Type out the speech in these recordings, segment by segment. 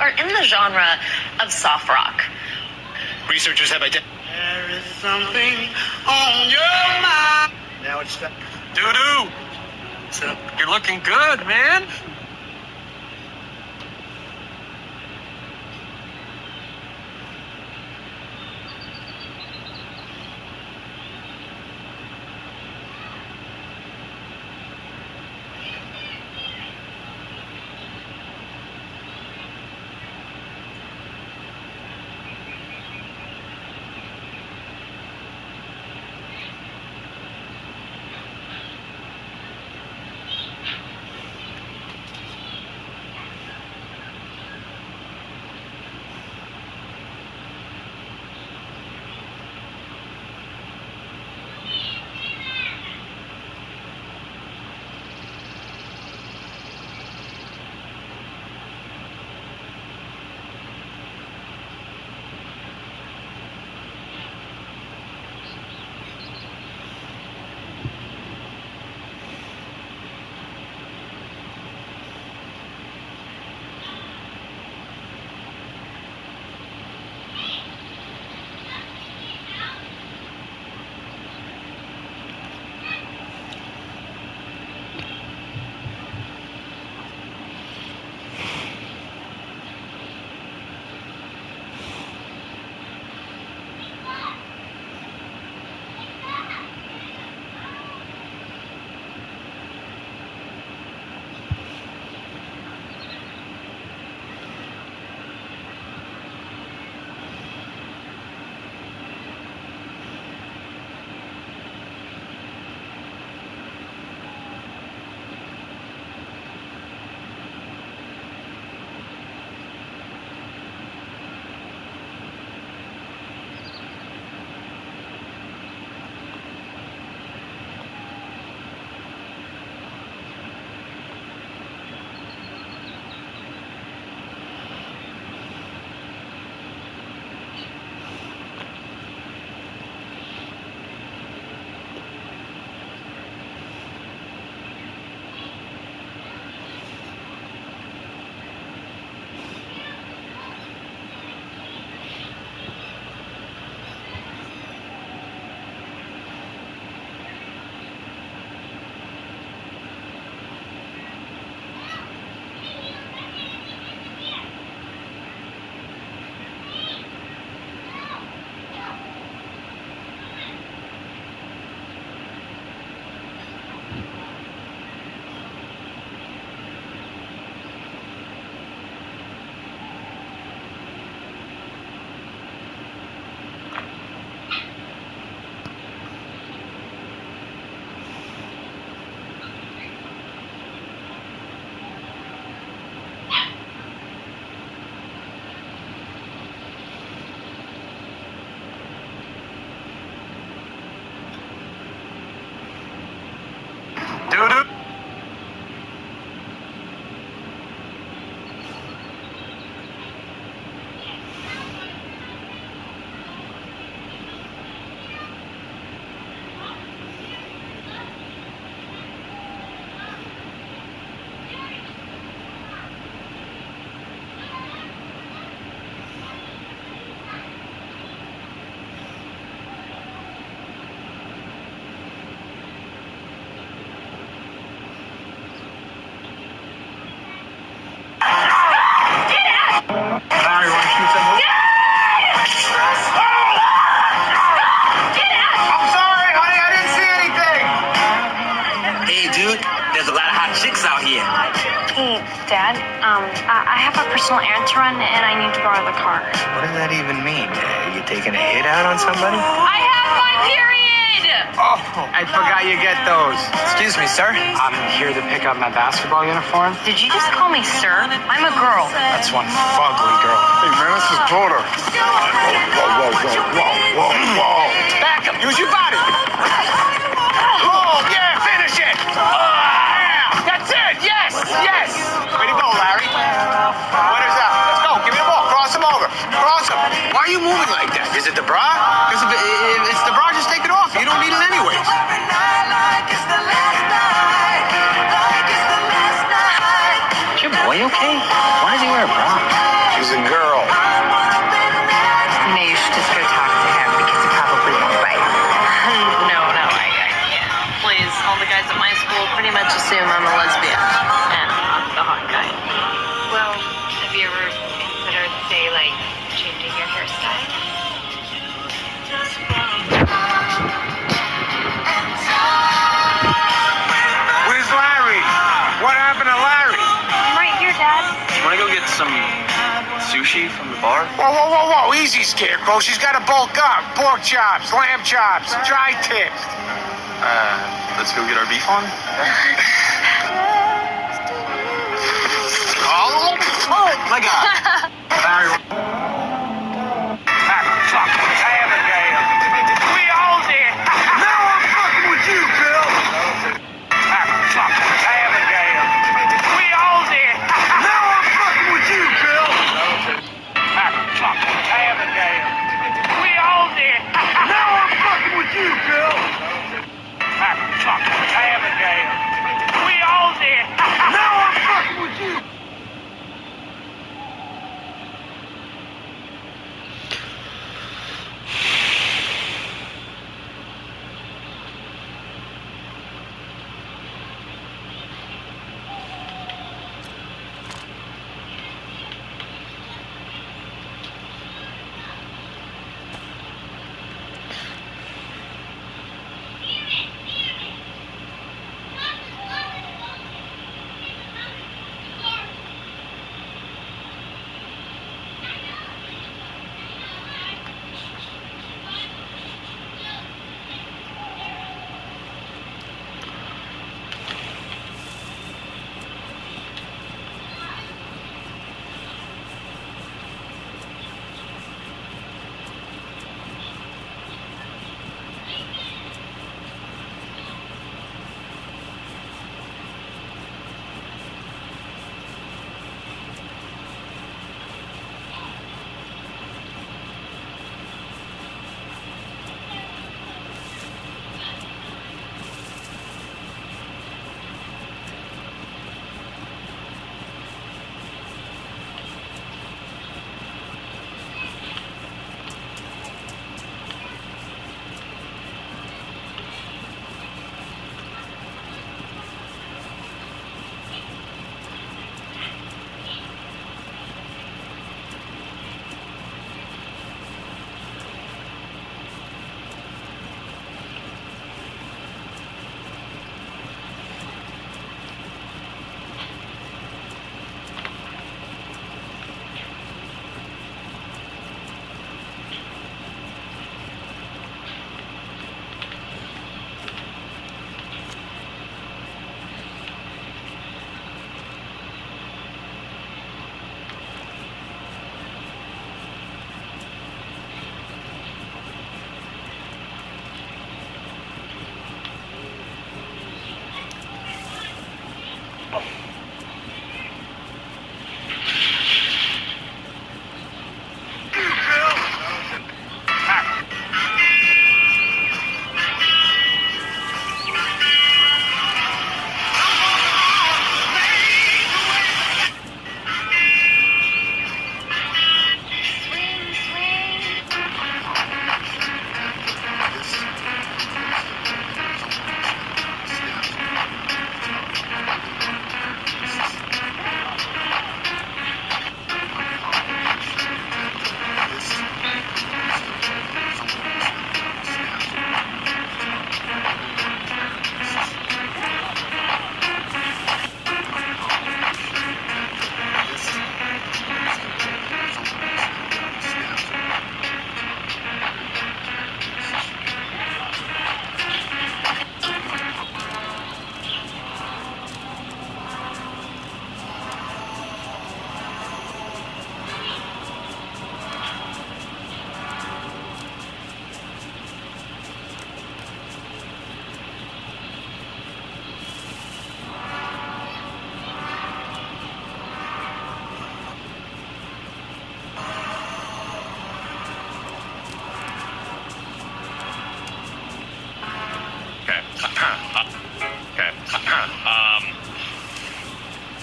are in the genre of soft rock. Researchers have identified. There is something on your mind. Now it's stuck. Doo-doo! You're looking good, man. Doo-doo! Chicks out here. Hey, Dad, I have a personal errand to run and I need to borrow the car. What does that even mean? Are you taking a hit out on somebody? I have my period! Oh, I forgot you get those. Excuse me, sir. I'm here to pick up my basketball uniform. Did you just call me sir? I'm a girl. That's one fugly girl. Hey, man, that's his daughter. Whoa. Back him. Use your body. Oh, yeah, finish it. That's it. Yes. Way to go, Larry. What is that? Let's go. Give me the ball. Cross him over. Cross him. Why are you moving like that? Is it the bra? Because if it's the bra, just take it off. You don't need it anyways. Is your boy okay? Why does he wear a bra? She assume I'm a lesbian and not the hot guy. Well, have you ever considered, say, like, changing your hairstyle? Where's Larry? What happened to Larry? I'm right here, Dad. Want to go get some sushi from the bar? Whoa, whoa, whoa, whoa. Easy, Scarecrow. She's got to bulk up. Pork chops, lamb chops, dry tips. Let's go get our beef on? Oh, my God. Larry. Fuck. Abigail. We all did. Now I'm fucking with you, Bill. Fuck. Abigail. We all did. Now I'm fucking with you, Bill. Fuck. Abigail. We all did. Now I'm fucking with you, Bill. Fuck. Abigail. We all did. Now I'm fucking with you.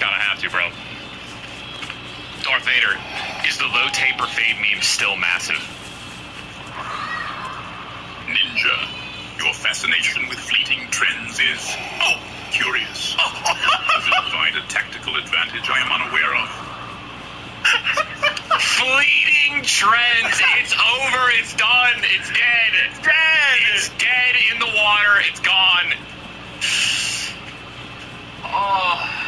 Gotta have to, bro. Darth Vader, is the low taper fade meme still massive? Ninja, your fascination with fleeting trends is, curious. Does it provide a tactical advantage I am unaware of? Fleeting trends. It's over. It's done. It's dead. It's dead. It's dead in the water. It's gone. Oh.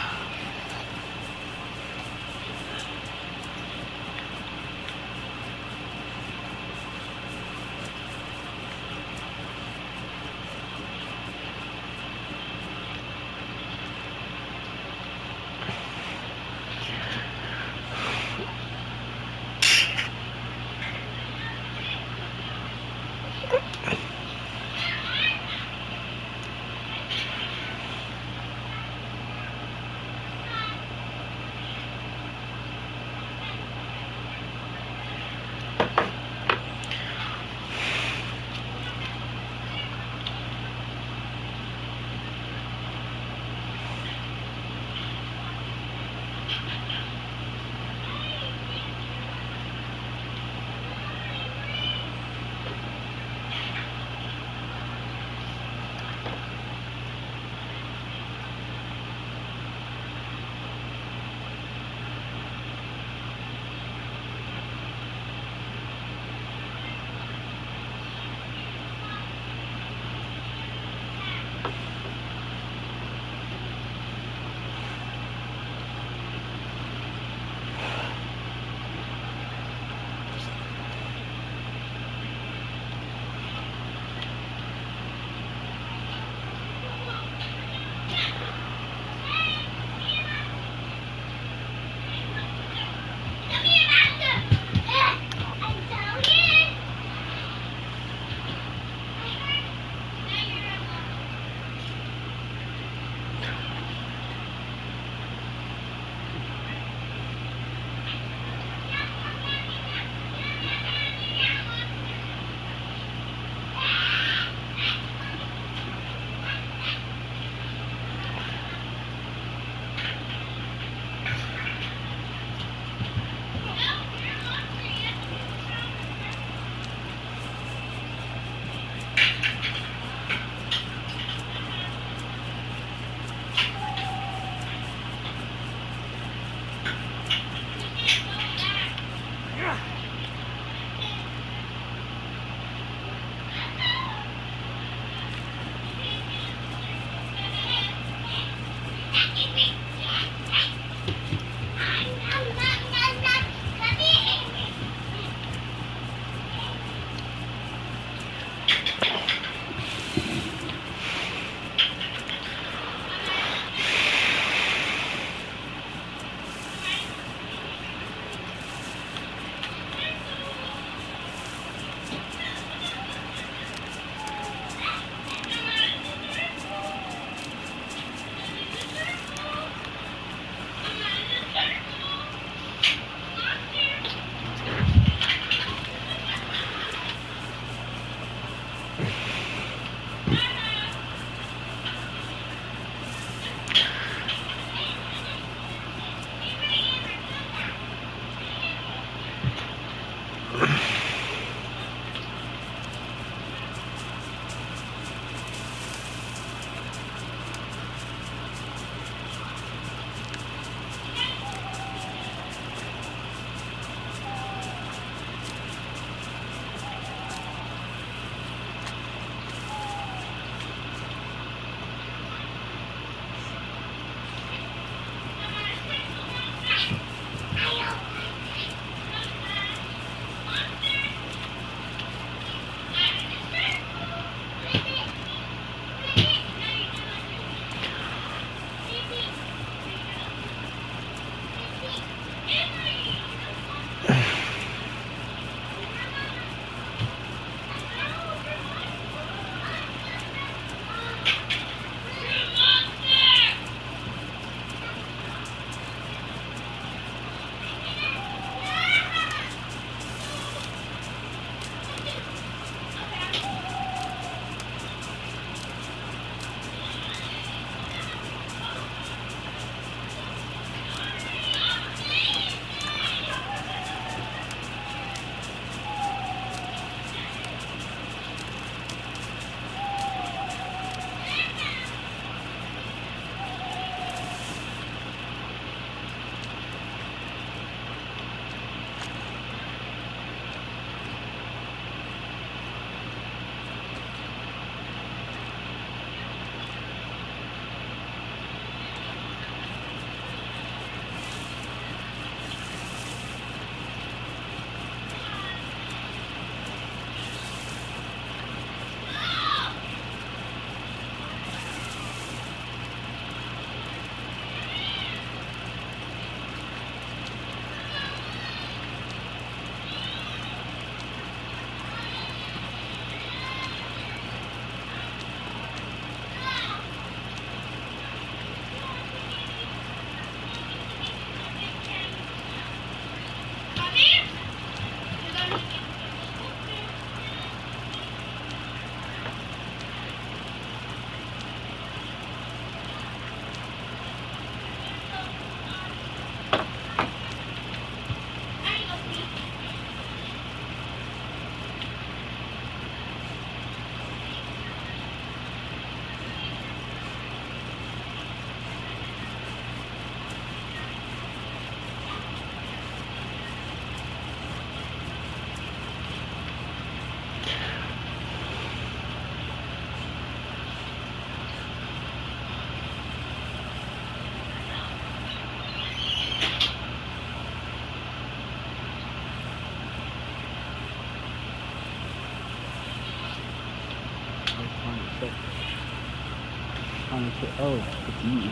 trying to say, oh, it's you.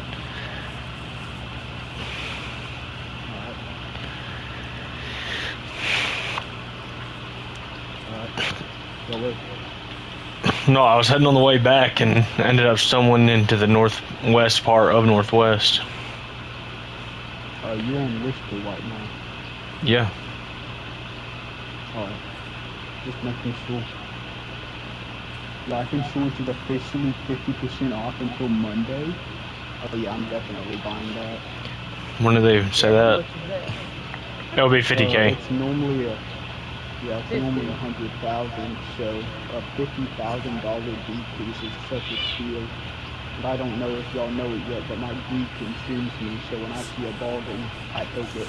Alright. No, I was heading on the way back and ended up stumbling into the northwest part of Northwest. You on Lister right now? Yeah. Alright. Just making sure. Life insurance is officially 50% off until Monday. Oh yeah, I'm definitely buying that. When did they say that? It'll be 50K. It's normally it's normally 100,000, so a $50,000 decrease is such a steal. But I don't know if y'all know it yet, but my greed consumes me, so when I see a bargain, I take it.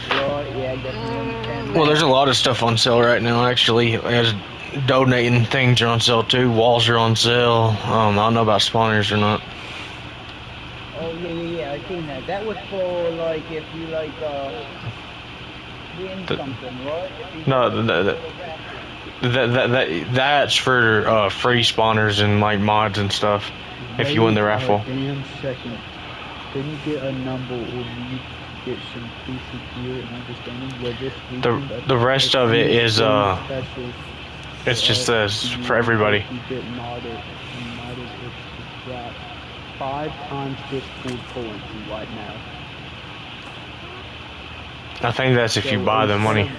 Right, yeah, I definitely understand. Well, there's a lot of stuff on sale right now, actually. There's donating things are on sale too. Walls are on sale. I don't know about spawners or not. Oh yeah, I seen that. That was for like if you like win something, right? No, that's for free spawners and like mods and stuff. If you win the raffle. Damn second. Can you get a number or you get some basic gear and understanding where this the rest of it is it's just this for everybody. You get modded it's 5 times this pool currency right now. I think that's if you buy the money.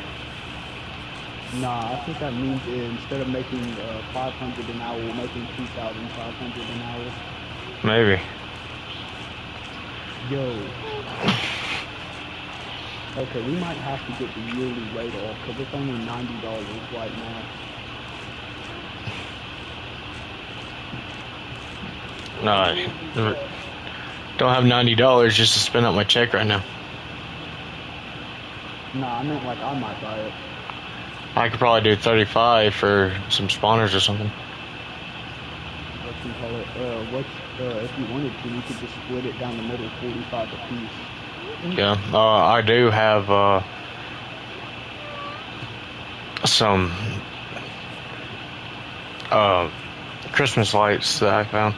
Nah, I think that means instead of making 500 an hour, we're making 2,500 an hour. Maybe. Yo. Okay, we might have to get the yearly rate off because it's only $90 right now. No, don't have $90 just to spend up my check right now. Nah, I meant like I might buy it. I could probably do 35 for some spawners or something. What you call it? If you wanted to, you could just split it down the middle, 45 apiece. Yeah, I do have some Christmas lights that I found.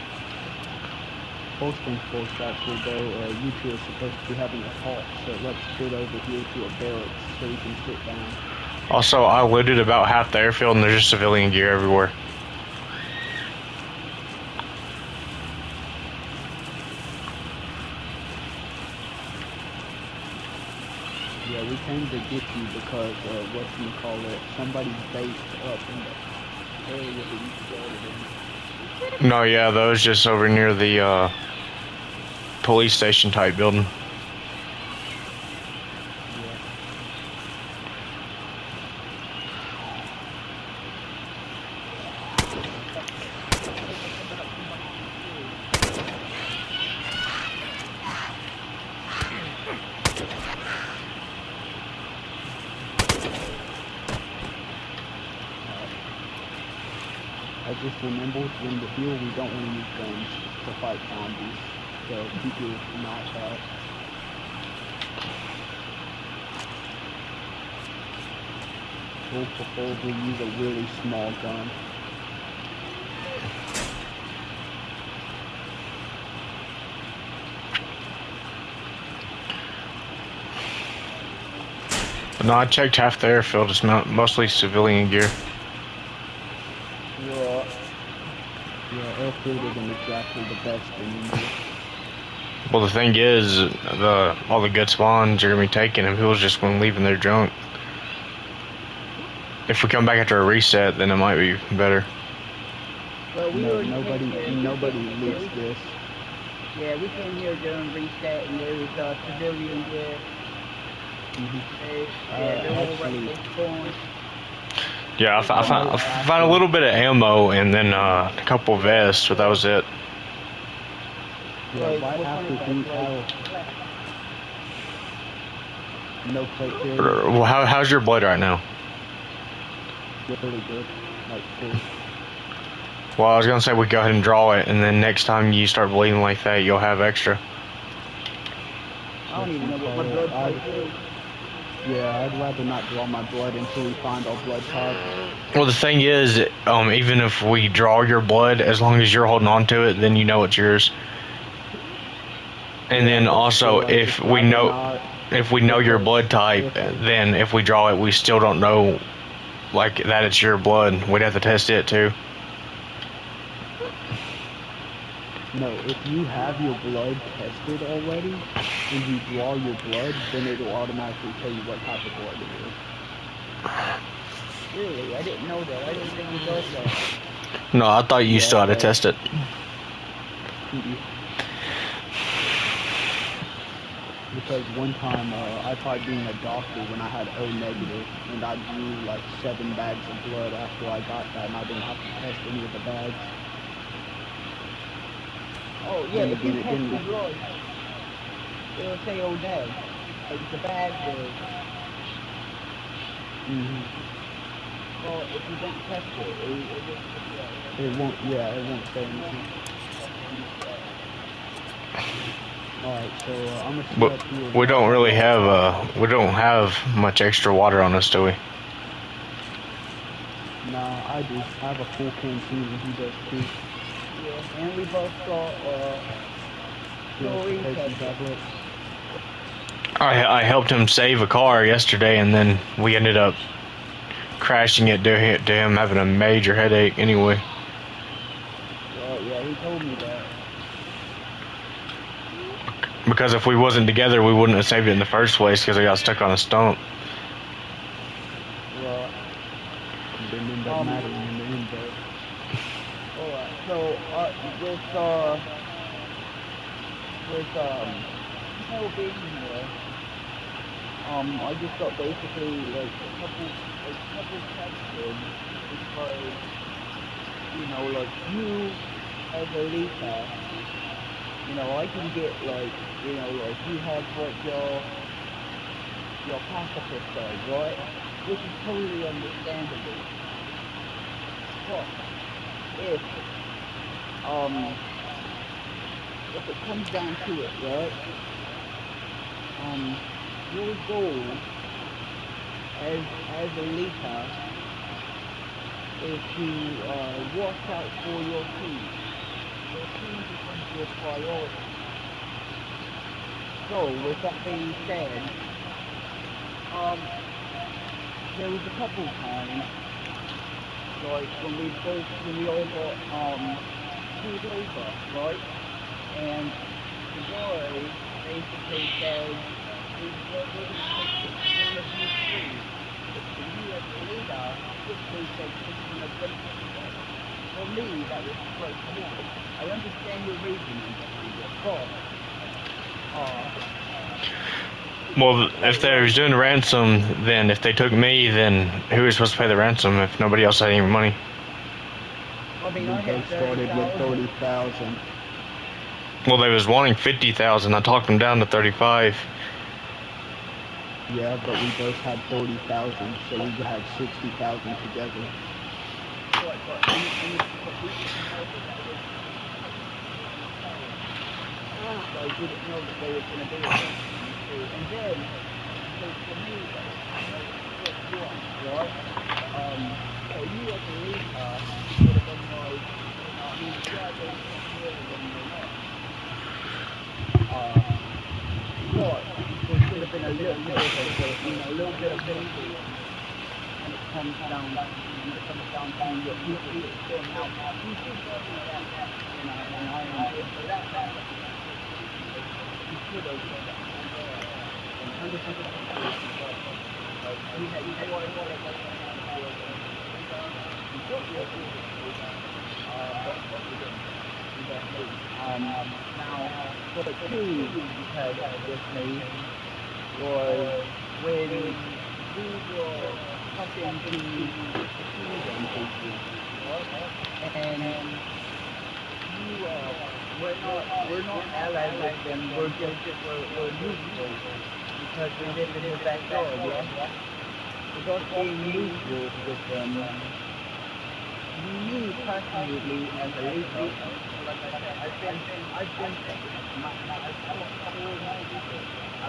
First things first, actually, though, you two are supposed to be having a talk, so let's get over here to a barracks so we can sit down. Also, I looted about half the airfield and there's just civilian gear everywhere. Yeah, we came to get you because, somebody based up in the area that you started in. No, yeah, that was just over near the police station type building. I just remembered in the field we don't want to use guns to fight zombies, so keep your mouth out. We'll preferably use a really small gun. No, I checked half the airfield. It's mostly civilian gear. Yeah, airfield isn't exactly the best anymore. Well, the thing is, all the good spawns are gonna be taken, and people's just gonna leave in their junk. If we come back after a reset, then it might be better. Well, nobody leaks this. Yeah, we came here during reset, and there was civilian gear. Yeah, I found a little bit of ammo and then a couple vests, but that was it. Yeah, right after deep no plate carrier. Well, how's your blood right now? Really good, like full. Well, I was gonna say we go ahead and draw it, and then next time you start bleeding like that, you'll have extra. I don't even know what blood type is. Yeah, I'd rather not draw my blood until we find our blood type. Well, the thing is, even if we draw your blood, as long as you're holding on to it, then you know it's yours. And then also, if we know your blood type, then if we draw it, we still don't know like that it's your blood. We'd have to test it too. No, if you have your blood tested already, and you draw your blood, then it'll automatically tell you what type of blood it is. Really? I didn't know that. I didn't think it does that. No, I thought you still had to test it. Because one time I tried being a doctor when I had O negative, and I drew like 7 bags of blood after I got that, and I didn't have to test any of the bags. Oh yeah, if you test the blood, it'll say O neg. Like the bag will. Well, if you don't test it won't. Yeah, it won't say anything. Alright, so I'm gonna But we don't really have we don't have much extra water on us, do we? Nah, I do. I have a full canteen, and he does too. Yeah, and we both got chlorine tablets. I helped him save a car yesterday, and then we ended up crashing it to him having a major headache anyway. Yeah, he told me that. Because if we wasn't together, we wouldn't have saved it in the first place because I got stuck on a stump. Well, it didn't end up mattering in the end, though. Alright, so with whole being here, I just got basically like a couple questions because like you as a leader, I can get like like you have what your pacifist does, right? Which is totally understandable. But if it comes down to it, right? Your goal as a leader is to watch out for your team. Your team becomes your priority. So, with that being said, there was a couple times, like when we all got pulled over, right? And the boy basically said, we're going to take one of you through. But you as a leader, quickly said, one of them. For me, that was quite cool. I understand your reasoning behind it, but well, if they was doing ransom, then if they took me, then who was supposed to pay the ransom if nobody else had any money? I mean, they started with 30,000. Well, they was wanting 50,000. I talked them down to 35. Yeah, but we both had 30,000, so we had 60,000 together. I didn't know that they were going to do it. And then, so for me, right? So you as a leader would have been like, yeah, they really didn't know that. But there should have been a little bit of a little bit of movement when it comes down to your people going out. You should do that, and I am for that. You could have and understood the situation, but like you had what now for the two you had with me was when we were talking to the Cuban people, and we're not allies with them. We're neutral because we live in the backyard. Yeah, with us being neutral with them, me personally as a leader, like I said, I've been I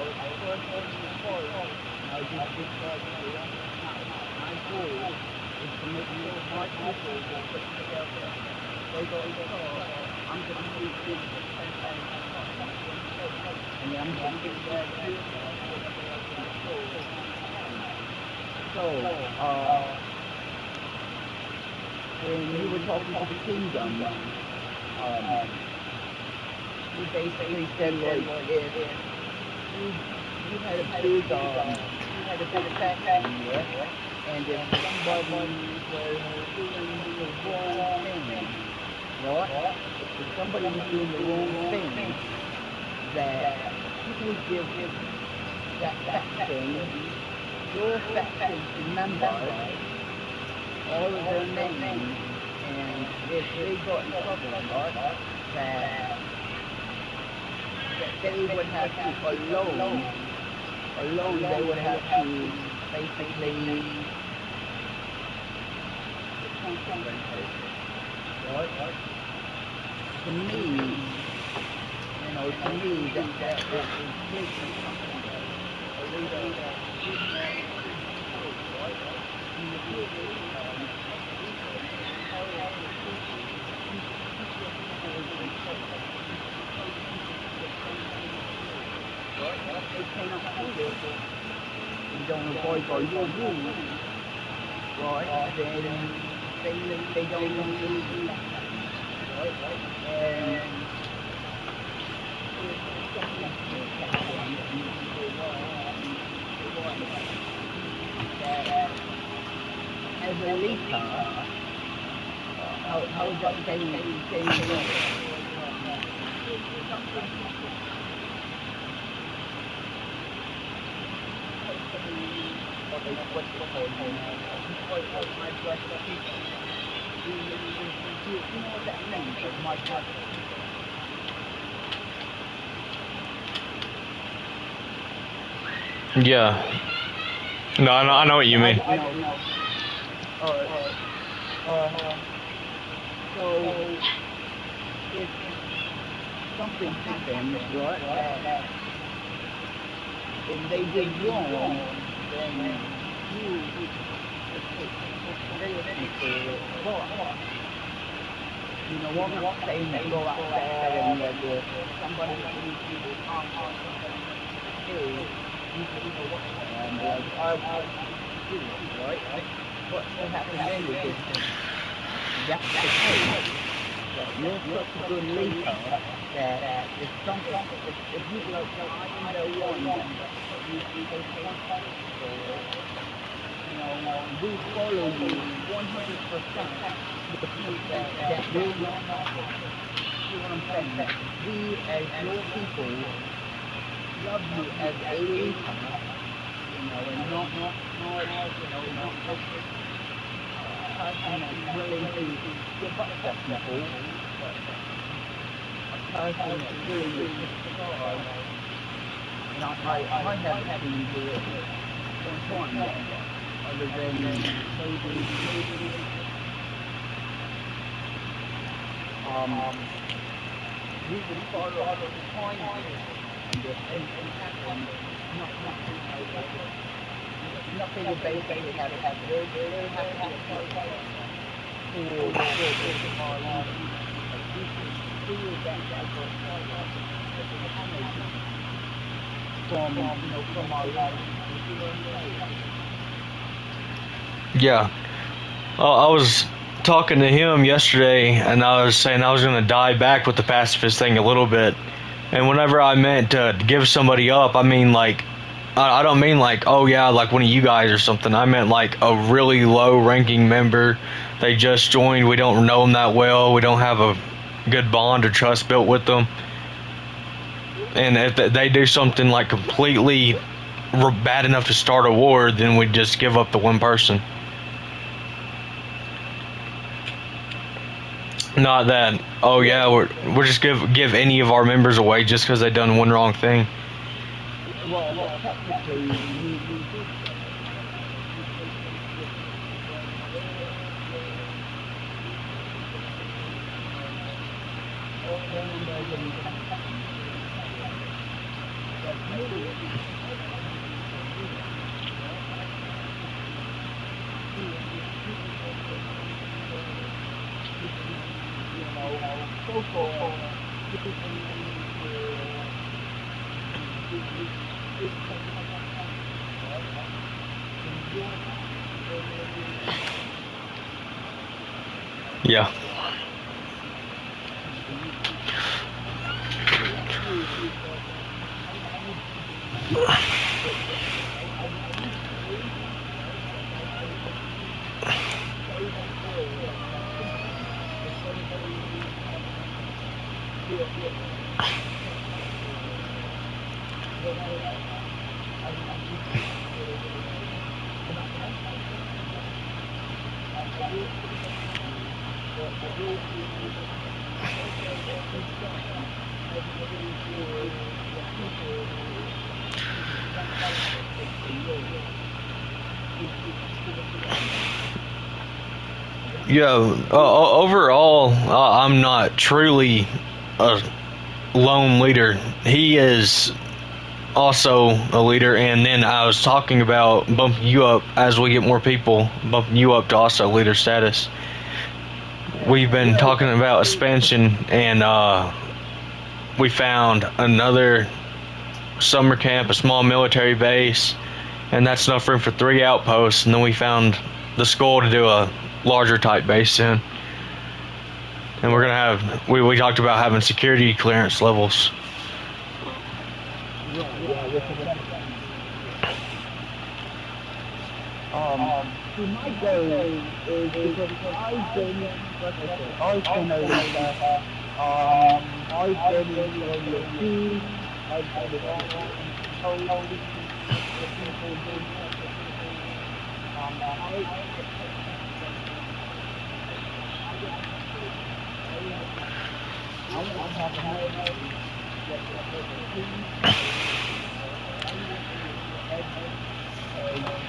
was first on the court, and I did my goal is to make sure my people get put together. They go, I'm going to make this and I'm going to get that here. So, when you were talking to the kingdom, you basically said like if you had a big faction, and if somebody was doing the wrong thing, right? If somebody was doing the wrong thing, that you would give that faction, your faction's members, all of their names, and if they got in trouble, right, that they would have to alone they would have to basically right? To me, that is completely something that a leader they cannot do this, you don't avoid by your rules, right, then they don't want to do that, right, and as a leader, how is that saying Yeah. No, I know what you mean. So if something happens, right, and they did wrong, then you you know, I'm not saying that go out there and that if somebody sees you harm somebody, you can go up there and be like, I do it, right? What will happen then is if that's the case, that you're such a good leader that if something, if you be like, I am the one that you take responsibility for, you know, we follow you 100%. That will not happen. See what I'm saying? We, as your people, love you as a leader, you know, and not just a person that's willing to give up for people, but a person that's willing to subscribe. And I haven't seen you do it on time yet, other than maybe we would follow all of the time and if anything happened, nothing would basically have happened. There have to be a process for from our lives. Yeah. I was talking to him yesterday, and I was saying I was going to dive back with the pacifist thing a little bit. And whenever I meant to give somebody up, I mean like, I don't mean like, oh yeah, like one of you guys or something. I meant like a really low-ranking member. They just joined. We don't know them that well. We don't have a good bond or trust built with them. And if they do something like completely bad enough to start a war, then we just give up the one person. Not that, oh yeah, we're just give any of our members away just because they done one wrong thing. Well, technically, so far, Yeah. Yeah, overall, I'm not truly a lone leader. He is also a leader, and then I was talking about bumping you up as we get more people, bumping you up to also leader status. We've been talking about expansion, and we found another summer camp, a small military base, and that's enough room for 3 outposts, and then we found the skull to do a larger type base in. And we're gonna have, we talked about having security clearance levels. See, my goal is because I've been, like I said, I've been over there. I've been in your team. I've been told the people do.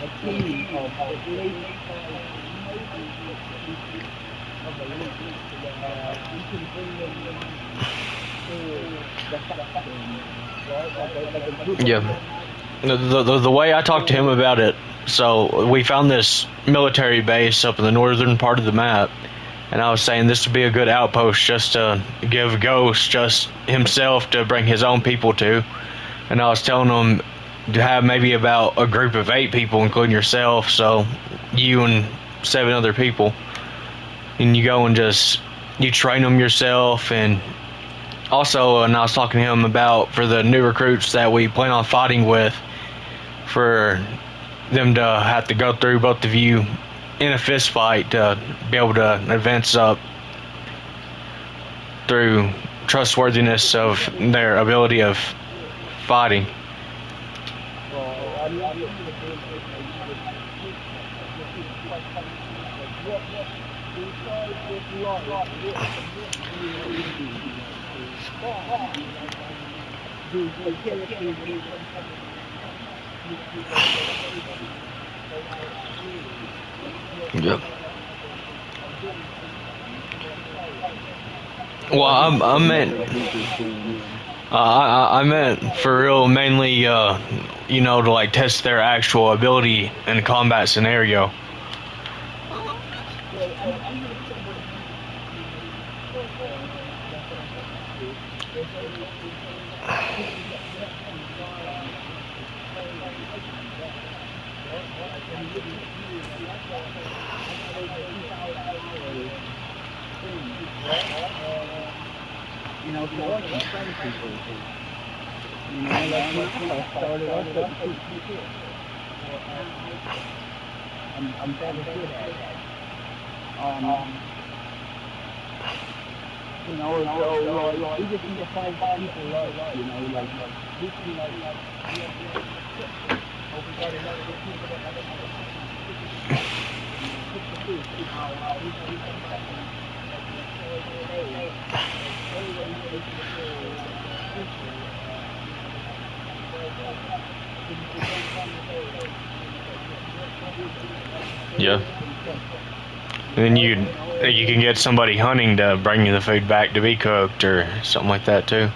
A team of at least 5, maybe 6 of the league where you can bring them to the faction, right? Like a group. Yeah. The way I talked to him about it, so we found this military base up in the northern part of the map, and I was saying this would be a good outpost just to give Ghost just himself to bring his own people to, and I was telling him to have maybe about a group of 8 people, including yourself, so you and 7 other people, and you go and just, you train them yourself. And also, and I was talking to him about for the new recruits that we plan on fighting with, for them to have to go through both of you in a fist fight to be able to advance up through trustworthiness of their ability of fighting. Yep. Well, I meant I meant for real, mainly you know, to like test their actual ability in a combat scenario. You know, for us, our friend people, you know, like when I started off at the PCC, I'm very good at it. You know, so like, we just need to find people like, you know, like, we can like, oh, we got another good people that have another Yeah. And then you can get somebody hunting to bring you the food back to be cooked or something like that too.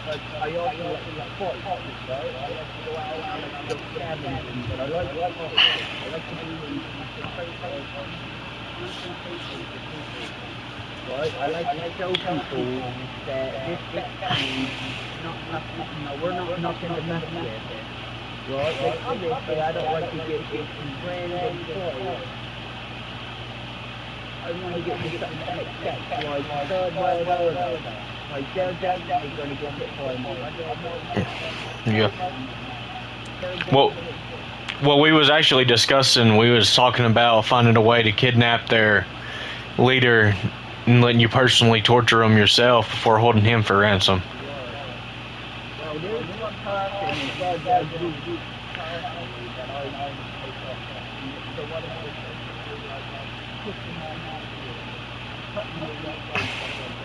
But I also like to fight, right? I like to go out, I like to go scavenging, but I like to fight. I like to be in confrontation with people, right? I like to show people that this family not we're not knocking the back yet, right? Like, obviously, I don't like to get into random fights. I want to get into something that makes sense, like third world order. Like, they're definitely going to get hit by a mob. Yeah. Well, we was actually discussing, we was talking about finding a way to kidnap their leader and letting you personally torture him yourself before holding him for ransom. Well, there's one person in third world group that I know the one who was pushing my mouth here, cutting me away from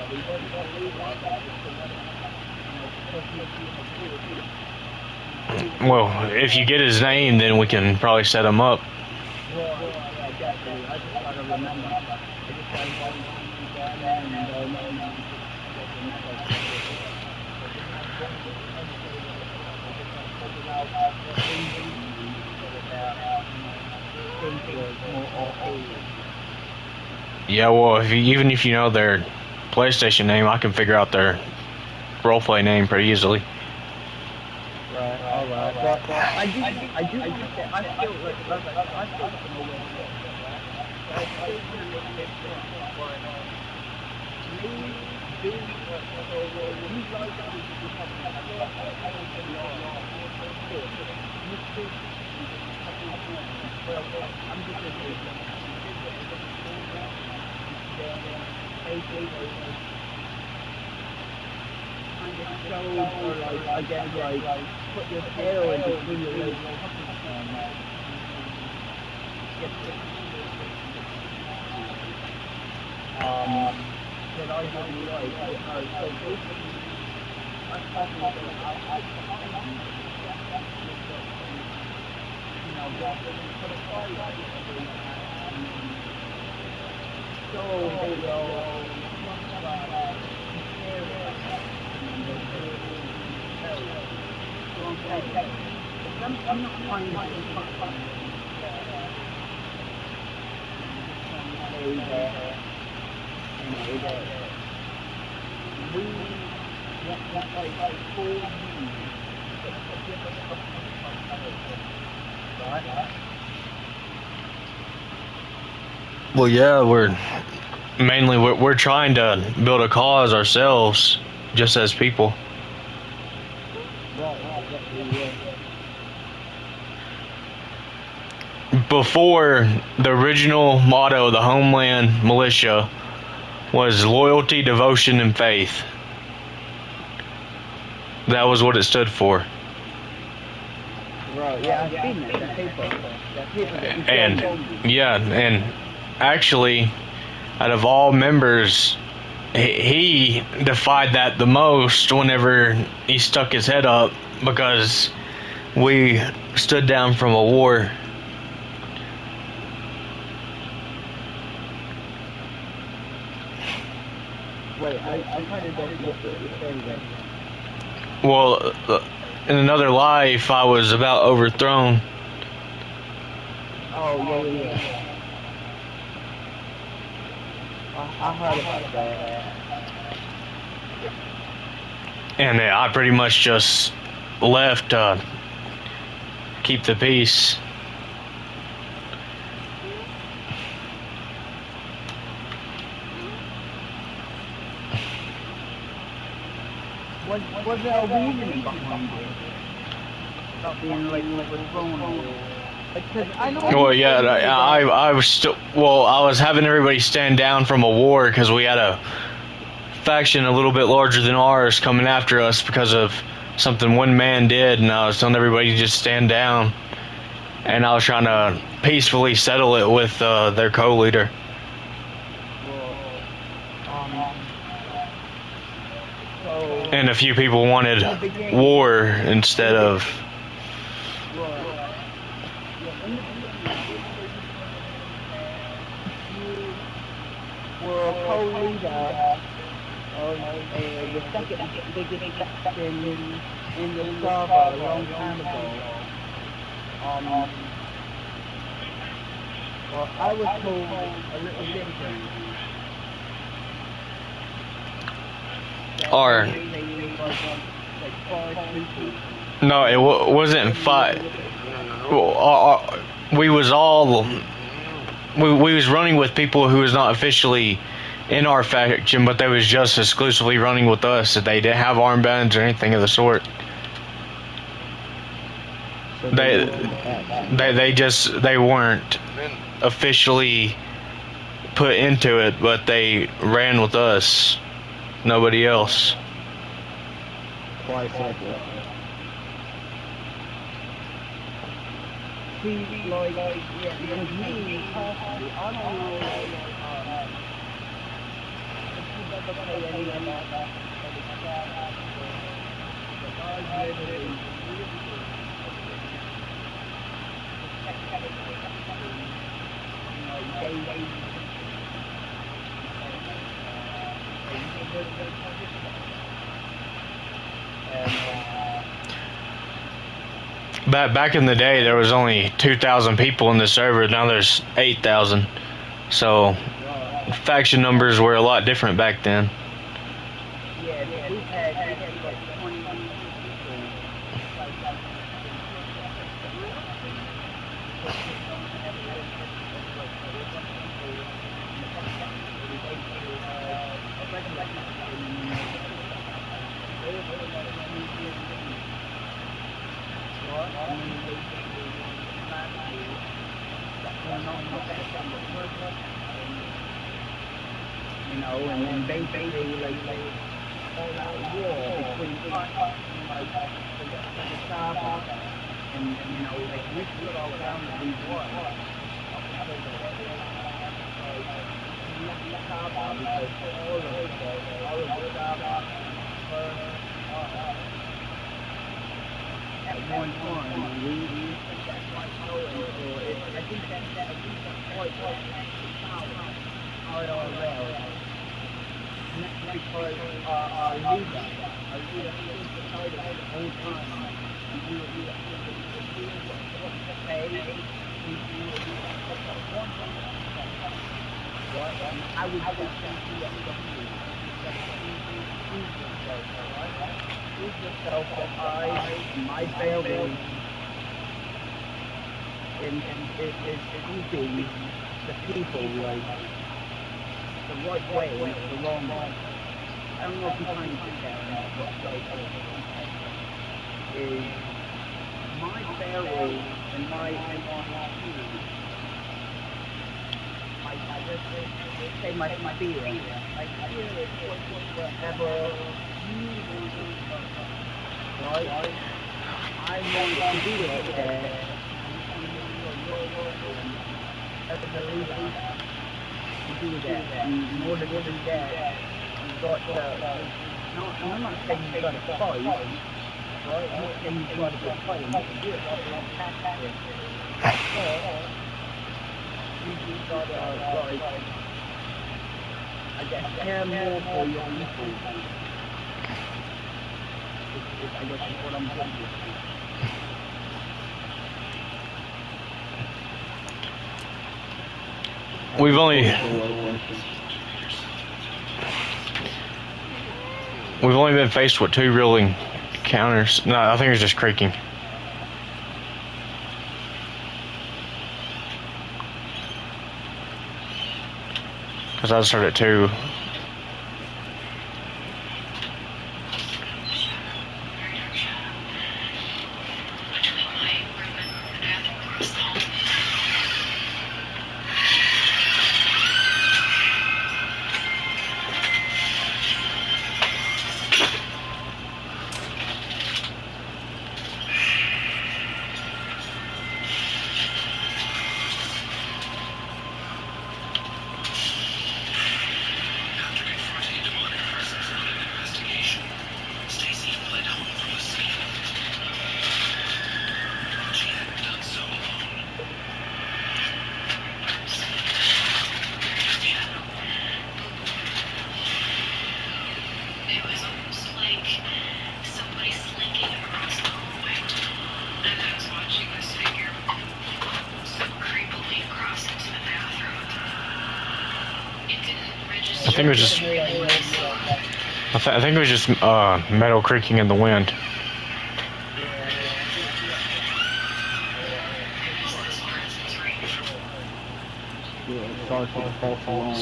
he doesn't believe like that. Well, if you get his name, then we can probably set him up. Yeah, definitely. I just gotta remember. I just gotta Yeah, well, even if you know their PlayStation name, I can figure out their roleplay name pretty easily. Right, alright. But I do think that I feel like I feel like put your tail in between your legs. That I really like. So basically, I'm talking about put a fire so I'm not trying to Well, yeah, we're trying to build a cause ourselves, just as people. Before, the original motto of the Homeland Militia was loyalty, devotion, and faith. That was what it stood for. Right, yeah, I've seen that. And actually, out of all members, he defied that the most whenever he stuck his head up, because we stood down from a war. Wait, I kind of don't know what you're saying. Well, in another life, I was about overthrown. Oh, yeah. I heard about that. And I pretty much just left to keep the peace. Was there a reason behind it? Not being like overthrown? Because I know. Well, yeah, I was still. Well, I was having everybody stand down from a war because we had a faction a little bit larger than ours coming after us because of something one man did, and I was telling everybody to just stand down. And I was trying to peacefully settle it with their co-leader. And a few people wanted war instead of. Were a co-leader the second biggest section in the server a long time ago. Well, I was told a little different. Or no, it wasn't five. We was all we was running with people who was not officially in our faction, but they was just exclusively running with us. They didn't have armbands or anything of the sort. So They weren't officially put into it, but they ran with us. Nobody else. Why said that? See, like, because me, personally, I don't know, if you've ever played any of that, the guys literally, Back in the day, there was only 2,000 people in the server. Now there's 8,000. So faction numbers were a lot different back then. yeah, we had like 20 people. You know, and then basically like all that war between the Saba and you know, like we put all down to be one. Saba because all of the Saba at one time we I think that's quite IRL. Because our leader decided the whole time we would be I would just prove yourself that my family is keeping the people like the right way, the wrong way. I don't know if you're trying to get that or not, but like, is my family and my say my fear. I fear is whatever you want to do, right? I want to do it there. As a leader, to do that. And in order to do that, you've got to, I'm not saying you've got to fight, right? I'm not saying you've got to be fighting. You can do it like tactics. You've got to, like, I guess, care more for your people. I guess is what I'm saying. We've only been faced with 2 real encounters. No, I think it's just creaking. Because I started at 2. I think it was just. I think it was just metal creaking in the wind. Sorry for the false alarm. It's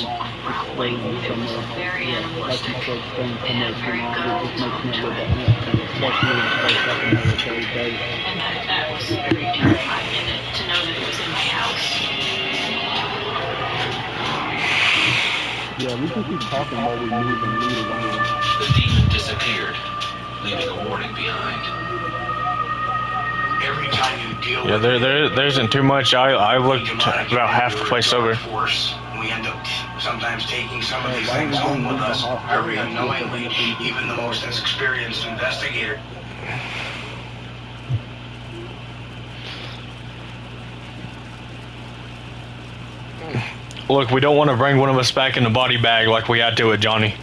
staying somewhere. Yeah, like you said, staying somewhere too long. It just makes me a little bit antsy, especially in a place like a military base. And that was very terrifying to know that it was in my house. Yeah, we can keep talking while we move and loot around. The demon disappeared, leaving a warning behind. Every time you deal Yeah, with there isn't too much. I looked about half the place over. force, we end up sometimes taking some of these things home with us very unknowingly, even the most experienced investigator. Look, we don't want to bring one of us back in the body bag like we had to with Johnny.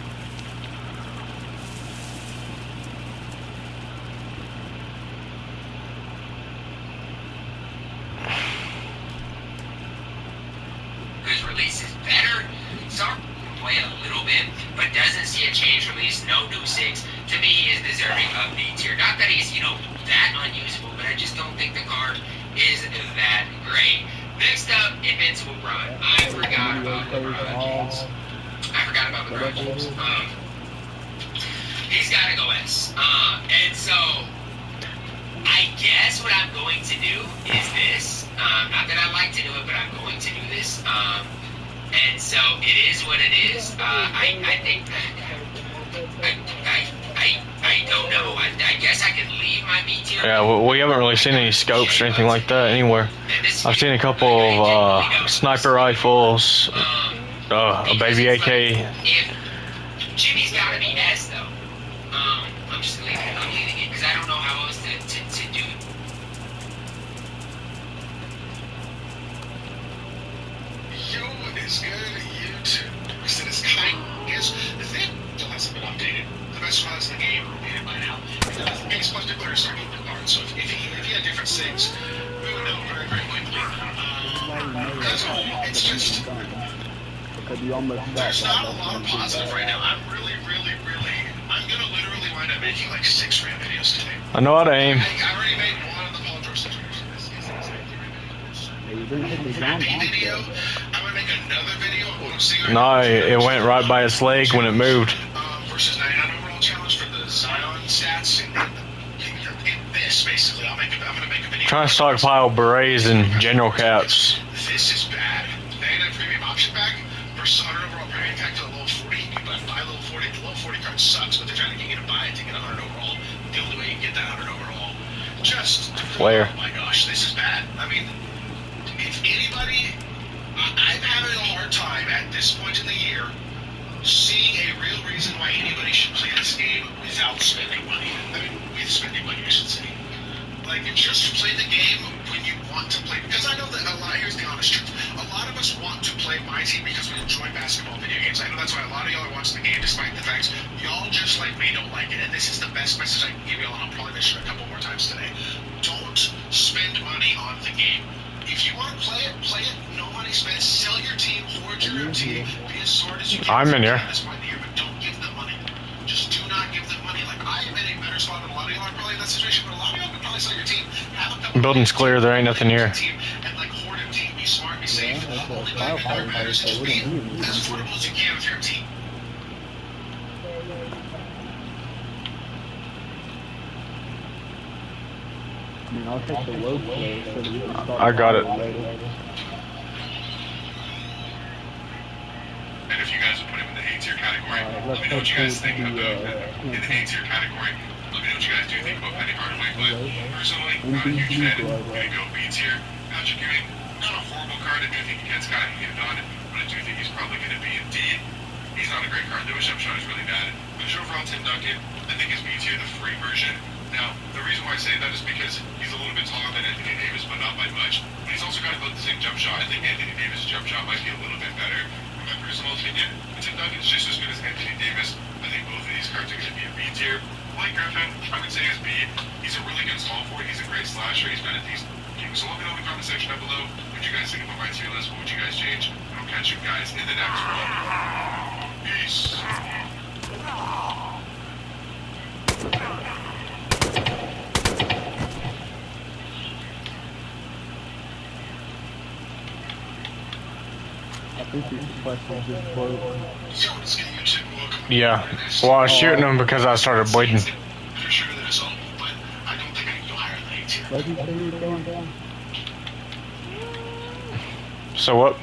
His release is better. Sorry, play a little bit, but doesn't see a change release. No new 6. To me, he is deserving of B tier. Not that he's, that unusable, but I just don't think the card is that great. Next up, Invincible Run. I forgot about the Grudges. He's got to go S. And so, I guess what I'm going to do is this. Not that I like to do it, but I'm going to do this. And so, it is what it is. I think that... I don't know. I guess I could leave my B tier. Yeah, we haven't really seen any scopes or anything like that anywhere. I've seen a couple of sniper rifles, a baby AK. Jimmy's got to be S though. I'm just leaving it. I'm leaving it because I don't know how else to do it. Yo, what is good, YouTube? Listen, it's kind is the thing still hasn't been updated. The best files in the game are updated by now. It's much clearer to start getting the cards. So if you had different things, we would know very, very quickly. As a whole, it's just there's not a lot of positive right now. I'm really, I'm gonna literally wind up making like 6 random videos today. I know how to aim. I already made one of the Paul George situation. Video. I'm gonna make another video of what I'm seeing. No, it went right by its leg when it moved. Versus 99 overall challenge for the Zion stats in this basically. I'm gonna make a video. Trying to stockpile berets and general caps. This is bad. The 99 premium option pack versus 100 overall premium pack to the level 40. You buy level 40. The level 40 card sucks, but they're trying to get you to buy it to get 100 overall. The only way you can get that 100 overall. Just Flare. Oh my gosh, this is bad. I mean, if anybody, I'm having a hard time at this point in the year seeing a real reason why anybody should play this game without spending money. I mean, with spending money, I should say. Like, just play the game when you want to play. Because I know that here's the honest truth. A lot of us want to play my team because we enjoy basketball video games. I know that's why a lot of y'all are watching the game, despite the fact y'all just like me don't like it. And this is the best message I can give y'all, and I'll probably mention it a couple more times today. Don't spend money on the game. If you want to play it, no money spent. Sell your team, hoard your team, be as smart as you can. I'm in here. At this point in the year, but don't give them money. Just do not give them money. Like, I am in a better spot than a lot of y'all are probably in that situation, but a lot of y'all could probably sell your team. Have a couple Building's clear, there ain't nothing here. and like hoard a team, be smart, be safe. Only buy the dark matters and just be as affordable as you can with your team. I mean, I'll take the low play so that we can start. I got it. Later. And if you guys would put him in the A tier category, let me know what you guys think about in the A tier category. Let me know what you guys do think about Penny Hardaway. But personally, I'm not a huge fan. I'm gonna go B tier. Patrick Ewing, not a horrible card. I do think he gets kind of hated on it, but I do think he's probably gonna be a D. He's not a great card. The jump shot is really bad. But overall, Tim Duncan, I think is B tier, the free version. Now, the reason why I say that is because he's a little bit taller than Anthony Davis, but not by much. But he's also got about the same jump shot. I think Anthony Davis' jump shot might be a little bit better, in my personal opinion. But Tim Duncan's just as good as Anthony Davis. I think both of these cards are going to be a B tier. Blake Griffin, I would say is B. He's a really good small forward. He's a great slasher. He's been a decent game. So let me know in the comment section down below what you guys think about my tier list. What would you guys change? And I'll catch you guys in the next one. Peace. I think your suppressor just broke. Yeah. Well, I was shooting him because I started bleeding. For sure that it's all, but I don't think I can go higher than 18. Where'd you say you were going down? So what?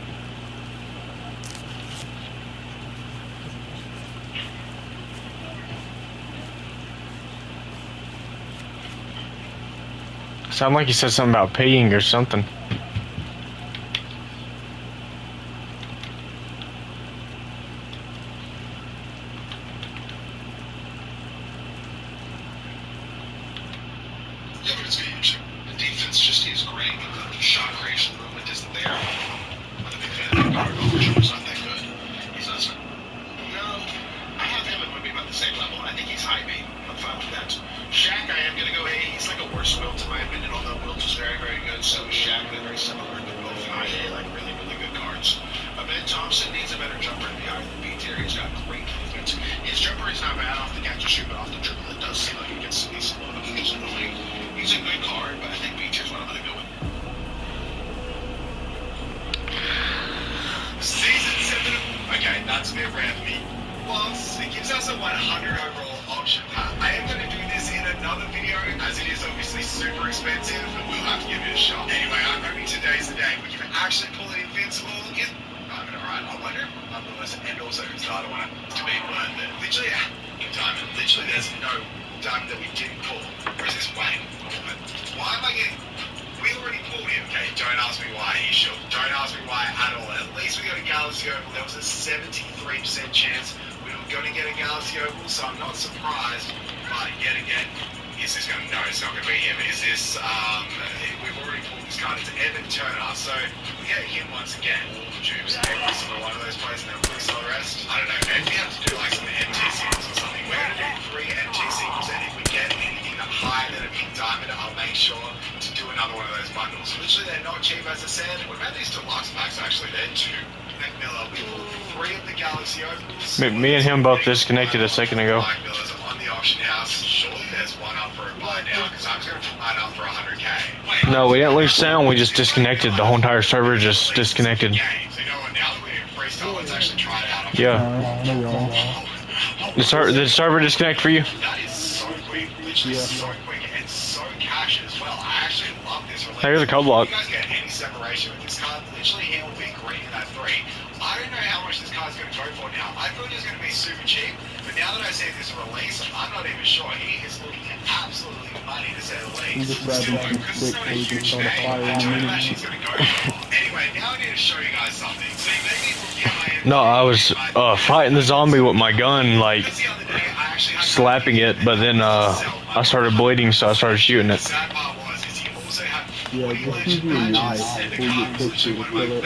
Sound like you said something about peeing or something. Yeah, but it's huge. The defense just is great. The shot creation movement isn't there. I'm a big fan of Guard. Overshoulder's not that good. He's not. No, I have him and would be about the same level. I think he's high B. I'm fine with that. Shaq, I am gonna go A. He's like a worse Wilt in my opinion, although Wilt is very, very good. So is Shaq. They're very similar. They're both high A, like really, really good cards. Ben Thompson needs a better jumper to be higher than B tier. He's got great movement. His jumper is not bad off the catch and shoot, but off the dribble, it does seem like it gets decent motivation in the league. He's a good card, but I think B tier is what I'm gonna go with. Season 7. Okay, that's a bit rare for me. Plus, it gives us a 100 overall option pack. I am going to do this in another video, as it is obviously super expensive, but we'll have to give it a shot. Anyway, I'm hoping today's the day we can actually pull it invincible. Diamond, alright, I wonder if Lewis and also who's the other one to be worth it. Literally, Diamond, literally there's no diamond that we didn't pull. Or is this Wayne? Why am I getting... We already pulled him, okay? Don't ask me why he should. Don't ask me why at all. At least we got a Galaxy Oval. There was a 73% chance we were going to get a Galaxy Oval, so I'm not surprised. But yet again, is this going to... No, it's not going to be him. Is this... we've already pulled this card. It's Evan Turner, so we get him once again. All the tubes, every single one of those players, and then please all the rest. I don't know, maybe we have to do like some MT sequels or something. We're going to do 3 MT sequels, and if we get anything higher than a pink diamond, I'll make sure to do another one of those bundles. Literally, they're not cheap, as I said. What about these deluxe packs, actually? They're 2. Nick Miller, we pulled 3 of the Galaxy Opals. Me and him both disconnected a second ago. Mike Miller's on the auction house. Surely there's one up for a buy now, because I was going to put mine up for 100K. No, we didn't lose sound. We just disconnected. The whole entire server just disconnected. So you know what? Now that we're in freestyle, let's actually try it out. Yeah. The server disconnect for you? That is so quick. Literally so quick and so cash as well. I actually love this relationship. Here's a code block. You guys get any separation with this card. Literally, he will be green in that 3. I don't know how much this card's going to go for now. I thought it was going to be super cheap, but now that I see this release, I'm not even sure. He is looking absolutely money, to say the least. I'm just grabbing some stick so we can start a fire in a minute. Anyway, now I need to show you guys something. See, maybe from No, I was fighting the zombie with my gun, like slapping it, but then I started bleeding, so I started shooting it. Yeah, just use your knife before you get picture to kill it.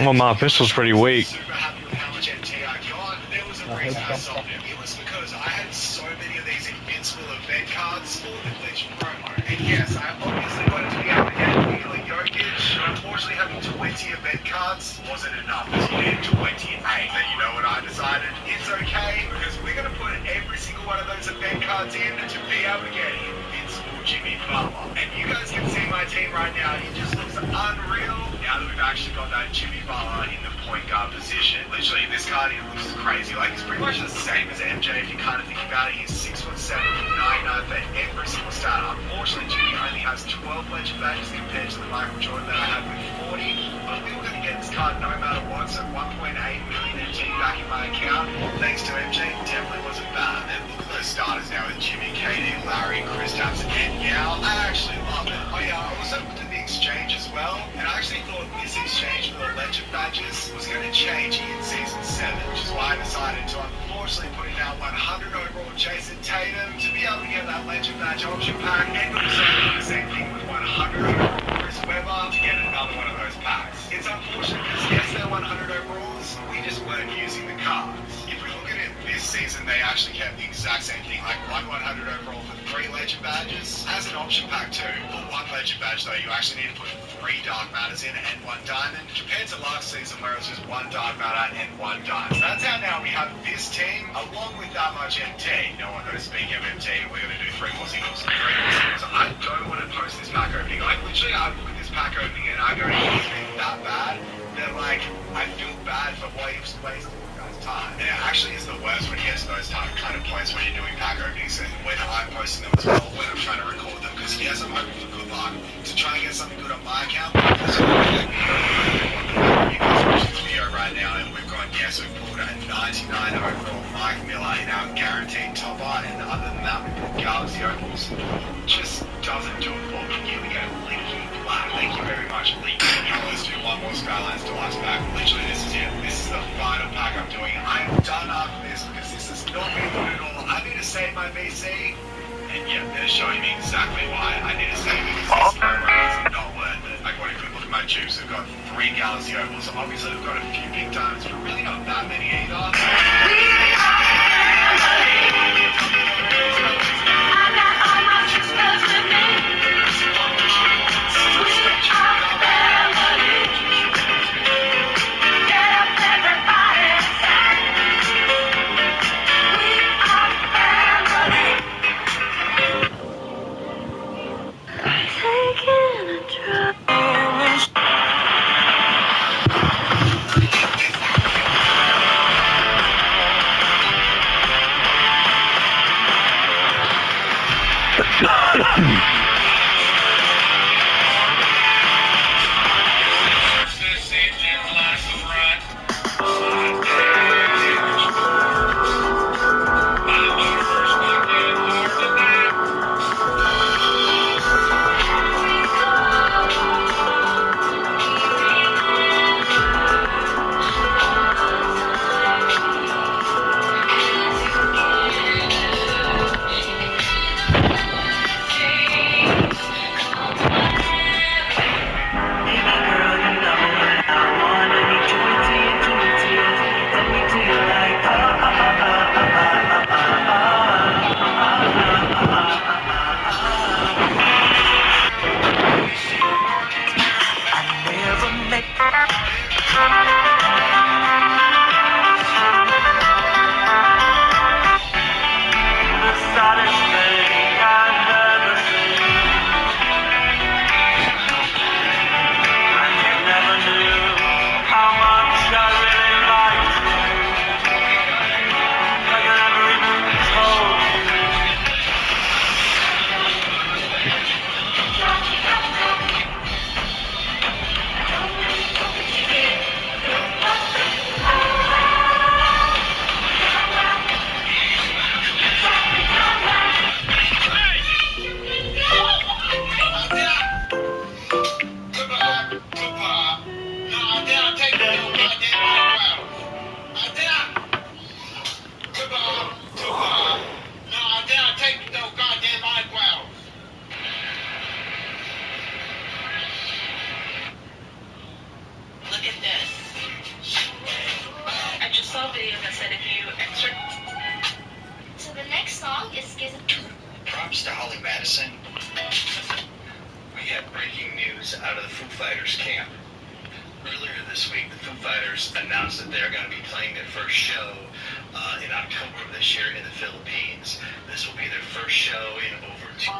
Well, my pistol's pretty weak. It was because I had so many of these invincible event cards for the Glitch promo. And yes, I obviously wanted to be able to get Nikola Jokic, but unfortunately having 20 event cards wasn't enough. You needed 28. Then you know what I decided? It's okay, because we're going to put every single one of those event cards in to be able to get invincible Jimmy Butler. And you guys can see my team right now. He just looks unreal now that we've actually got that Jimmy Butler in the point guard position. Literally, this card here looks crazy. Like, it's pretty much the same as MJ if you kind of think about it. He's 6'7", 9'9" for every single stat. Unfortunately, Jimmy only has 12 legend badges compared to the Michael Jordan that I had with 40. But we were going to get this card no matter what, so 1.8 million MT back in my account. Thanks to MJ, definitely wasn't bad. And look at those starters now with Jimmy, KD, Larry, Kristaps, and Yao. I actually love it. Oh yeah, I also looked at the exchange as well, and I actually thought this exchange for the legend badges was going to change in Season 7, which is why I decided to unfortunately put in our 100 overall Jason Tatum to be able to get that legend badge option pack, and also the same thing with 100 overall Chris Webber to get another one of those packs. It's unfortunate because yes, they're 100 overalls, we just weren't using the cards. If we look at it this season, they actually kept the exact same thing, like 100 overall for 3 legend badges as an option pack too. For 1 legend badge though, you actually need to put 3 dark matters in and 1 diamond, compared to last season where it was just 1 dark matter and 1 diamond. So that's how now we have this team, along with that much MT. No one knows, speaking of MT, we're going to do 3 more singles. 3 more singles. I don't want to post this pack opening. Like, literally, I look at this pack opening and I go, it's been that bad that, like, I feel bad for wasting time. And it actually is the worst when it gets to those kind of points when you're doing pack openings and when I'm posting them as well, when I'm trying to record them. Because yes, I'm hoping for good luck to try and get something good on my account. So you guys watch this video right now and we've gone, yes, we've pulled a 99 overall Mike Miller in our guaranteed topper, and other than that, we pulled Galaxy Opals. Just doesn't do it for me. Here we go, Leaky Black. Thank you very much, Leaky. Now let's do 1 more Skylines Deluxe pack. Literally, this is it. This is the final pack I'm doing. I'm done after this because this has not been good at all. I need to save my VC, and yeah, they're showing me exactly why I need to save it because this is not worth it. Like, what if we look at my tubes? We've got 3 Galaxy Opals. Obviously, we've got a few big diamonds, but really not that many either. Props to Holly Madison. We had breaking news out of the Foo Fighters camp. Earlier this week, the Foo Fighters announced that they're going to be playing their first show in October of this year in the Philippines. This will be their first show in over 2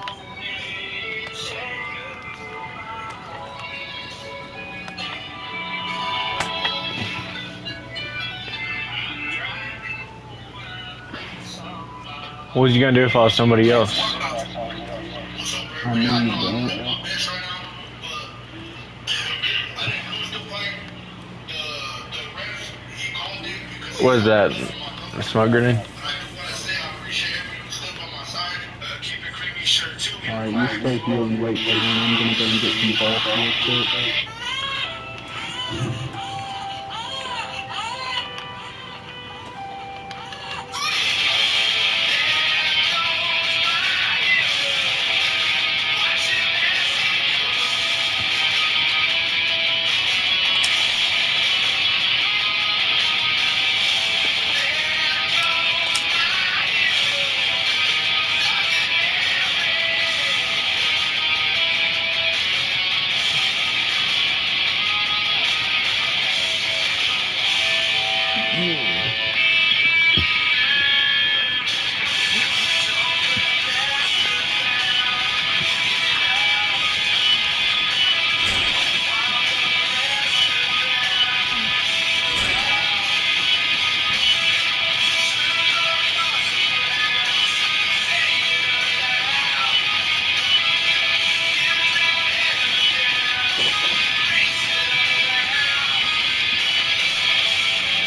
What was you gonna do if I was somebody else? I know you don't. What is that? A smoke grenade? Alright, you stay here and wait for them. I'm gonna go and get some balls real quick.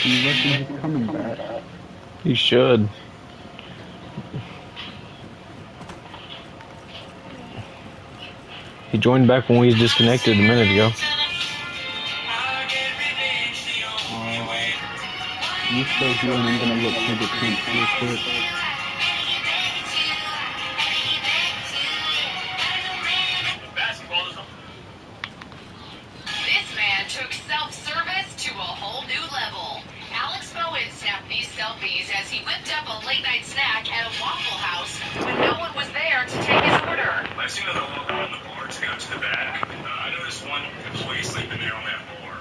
You reckon he's coming back? He should. He joined back when we was disconnected a minute ago. You stay here and I'm gonna look through the tents real quick. This man took self-service to a whole new level. Alex Bowen snapped these selfies as he whipped up a late-night snack at a Waffle House when no one was there to take his order. I've seen another walk around the bar to go to the back. I noticed one employee sleeping there on that floor.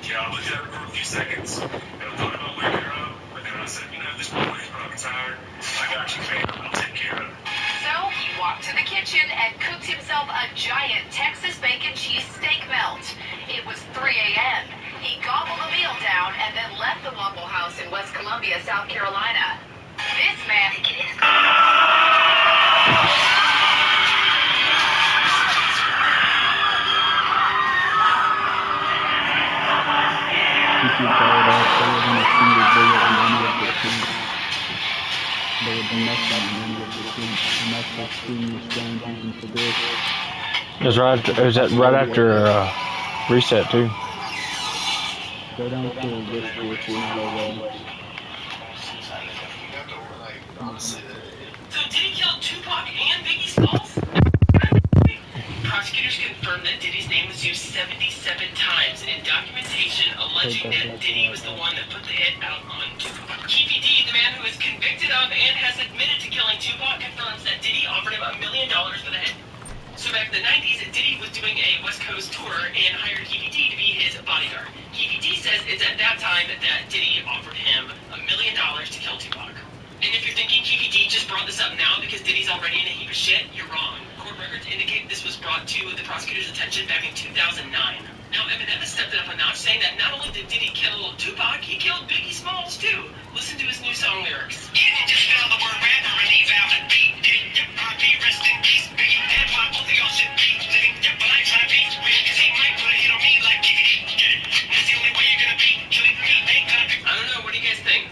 I looked at her for a few seconds, and I thought about waking her up, but then I said, this employee's probably tired. I got you, babe. I'll take care of it. So he walked to the kitchen and cooked himself a giant Texas bacon cheese steak melt. It was 3 a.m. He gobbled the meal down and then left the Waffle House in West Columbia, South Carolina. This man... If you fired off, they would have a single bullet in any of the tents. They would be nothing in any of the tents. And that's what senior strangers into this. It was right after reset too. Go down to a whisper if you're not already. So did he kill Tupac and Biggie Smalls? Prosecutors confirmed that Diddy's name was used 77 times in documentation alleging that Diddy was the one that put the hit out on Tupac. Keefy D, the man who is convicted of and has admitted to killing Tupac, confirms that Diddy offered him $1 million for the hit. So back in the 90s, Diddy was doing a West Coast tour and hired Keefy D to be his bodyguard. Keefy D says it's at that time that Diddy offered him $1 million to kill Tupac. And if you're thinking Keefy D just brought this up now because Diddy's already in a heap of shit, you're wrong. Court records indicate this was brought to the prosecutor's attention back in 2009. Now, Eminem has stepped it up a notch, saying that not only did Diddy kill Tupac, he killed Biggie Smalls, too. Listen to his new song lyrics. Just spell the word rapper and leave out the beat. RP, rest in peace, Biggie, and Pac, both of y'all should be living your life trying to be real, because he might put a hit on me like Keefy D. Get it? That's the only way you're gonna be killing me. Ain't gonna be... I don't know, what do you guys think?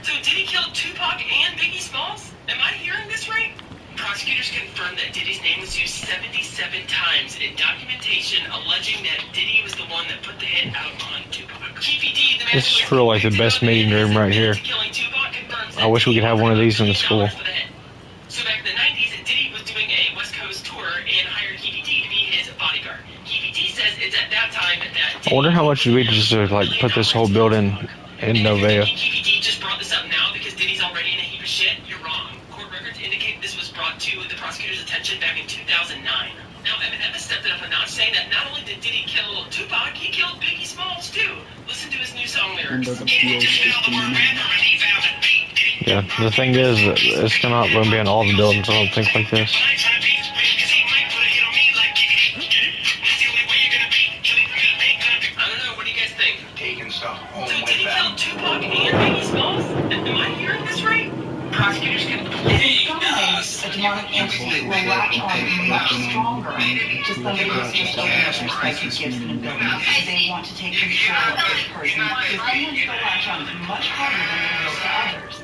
So did he kill Tupac and Biggie Smalls? Am I hearing this right? Prosecutors confirmed that Diddy's name was used 77 times in documentation alleging that Diddy was the one that put the hit out on Tupac. Keefy D, the man This is for like the best meeting room right here. I wish we could have one of these in the school. So back in the 90s, Diddy was doing a West Coast tour and hired Keefy D to be his bodyguard. Keefy D says it's at that time that I wonder how much we just like put this whole building in Novea. Keefy D just brought this up now because Diddy's already in a heap of shit. You're wrong. Court records indicate this was brought to the prosecutor's attention back in 2009. Now, Eminem has stepped it up a notch, saying that not only did Diddy kill Tupac, he killed Biggie Smalls, too. Listen to his new song lyrics. Yeah, the thing is, it's not going to be in all the buildings, I don't think, like this. I don't know, what do you guys think? Taking stuff home with them. Did he kill Tupac and Biggie Smalls? Am I hearing this right? Prosecutors can... A demonic entity will latch on much stronger to somebody who's just opened up their psychic gifts in a building because they want to take control of this person. Because demons will latch on much harder than they will to others.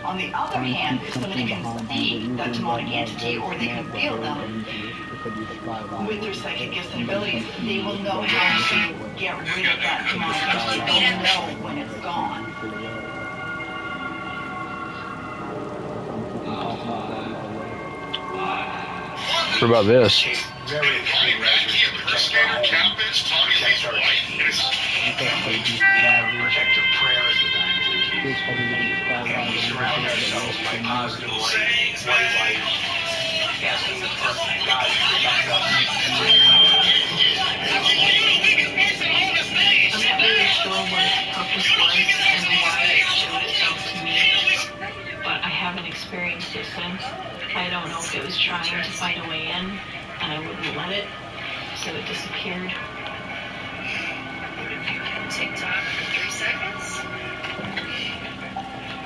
On the other hand, if somebody can see that demonic entity or they can feel them with their psychic gifts and abilities, they will know how to get rid of that demonic entity. They will know when it's gone. What about this? But I haven't experienced it since. I don't know if it was trying to find a way in, and I wouldn't let it, so it disappeared. TikTok for 3 seconds.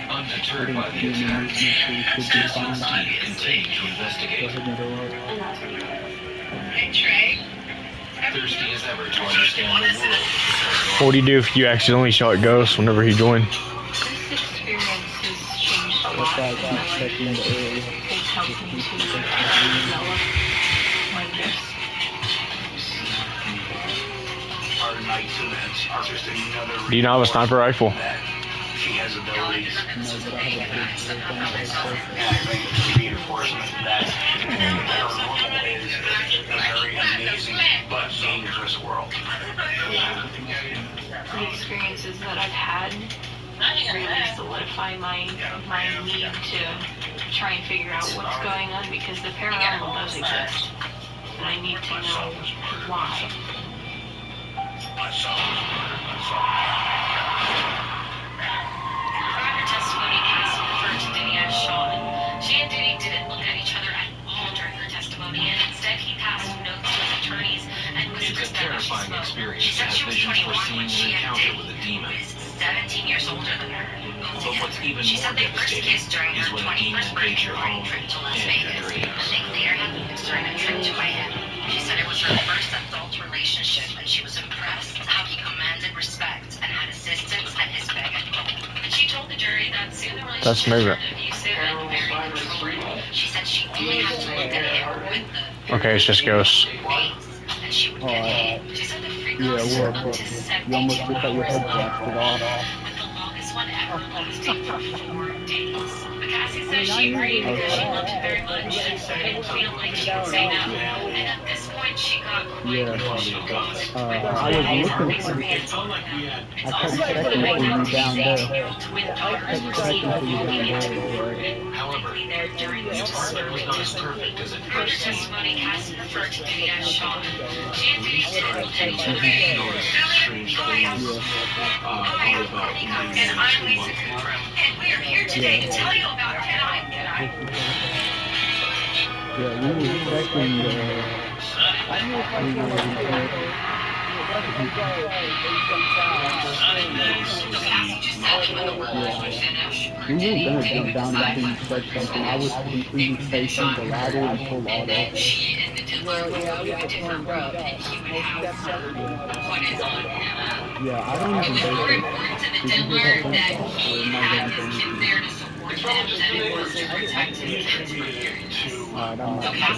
Undeterred by the attack, Citizens continue to investigate. Hey Trey, I thirsty as ever to understand the world. What do you do if you accidentally shot Ghost whenever he joined? This experience has changed a lot That's in why my I life. keep checking the area. It's helped me to develop my gifts. Do you not have a sniper rifle? She has abilities. No, but I have a big break on my rifle. And I think it's reinforcement that paranormal is a very amazing but dangerous world. The experiences that I've had really solidify my need to try and figure out what's going on, because the paranormal does exist, and I need to know why. Throughout her testimony, Cassie referred to Diddy as Sean. She and Diddy didn't look at each other at all during her testimony, and instead he passed notes to his attorneys and It's whispered a that when she terrifying spoke. experience She to said have she was visions 21 foreseeing when an she and encounter Diddy, with a who demon. is 17 years older than her, But what's even she more said they first devastating kissed during is her when a demon 21st birthday invades your party home trip to Las and Vegas. your dreams. They later had sex during a trip to Miami. She said it was her first adult relationship, and she was impressed how he commanded respect and had assistance at his beck and call. And she told the jury that soon the That's relationship moving. turned abusive and very controlling. She said she only had to look at him with the Okay, it's just Ghost. face, and she would get hit. She said the freak Yeah, goes well, up to you almost 72 just got your hours head long, blasted off. with the longest one ever lasting for 4 days. But Cassie says she agreed because she loved him very much and didn't feel like she could say no. And at this point, she got quite emotional. I was looking for you. I kept checking for you down there. Kept checking for you down there. However, your partner was not as perfect as it Throughout her first seemed. testimony, Cassie referred to Diddy as Sean. She and Diddy didn't look at each other. Notice strange things Hi, all about and I'm Lisa Kudrow, and we are here today to tell you about Can I? Yeah, we were checking we were gonna jump down until you said something. I was completely facing the ladder in full auto. Yeah, I don't even think so. Did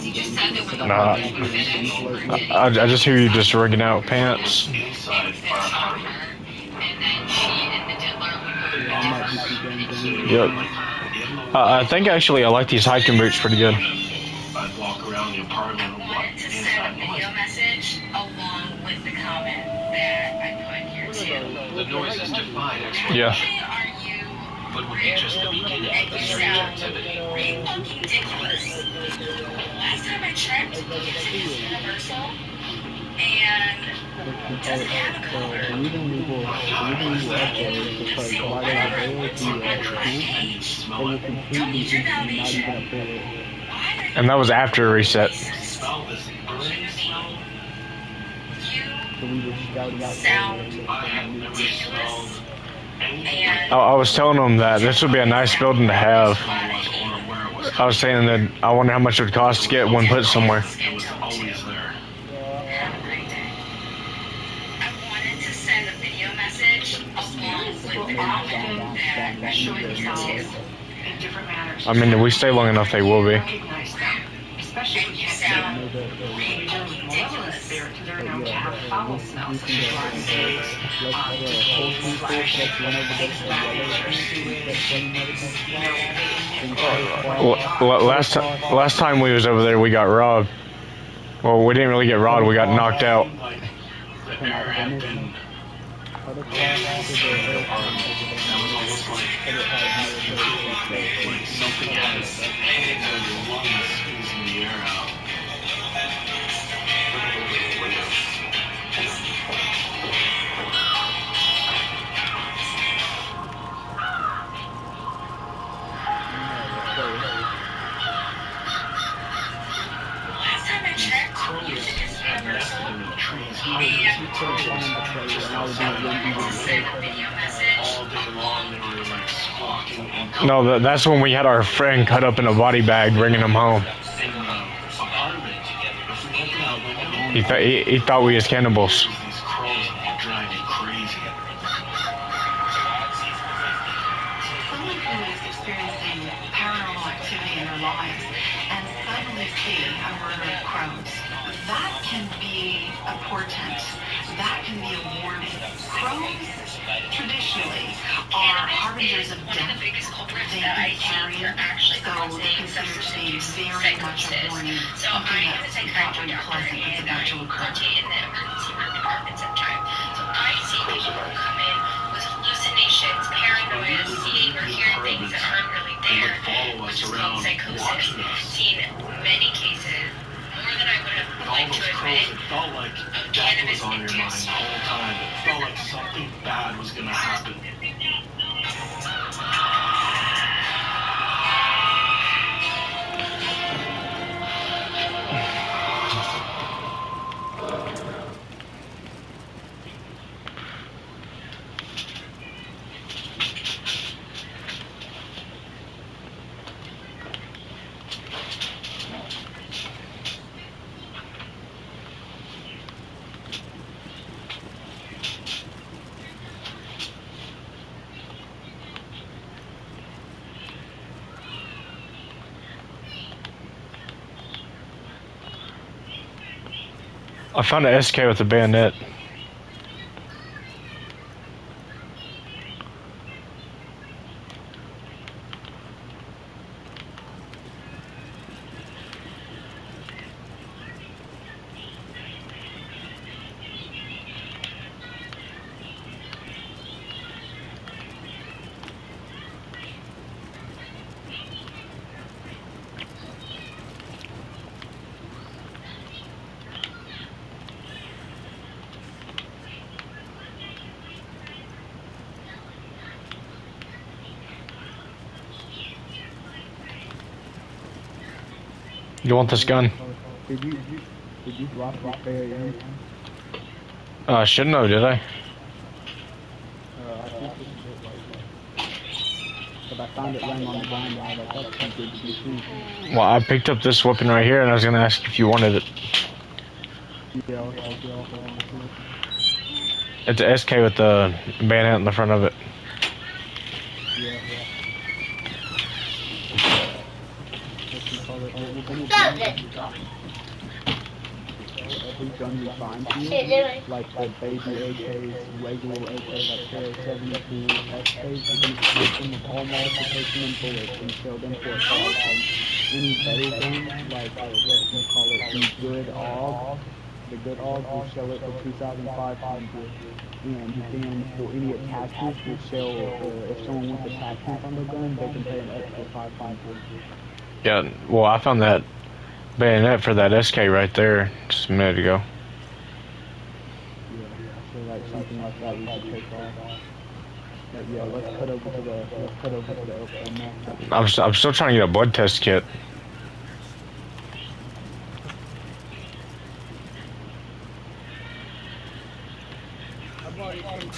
you just have I just hear you just rigging out pants. Yep. I think actually I like these hiking boots pretty good. I'd walk around the apartment and what To send a video message along with the comment that I put here too. the noises defied explanation. Yeah. But would be just the beginning of the strange activity. Fucking ridiculous. Last time I checked, music is universal, and doesn't have a color. the reason we were up there is because while they were there with the camp, they were completely empty, not even a bed. And that was after reset. Smell this burning smell. So we were scouting out I have never smelled anything like I was telling them that this would be a nice building to have. I was saying that I wonder how much it would cost to get one put somewhere. it was always there. Have a great day. I wanted to send a video message along with the comment that I showed here too. In different manners. I mean, if we stay long enough, they will be. Recognize them, especially if you sound ridiculous. They're known to have foul smells, such as rotten eggs, decaying flesh, bacteria, sewage. Last time we was over there, we got robbed. Well, we didn't really get robbed. We got knocked out. Something has hanging on your lungs, squeezing the air out. Last time I checked, music is universal, and No, that's when we had our friend cut up in a body bag, bringing him home. He thought we was cannibals. These crows will drive you crazy. Someone who is experiencing paranormal activity in their lives and suddenly see a murder of crows, that can be a portent. That can be a warning. Crows traditionally are harbingers of death. They can carry, so they're considered to be very much a warning. Something that's not very pleasant is about to occur. In the emergency room department sometimes. So I see people who come in with hallucinations, paranoia, seeing or hearing things that aren't really there, which is called psychosis. Seen many cases, more than I would have liked to admit, It felt like death was on your mind the whole time. It felt like something bad was gonna happen. I found an SK with a bayonet. You want this gun? Did you drop your spare in? I shouldn't have, did I? I think this is it right here. But I found it laying on the ground, and I was like, that's too good to be true. Well, I picked up this weapon right here, and I was gonna ask if you wanted it. Yeah, I'll get off of it. It's a SK with the bayonet in the front of it. Yeah. Every gun we find here, like the baby AKs, regular AKs, like KO-72, SKs, we're going to put them with all modification and bullets and sell them for $1,000. Any better guns, like what you call it, the good AUG, we'll sell it for $2,500. And then for any attachments, we'll sell, if someone wants attachments on the gun, they can pay an extra $500. Yeah, well, I found that bayonet for that SK right there just a minute ago. Yeah, so like something like that we could take off. But yeah, let's cut over to the airplane now. I'm still trying to get a blood test kit. I've already taken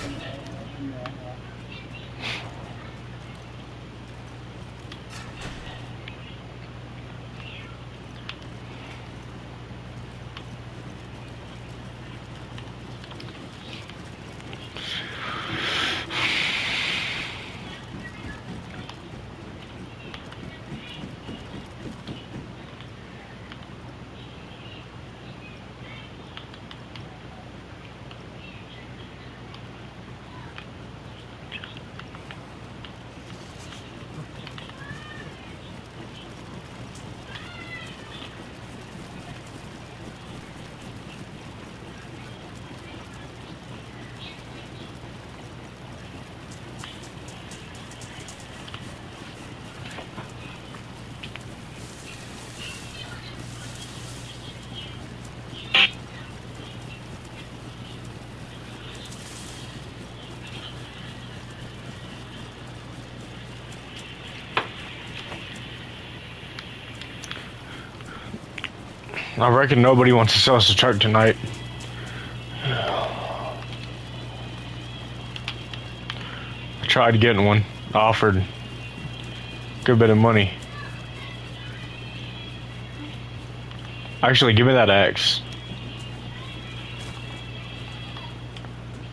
I reckon nobody wants to sell us a truck tonight. I tried getting one. I offered a good bit of money. Actually, give me that X.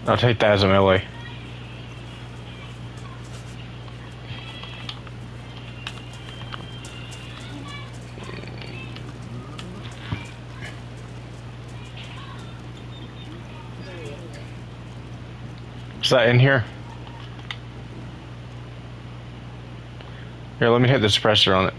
I'll take that as a melee. Is that in here? Here, let me hit the suppressor on it.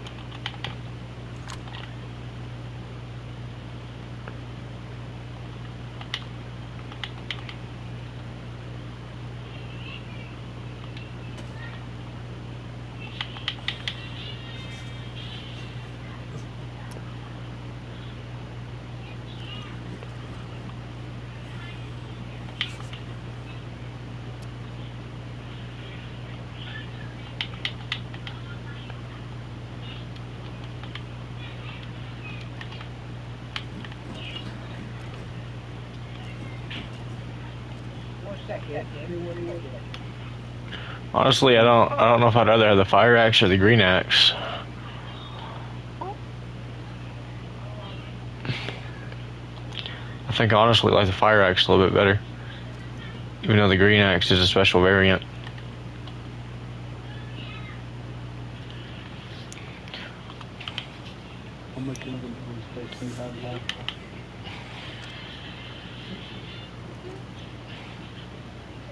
Honestly, I don't know if I'd rather have the fire axe or the green axe. I think honestly like the fire axe a little bit better, even though the green axe is a special variant. How much inventory space do you have left?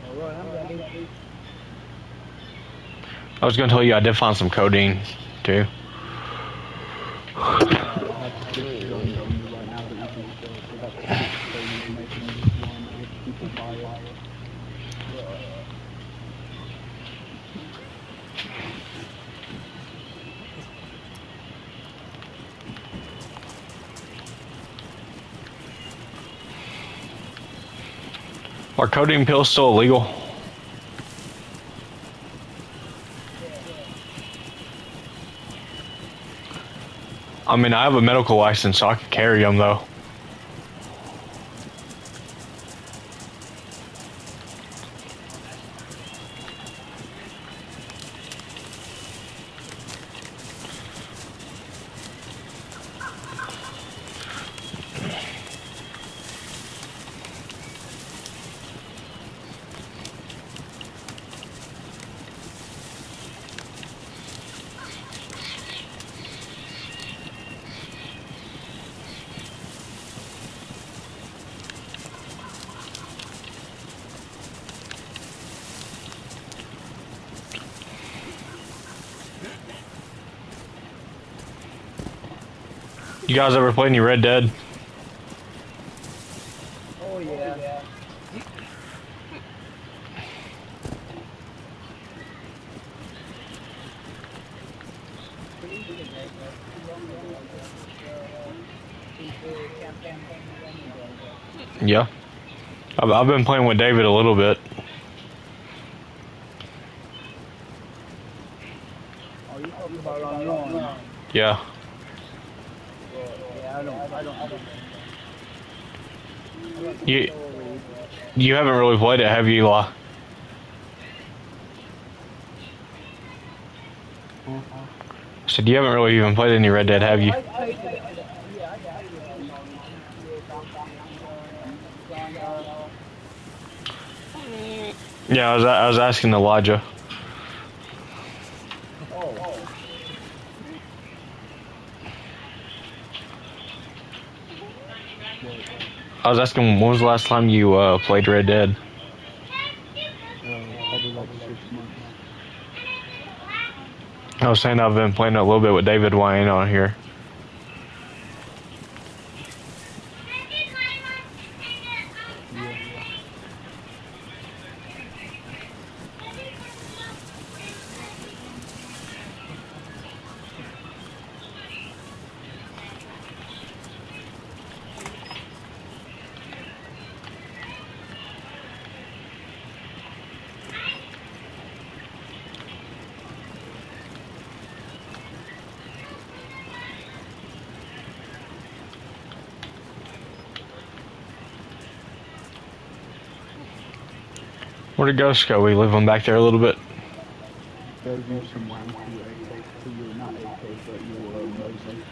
Alright, I'm ready. I was gonna tell you I did find some codeine too. Are codeine pills still illegal? I mean, I have a medical license, so I can carry them though. You guys ever play any Red Dead? Oh yeah. Yeah. I've been playing with David a little bit. Oh, you talking about online? Yeah. Yeah, I don't. You haven't really played it, have you, Eli? So you haven't really even played any Red Dead, have you? Yeah, I was asking Elijah. I was asking when was the last time you played Red Dead? Probably like 6 months. I was saying I've been playing a little bit with David while I ain't on here. Where'd Ghost go? We leave him back there a little bit. There's you some rounds to your AK, to your, not AK, but your Mosin.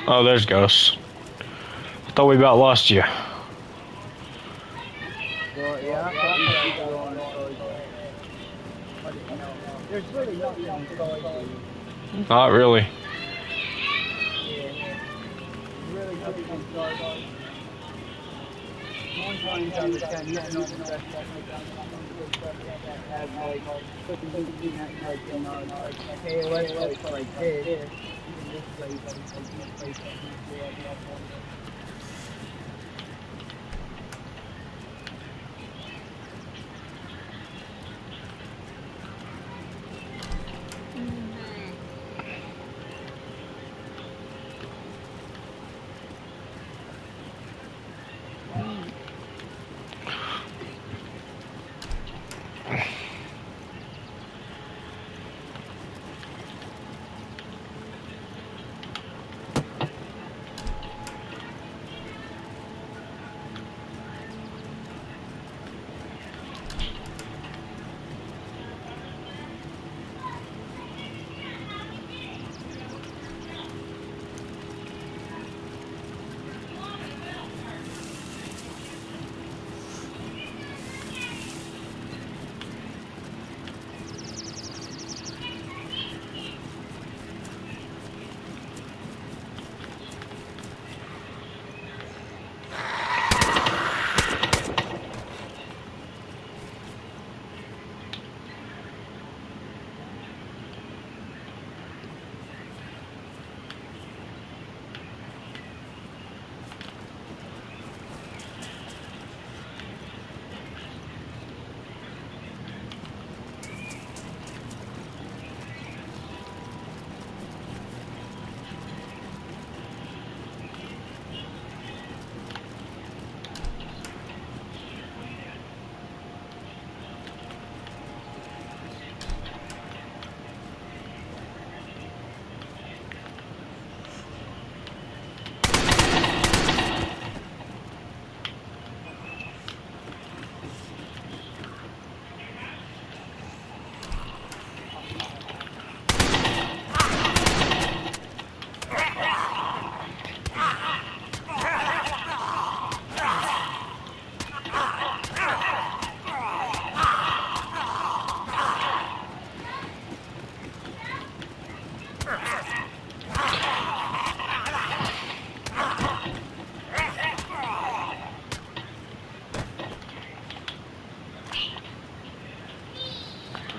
Oh, there's Ghost. I thought we about lost you. Well, yeah, I thought you could go on but, you know, there's really nothing inside these. Not really. Yeah. Really nothing inside. 9 times out of 10, even on the best have like something like in like KOS sites like this, even this place, like this place,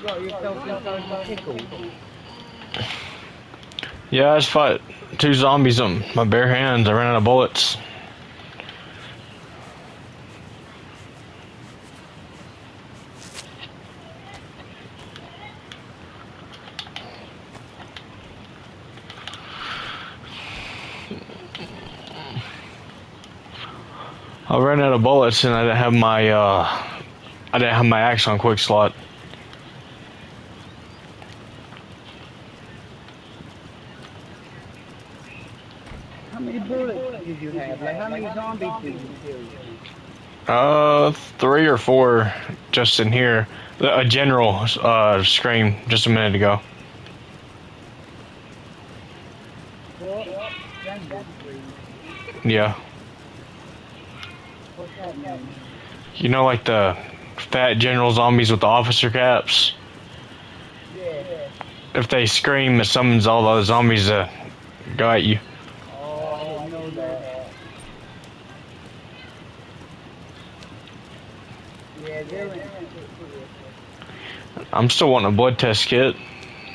you got yourself inside pickle. Yeah, I just fought 2 zombies on my bare hands. I ran out of bullets. I ran out of bullets and I didn't have my axe on quick slot. How many bullets did you have? Like, how many zombies did you kill? 3 or 4 just in here. A general scream just a minute ago. Yeah. What's that mean? You know, like the fat general zombies with the officer caps? Yeah. If they scream, it summons all those zombies to go at you. Oh, I didn't know that. Yeah, they're in. I'm still wanting a blood test kit.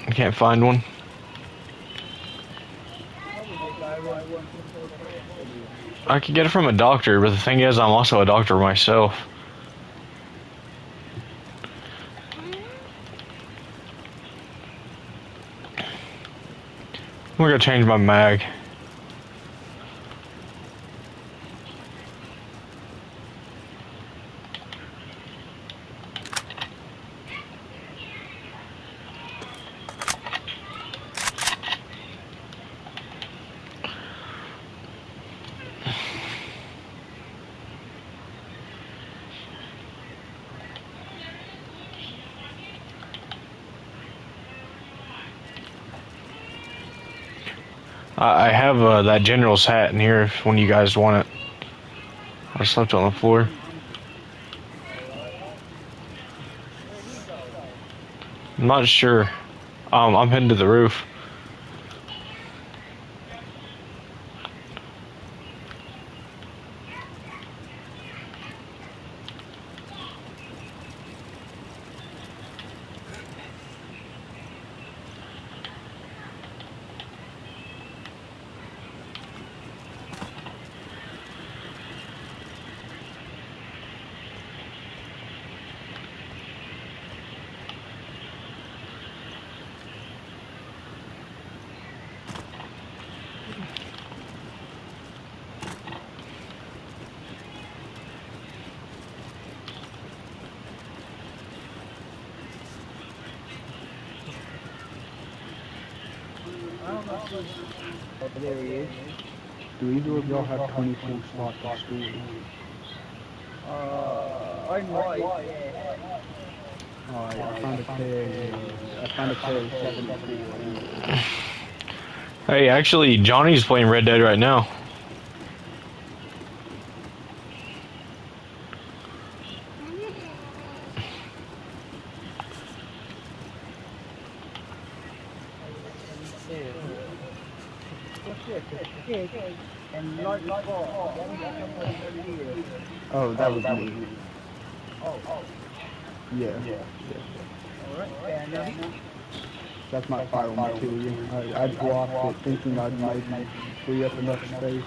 I can't find one. I could get it from a doctor, but the thing is, I'm also a doctor myself. I'm gonna change my mag. I have that general's hat in here if when you guys want it. I slept on the floor. I'm not sure. I'm heading to the roof. Oh, there he is. Do either of y'all have 24 slots of storage? I might, yeah. Alright, I found a pair of 74. Hey, actually, Johnny's playing Red Dead right now. Oh, that was me. Yeah. That's my file material. I blocked it thinking I'd maybe free up enough space.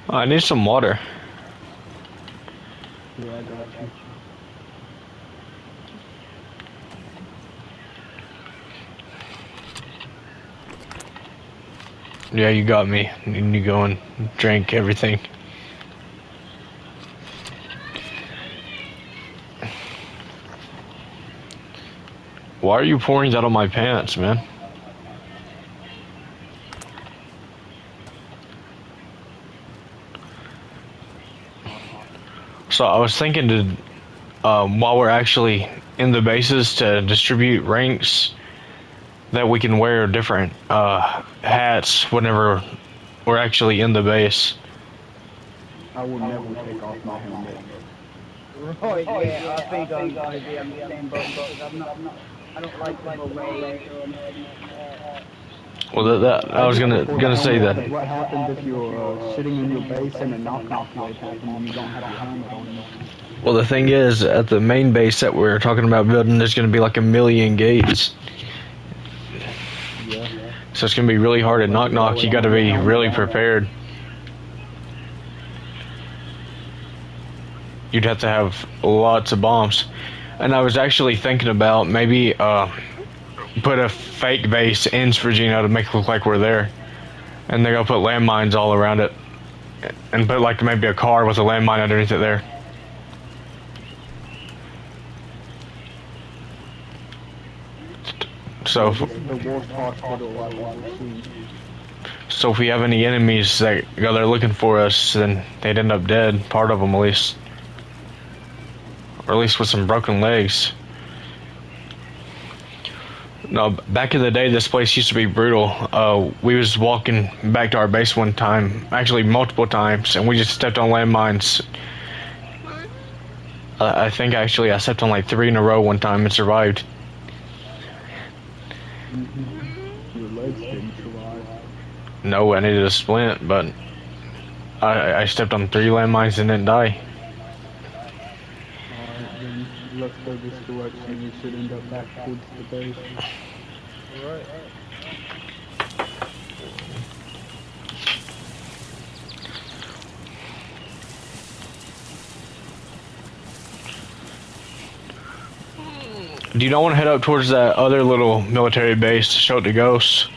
I need some water. Yeah, I got you. Yeah, you got me. And you go and drink everything. Why are you pouring that on my pants, man? So I was thinking to, while we're actually in the bases, to distribute ranks that we can wear different hats whenever we're actually in the base. I will never take off my helmet. Right, yeah, I think I'm gonna be on the same boat because I don't like the beret or anything like that. Well, I was gonna say that. What happens if you're sitting in your base and a knock raid happens and you don't have your helmet on you? Well, the thing is, at the main base that we're talking about building, there's gonna be like 1,000,000 gates. Yeah. So it's gonna be really hard at knock. You gotta be really prepared. You'd have to have lots of bombs. And I was actually thinking about maybe put a fake base in Sphyrgino to make it look like we're there. And they're gonna put landmines all around it. And put like maybe a car with a landmine underneath it there. So if we have any enemies that go there looking for us, then they'd end up dead. Part of them, at least. Or at least with some broken legs. No, back in the day, this place used to be brutal. We was walking back to our base one time, actually multiple times, and we just stepped on landmines. I think actually I stepped on like 3 in a row one time and survived. Your legs didn't survive. No, I needed a splint, but I stepped on 3 landmines and didn't die. Alright, then let's go this direction. We should end up back towards the base. Right. Do you not want to head up towards that other little military base to show it to ghosts?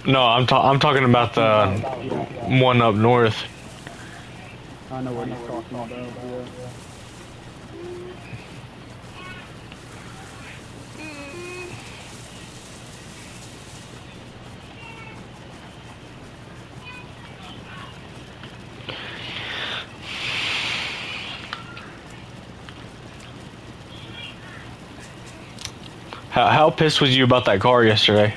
No, I'm talking about the one up north. I know what you're talking about, yeah. How pissed was you about that car yesterday?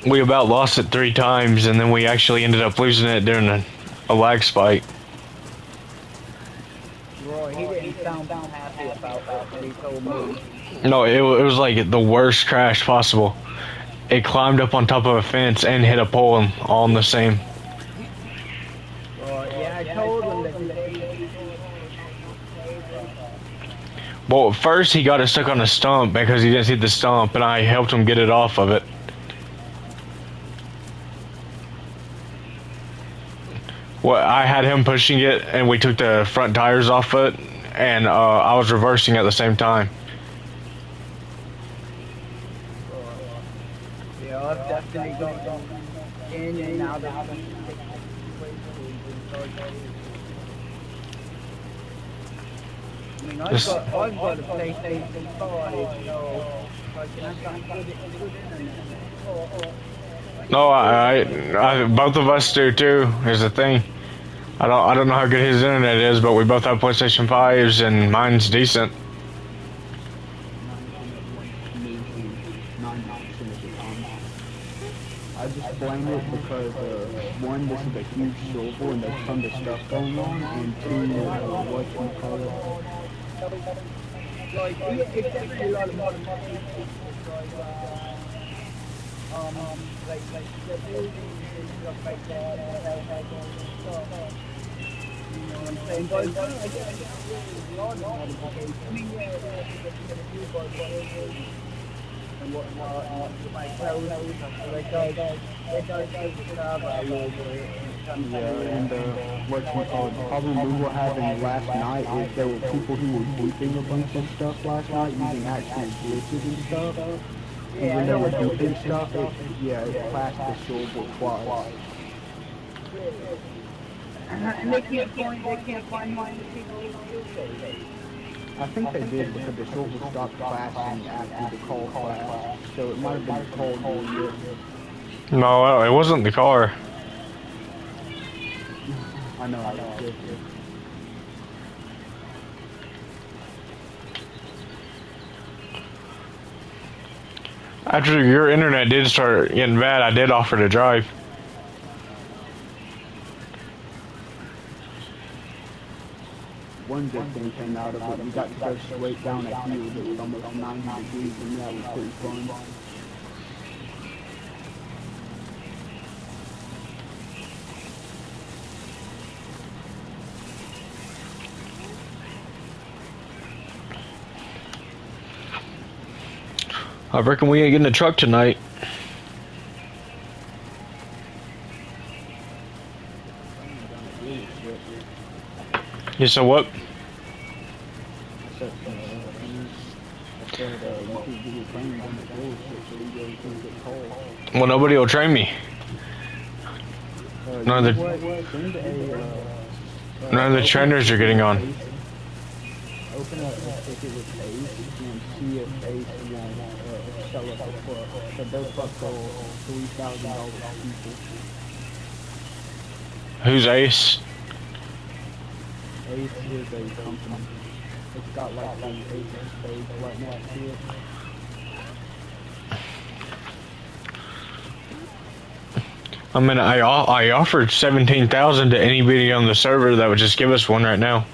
We about lost it 3 times, and then we actually ended up losing it during a lag spike. Roy, he didn't sound happy about that when he told me. No, it was like the worst crash possible. It climbed up on top of a fence and hit a pole all in the same. Yeah, I told him that Well, at first he got it stuck on a stump because he didn't see the stump, and I helped him get it off of it. Well, I had him pushing it, and we took the front tires off it, and I was reversing at the same time. Yeah, I've definitely got in and out of the I mean, I've got a PlayStation 5, so I can't good internet. No, I both of us do too. Is the thing. I don't know how good his internet is, but we both have PlayStation 5s, and mine's decent. I just blame it because one, this is a huge silver and there's tons of stuff going on, and two, whatchamacallit. Like, it's definitely a lot of money. Like the buildings and stuff like that, and stuff. You know what I'm saying? But I get really a lot of modifications. I mean, yeah, and whatnot, and my clothes and stuff, so it does take the server a little bit. Yeah, and whatchamacallit, the problem we were having last night is there were people who were duping a bunch of stuff last night using actual glitches and stuff. And when they were duping stuff, it flashed the silver twice. And they can't find mine to people who do it. I think they did because the silver stopped flashing after the call flashed, so it might have been the call doing this. No, it wasn't the car. I know. After your internet did start getting bad, I did offer to drive. One good thing came out of it, we got to go straight down a hill that was almost 90 degrees, and that was pretty fun. I reckon we ain't getting a truck tonight. You said what? Well, nobody will train me. None of the trainers are getting on. Open up a ticket with Ace and see if Ace will sell us a truck. So those trucks are $3,000 people. Who's Ace? Ace is a company. It's got like the Ace stage right next to it. I mean, I offered 17,000 to anybody on the server that would just give us one right now.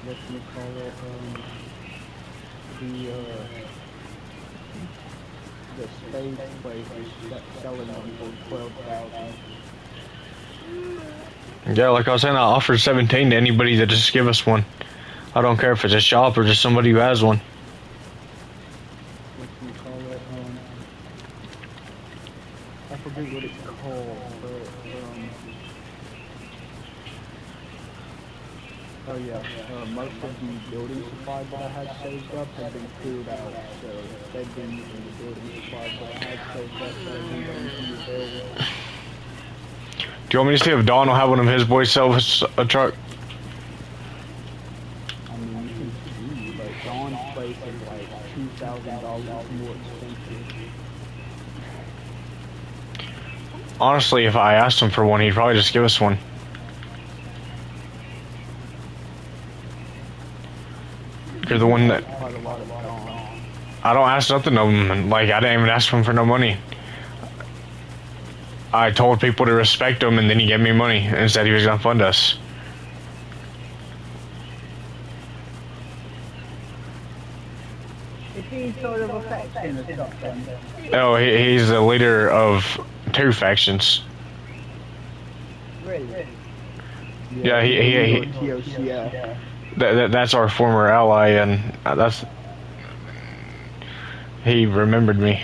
What do you call it? The stage place is selling them for 12,000. Yeah, like I was saying, I offered 17 to anybody that just give us one. I don't care if it's a shop or just somebody who has one. What do you call it? I forget what it's called, but oh yeah, most of the building supplies that I had saved up have been cleared out, so they've been using the building supplies that I had saved up that have been going to be available. Do you want me to see if Don will have one of his boys sell us a truck? I mean, you can see, like, Don's place is like $2,000 more expensive. Honestly, if I asked him for one, he'd probably just give us one. You're the one that... I don't ask nothing of him. Like, I didn't even ask him for no money. I told people to respect him, and then he gave me money and said he was gonna fund us. Is he sort of a faction or something? Oh, he's the leader of 2 factions. Really? Yeah, that's our former ally, and that's... He remembered me.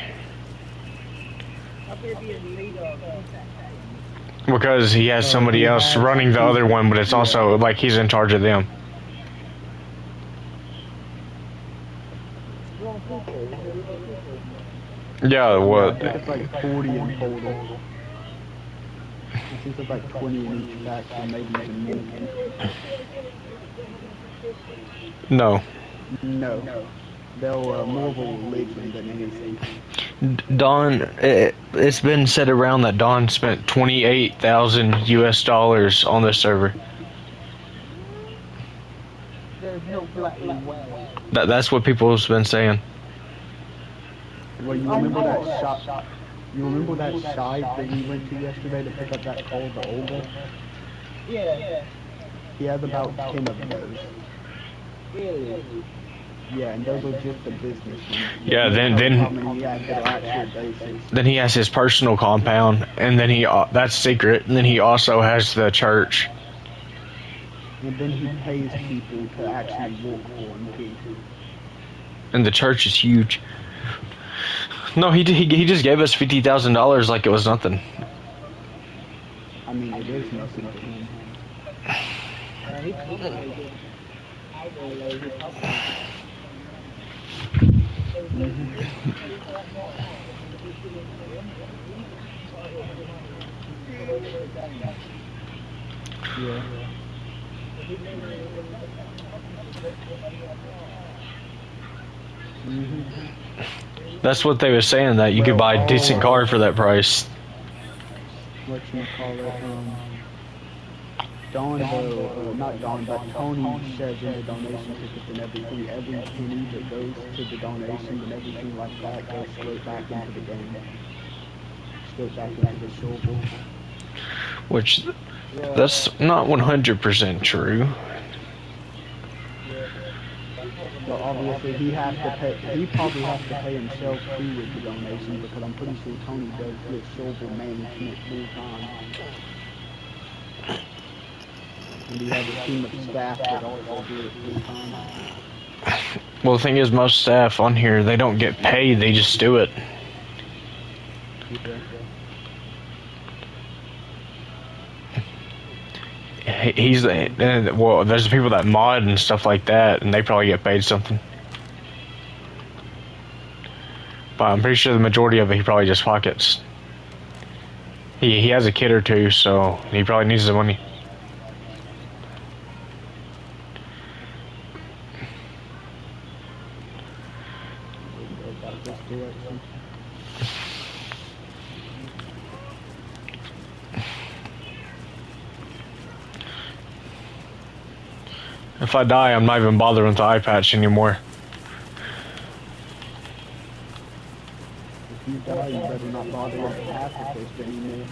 Because he has somebody else running the other one, but it's also like he's in charge of them. Yeah, what? I think it's like 40 in total. I think there's like 20 in each faction, maybe even more. No. No. They're more of a religion than anything. Don, it's been said around that Don spent $28,000 US on this server. There's no blatant way. That's what people have been saying. Well, you remember that shop? You remember that side that we went to yesterday to pick up that call, the older? Yeah. He has about 10 of those. Really? Yeah, and those are just the business ones. Yeah, then he has his personal compound, and then that's secret, and then he also has the church. And then he pays people to actually work for him too. And the church is huge. No, he just gave us $50,000 like it was nothing. I mean, it is nothing to him. Yeah. That's what they were saying, that you could buy a decent car for that price. What you call it? Don, not Don, but Tony shares in the donation tickets and everything. Every penny that goes to the donation and everything like that goes straight back into the game. Straight back into the shovel. Which, that's not 100% true. But obviously he has to pay. He probably has to pay himself too with the donation, because I'm pretty sure Tony does his shovel management full time. And he has a team of staff that also do it full time. Well, the thing is, most staff on here, they don't get paid, they just do it. Well, there's people that mod and stuff like that, and they probably get paid something. But I'm pretty sure the majority of it, he probably just pockets. He has a kid or two, so he probably needs the money. If I die, I'm not even bothering with the eye patch anymore. If you die, you better not bother with the pacifist anymore.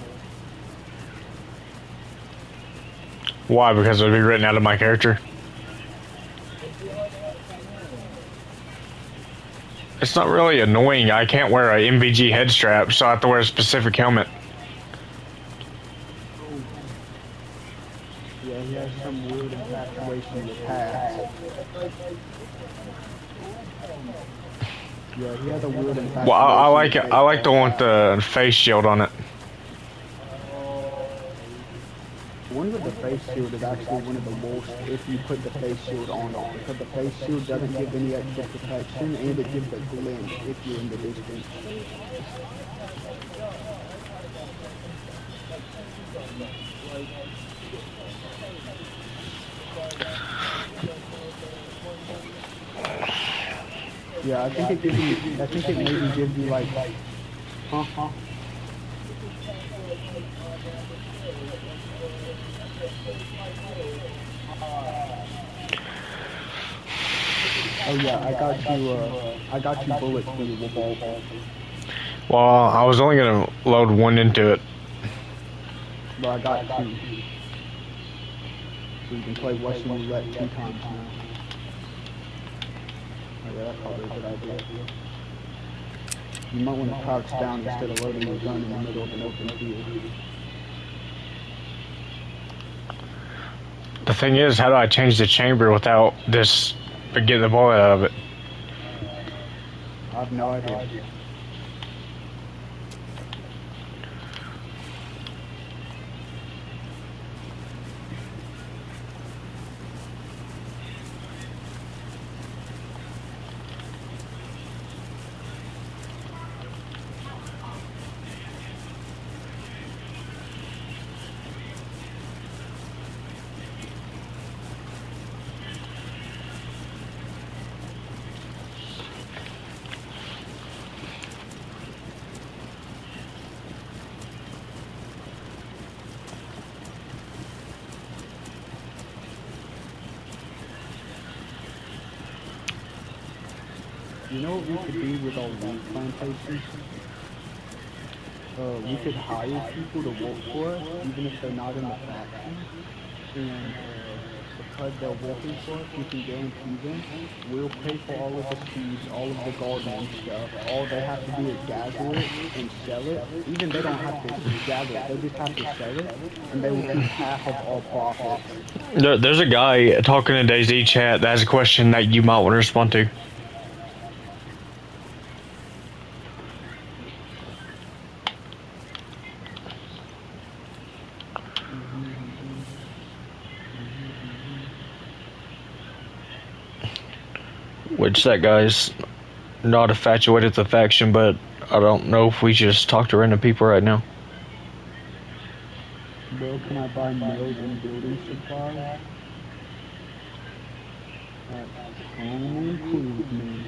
Why? Because it'll be written out of my character? It's not really annoying. I can't wear a MVG head strap, so I have to wear a specific helmet. Yeah, he has some weird infatuation with hats. Yeah, he has a weird infatuation. Well, I like it. I like the one with the face shield on it. The one with the face shield is actually one of the worst if you put the face shield on it, because the face shield doesn't give any extra protection, and it gives a glint if you're in the distance. Yeah, I think it gives you, I think it maybe gives you like, Oh yeah, I got you bullets for your revolver. Well, I was only gonna load one into it. But I got two. So you can play Russian roulette 2 times now. Oh yeah, that's probably a good idea. You might want to crouch down instead of loading your gun in the middle of an open field. The thing is, how do I change the chamber without this getting the bullet out of it? I have no idea. You know what we could do with our weed plantations? We could hire people to work for us, even if they're not in the factory. And because they're working for us, we can guarantee them we'll pay for all of the seeds, all of the gardening stuff. All they have to do is gather it and sell it. Even they don't have to gather it, they just have to sell it, and they will keep half of our profits. There's a guy talking in DayZ chat that has a question that you might want to respond to. Which that guy's not infatuated with the faction, but I don't know if we should just talk to random people right now. Bro, can I buy nails and building supplies? That's home improvement.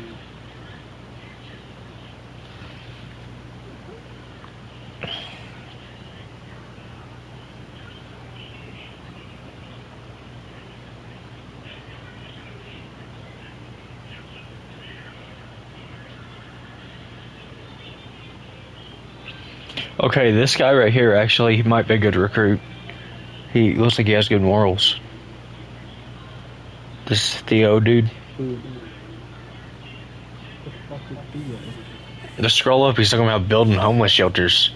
Okay, this guy right here, actually, he might be a good recruit. He looks like he has good morals. This Theo dude. Just scroll up, he's talking about building homeless shelters.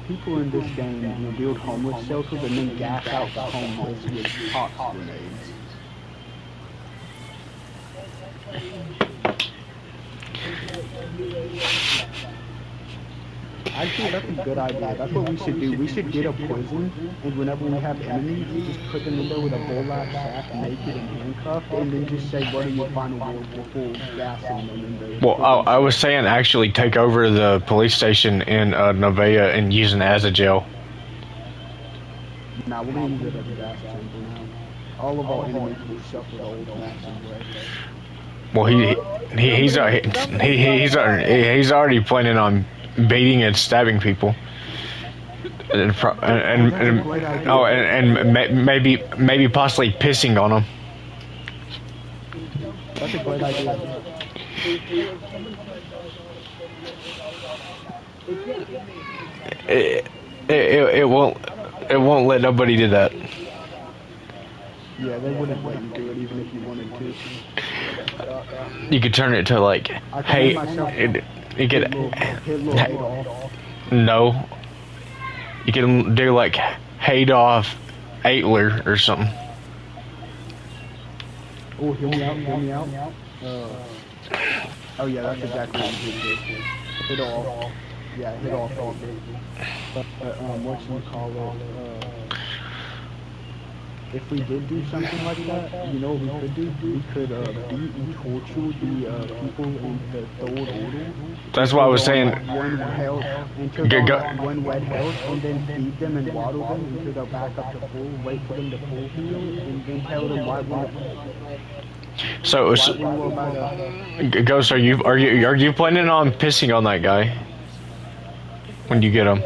People in this game will build homeless shelters and then gas out the homeless with tox grenades. Actually, that's a good idea. That's what we should do. We should get a prison, and whenever we have enemies, we just put them in there with a burlap sack, naked and handcuffed, and then just say, what are your final words before gassing them in there. Well, I was saying actually take over the police station in Nevaeh and use it as a jail. Nah, we're gonna use it as a gas chamber now. All of our enemies will suffer the old fashioned way. Well, he's already planning on beating and stabbing people, and maybe possibly pissing on them. That's a great idea. It won't let nobody do that. Yeah, they wouldn't let you do it even if you wanted to. You could turn it to like, hey, you could, no, you can do like Haydoff Aitler or something. Oh, hear me out. Oh yeah, that's exactly what you did. Hit off. Yeah, hit off. What should we call it? if we did do something like that, you know what we could do? We could beat and torture the people in the third order. That's what I was saying. One health, until they're on one red health, and then feed them and waddle them until they're back up to full. Wait for them to full heal, and then tell them why we're. So, Ghost, are you planning on pissing on that guy when you get him?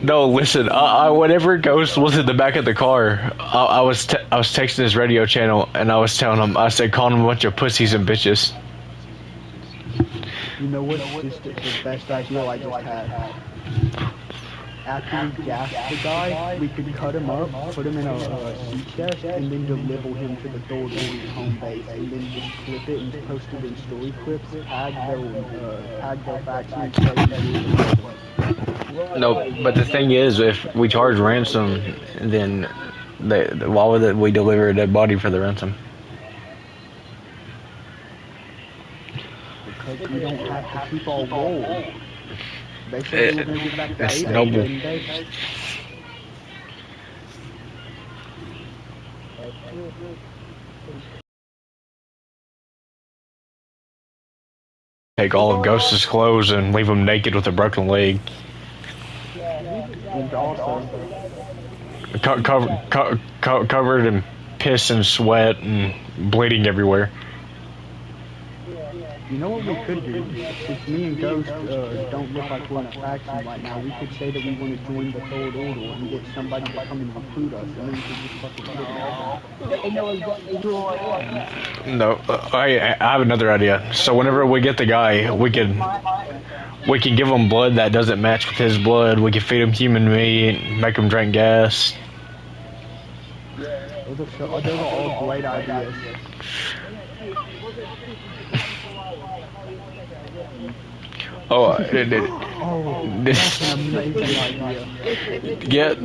No. Listen. Whenever Ghost was in the back of the car, I was texting his radio channel, and I was telling him, I said, calling him a bunch of pussies and bitches. You know what's just the best idea I just had? After we gas the guy, we could cut him up, put him in a sea chest, and then deliver him to the third order's home base, and then just clip it and post it in story clips, tag their faction. No, but the thing is, if we charge ransom, then why would we deliver a dead body for the ransom? Because we don't have to keep our role. They said they were going to get back to It's 8, noble. didn't they? Take all of Ghost's clothes and leave him naked with a broken leg. And also, Covered in piss and sweat and bleeding everywhere. you know what we could do? Since me and Ghost don't look like we're in a faction right now, we could say that we want to join the third order and get somebody to come and recruit us, and then we could just fucking No, I have another idea. So whenever we get the guy, we can give him blood that doesn't match with his blood. We can feed him human meat, make him drink gas. Those are all great ideas. This that's an amazing idea. get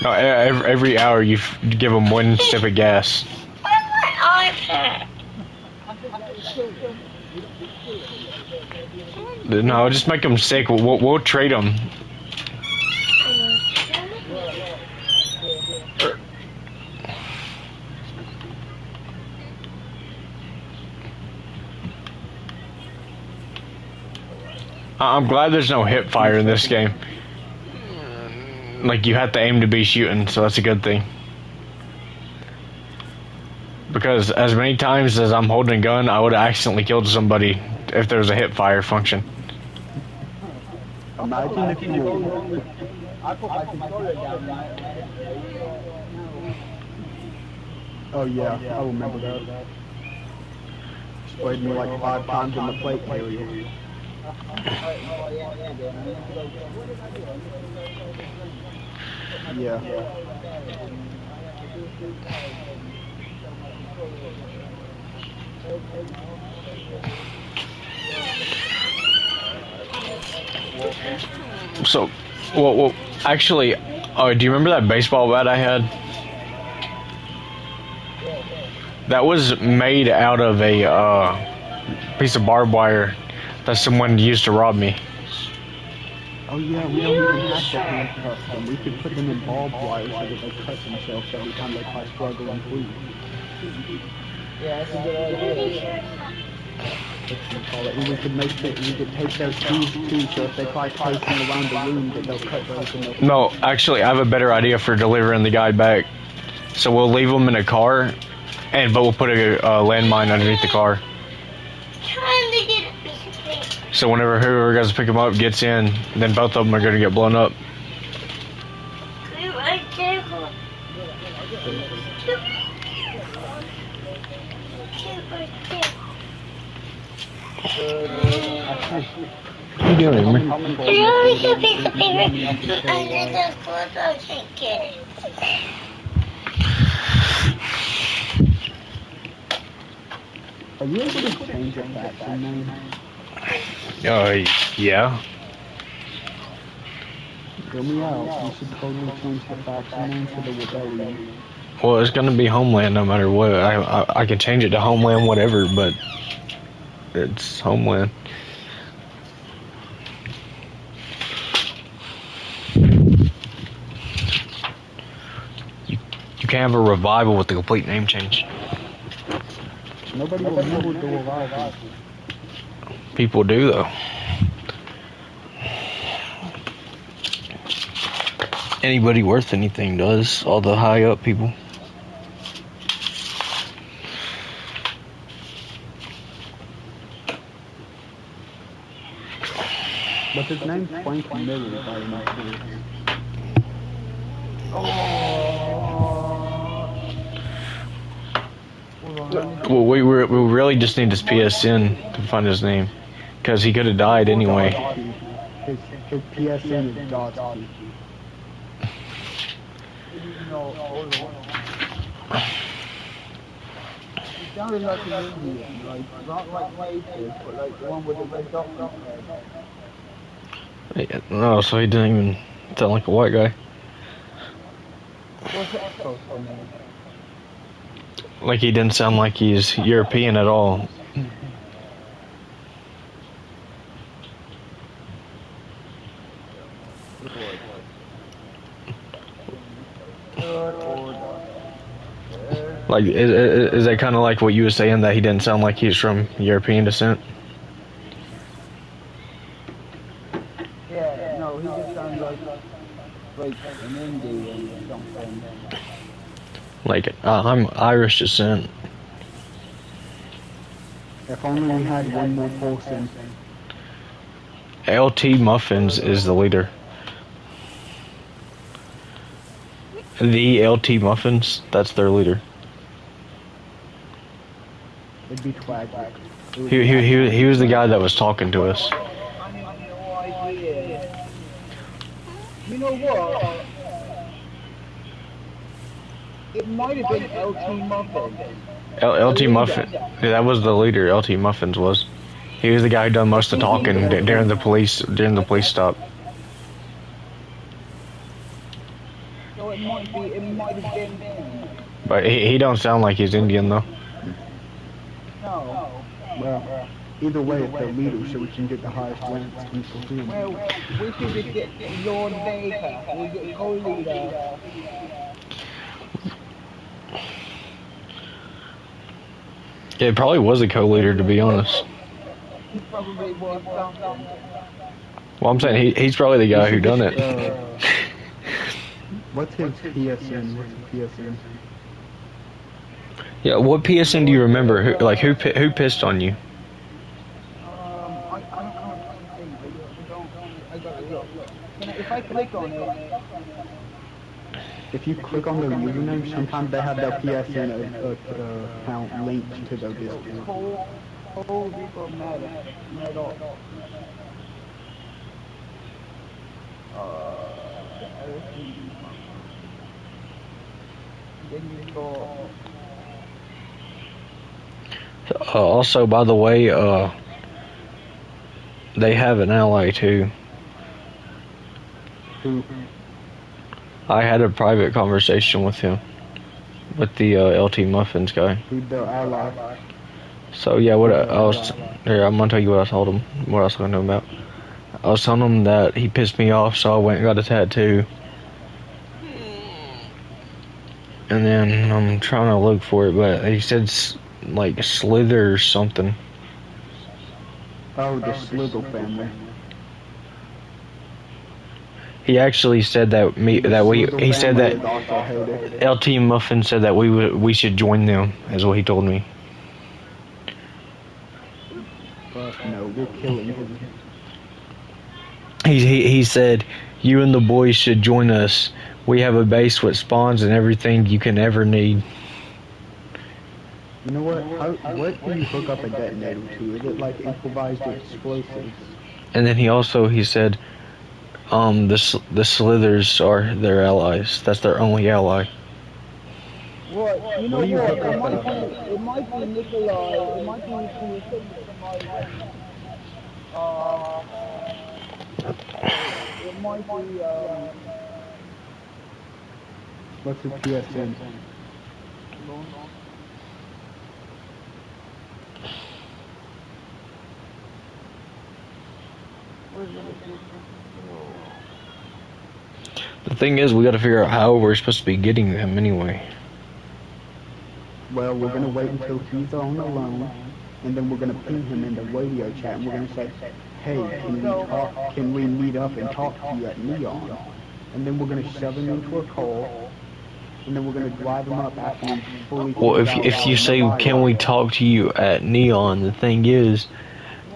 no every hour you give him one sip of gas. No, just make him sick. We'll trade him. I'm glad there's no hip fire in this game. Like, you have to aim to be shooting, so that's a good thing. Because as many times as I'm holding a gun, I would have accidentally killed somebody if there was a hip fire function. Imagine if you were... Oh yeah, I remember that. Sprayed me like 5 times in the plate area. Yeah. So, well, actually, do you remember that baseball bat I had? That was made out of a piece of barbed wire that someone used to rob me. Oh yeah, we don't even have to handcuff them. We could put them in barbed wire so that they cut themselves every time they try struggling free. Yeah, that's a good idea. And we could make it, we could take their shoes too, so if they try pacing around the room, that they'll cut those and they'll... No, actually, I have a better idea for delivering the guy back. So we'll leave him in a car, but we'll put a landmine underneath the car. So whenever whoever goes to pick him up gets in, then both of them are going to get blown up. What are you doing, man? There's always a piece of paper under the clothes. I can't get it. Are you able to change your faction name? Yeah. Hear me out. You should totally change the faction name to the Rebellion. Well, it's gonna be Homeland no matter what. I can change it to Homeland whatever, but it's Homeland. You can't have a revival with the complete name change. Nobody remembers the revival. People do though. Anybody worth anything does. All the high up people. But his name's Frank Miller by any chance. Well, we really just need his PSN to find his name, because he could have died anyway. His PSN is Godspeed. He sounded like an Indian, like not like racist, but like the one with the red dot on his head. No, so he didn't even sound like a white guy. What's that supposed to mean? Like he didn't sound like he's European at all. Like, is that kind of like what you were saying, that he didn't sound like he's from European descent? Yeah, no, he just sounded like an Indian or something. Like, I'm Irish descent. If only we had one more person. LT Muffins is the leader. The LT Muffins, that's their leader. It'd be tragic. He was the guy that was talking to us. I have no idea. You know what? It might have been LT Muffin. LT Muffin, yeah, that was the leader. LT Muffins was. He was the guy who done most of the talking during the police stop. So it might have been him. But he don't sound like he's Indian though. No. Well, either way, it's their leader, so we can get the highest ranks for him. Well, we should get Lord Baker. We get co-leader. Yeah, it probably was a co-leader, to be honest. He probably was something. Well, I'm saying he's probably the guy who done it. What's his PSN? What's his PSN? Yeah, what PSN do you remember? Who pissed on you? If I click on it, if you click on their username, sometimes they have their PSN account linked to their Discord. Also, by the way, they have an ally too. Who? I had a private conversation with him, with the LT Muffins guy. Who's their ally? So yeah, I'm gonna tell you what I told him. What I was talking to him about. I was telling him that he pissed me off, so I went and got a tattoo. And then I'm trying to look for it, but he said like Slither or something. Oh, the Slither family. He actually said that he said that LT Muffin said that we should join them, is what he told me. But no, we're killing him. He said, you and the boys should join us. We have a base with spawns and everything you can ever need. You know what? What do you hook up a detonator to? Is it like improvised explosives? And then he said, the Slithers are their allies. That's their only ally. What? You know what? It might be Nikolai. It might be PSN from my it might be What's his PSN? The thing is, we got to figure out how we're supposed to be getting them anyway. Well, we're gonna wait until he's on alone, and then we're gonna ping him in the radio chat, and we're gonna say, "Hey, can we talk? Can we meet up and talk to you at Neon?" And then we're gonna shove him into a call, and then we're gonna drive him up after we fully. Well, if you say, "Can we talk to you at Neon?" The thing is,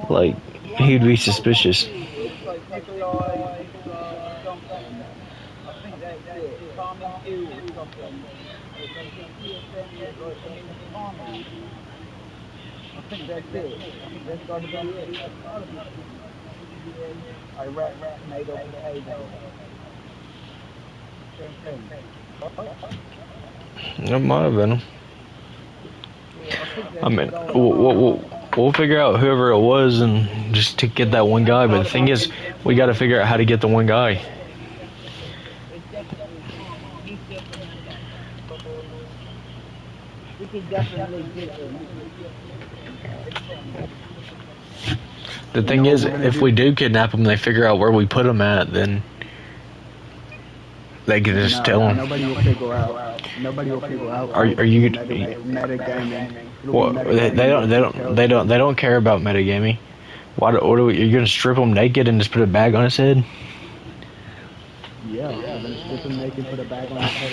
like, he'd be suspicious. I think that's it. I think that's gotta be it. I rat tomato potato. That might have been him. I mean, we'll figure out whoever it was and just to get that one guy. But the thing is, we got to figure out how to get the one guy. We can definitely get him. The thing is, if we do kidnap him, they figure out where we put him at, then they can just tell him. Nobody will figure out. Nobody will figure out. Are you? Metagaming. Well, they don't care about metagaming. What are you gonna strip him naked and just put a bag on his head? Yeah, we're gonna strip him naked, put a bag on his head,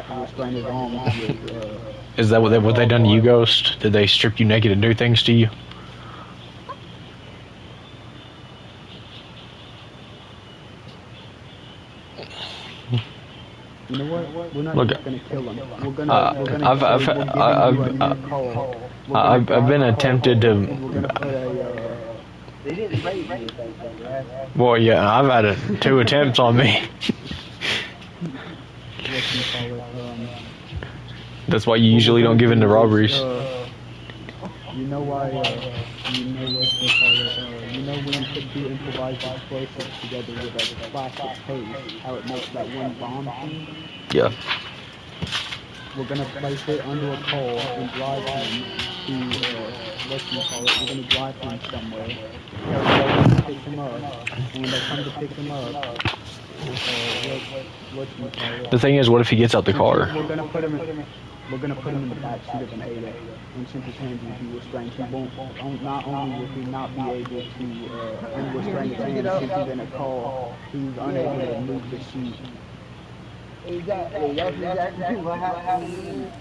and restrain his arms with. Is that what they done to you, Ghost? Did they strip you naked and do things to you? You know what? We're not Look, just gonna kill him. I've been attempted to. Well, yeah, I've had 2 attempts on me. That's why you usually don't give in to robberies. You know why? You know what they call it? You know when you put 2 improvised explosives together with a plastic paste, how it makes that one bomb thing? Yeah. We're gonna place it under a pole and drive him to we're gonna drive him somewhere. Everybody's gonna pick him up. And when they come to pick him up, The thing is, what if he gets out the car? We're gonna put him in the back seat of an Ada, and since his hands will be restrained, he won't. Not only will he not be able to unrestrain his hands since he's in a car, he's unable to move the seat. Exactly. That's exactly what happened.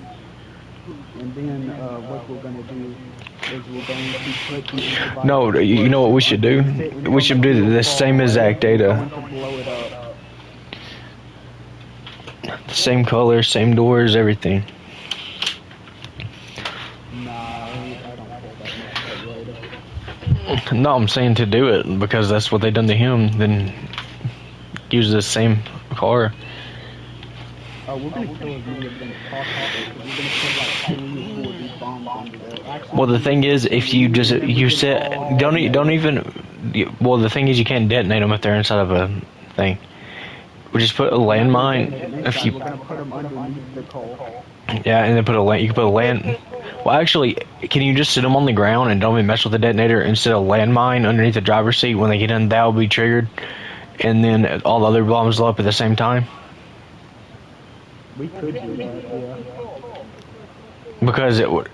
And then what we're gonna do is we're going to put the improvised. No, you know what we should do? We should do the same exact data. Same color, same doors, everything. No, I'm saying to do it because that's what they done to him. Then use the same car. We're gonna kill as many of them as possible because we're gonna put like 3 or 4 of these bombs under there. Well, the thing is, if you just don't even. Well, the thing is, you can't detonate them if they're inside of a thing. We just put a landmine. If you. We're gonna put them underneath the coal. Yeah, and then you can put a land. Well, actually, can you just sit them on the ground and don't even mess with the detonator instead of landmine underneath the driver's seat? When they get in, that will be triggered, and then all the other bombs blow up at the same time. We could do that, yeah. Because it would.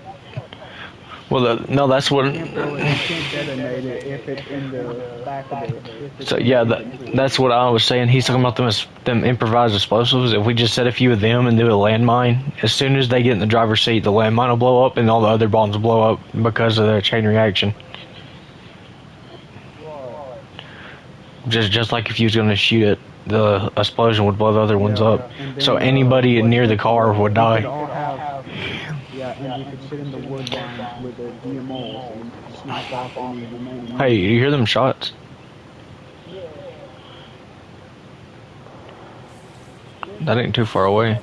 Well, no, that's what. You can't detonate it if it's in the back of it. So yeah, that's what I was saying. He's talking about them improvised explosives. If we just set a few of them and do a landmine, as soon as they get in the driver's seat, the landmine will blow up and all the other bombs will blow up because of their chain reaction. Just like if you was going to shoot it, the explosion would blow the other ones up. So anybody near the car would die. Yeah, and you could sit in the wood line with the DMOs and snipe off any remaining. Hey, you hear them shots? That ain't too far away.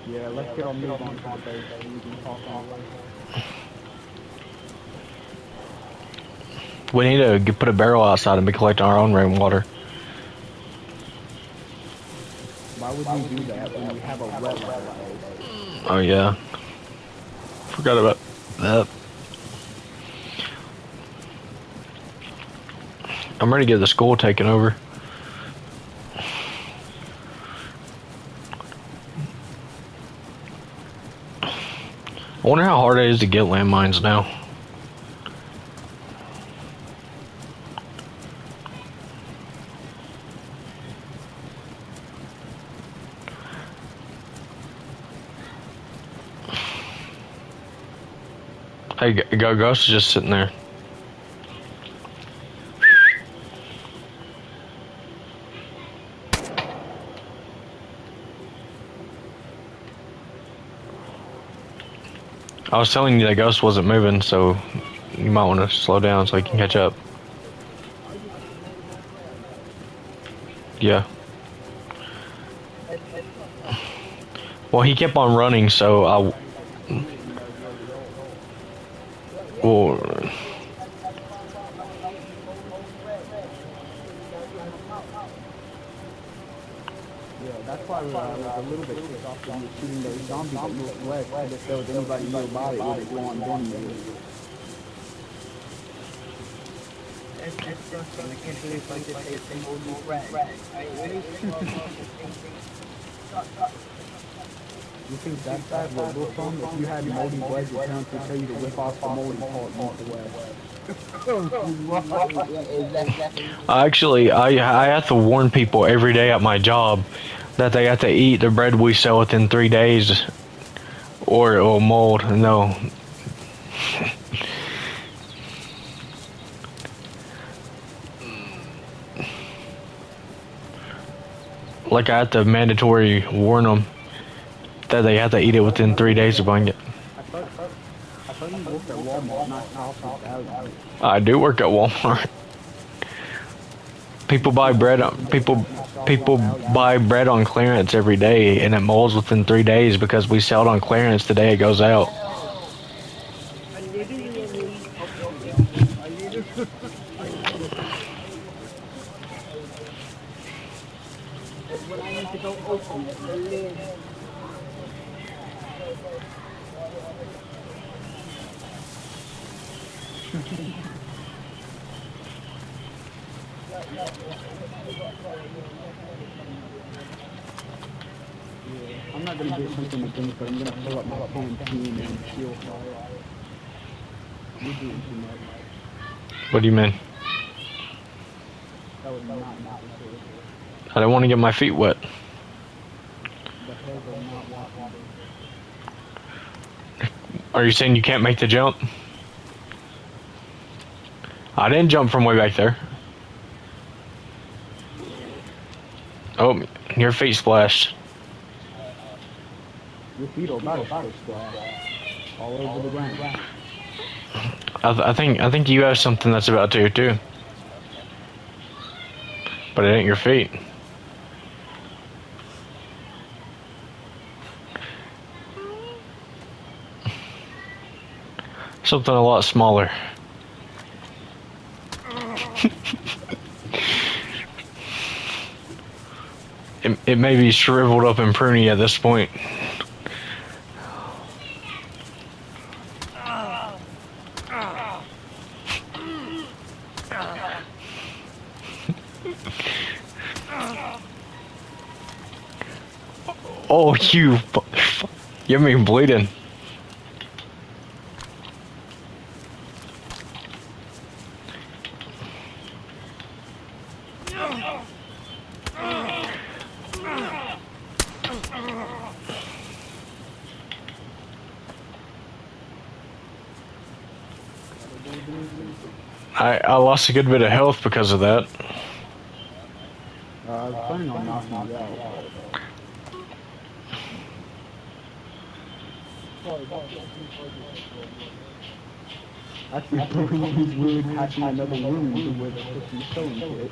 Yeah, let's get our move on to the base so we can talk on the way. We need to put a barrel outside and be collecting our own rainwater. Why would we do that when we have a well at our base? Oh yeah. Forgot about that. I'm ready to get the school taken over. I wonder how hard it is to get landmines now. Hey, Ghost is just sitting there. I was telling you that Ghost wasn't moving, so you might want to slow down so he can catch up. Yeah. Well, he kept on running, so I... Well... That's why I was a little bit pissed off when you were shooting those zombies at Northwest, because if there was anybody nearby, it would have gone down there. You think that's bad? Well, we're from, if you had moldy blood, your parents would tell you to whip off the moldy part Northwest. Actually, I have to warn people every day at my job that they have to eat the bread we sell within 3 days or it will mold. No. Like I have to mandatory warn them that they have to eat it within 3 days of buying it. I thought you worked at Walmart, not Alpha. I do work at Walmart. People buy bread on people buy bread on clearance every day, and it molds within 3 days because we sell it on clearance the day it goes out. I'm not gonna get something to drink, but I'm gonna fill up my canteen and fuel fire. You're doing too much. What do you mean? That was not necessary. I don't want to get my feet wet. The hairs are not walking. Are you saying you can't make the jump? I didn't jump from way back there. Oh, your feet splashed. Your feet are about to splash all over the ground. I think you have something that's about to too. But it ain't your feet. Something a lot smaller. It may be shriveled up and pruny at this point. Oh, you mean bleeding. I lost a good bit of health because of that. I was planning on knocking you out. Actually, he's really patching another wound with some sewing kit.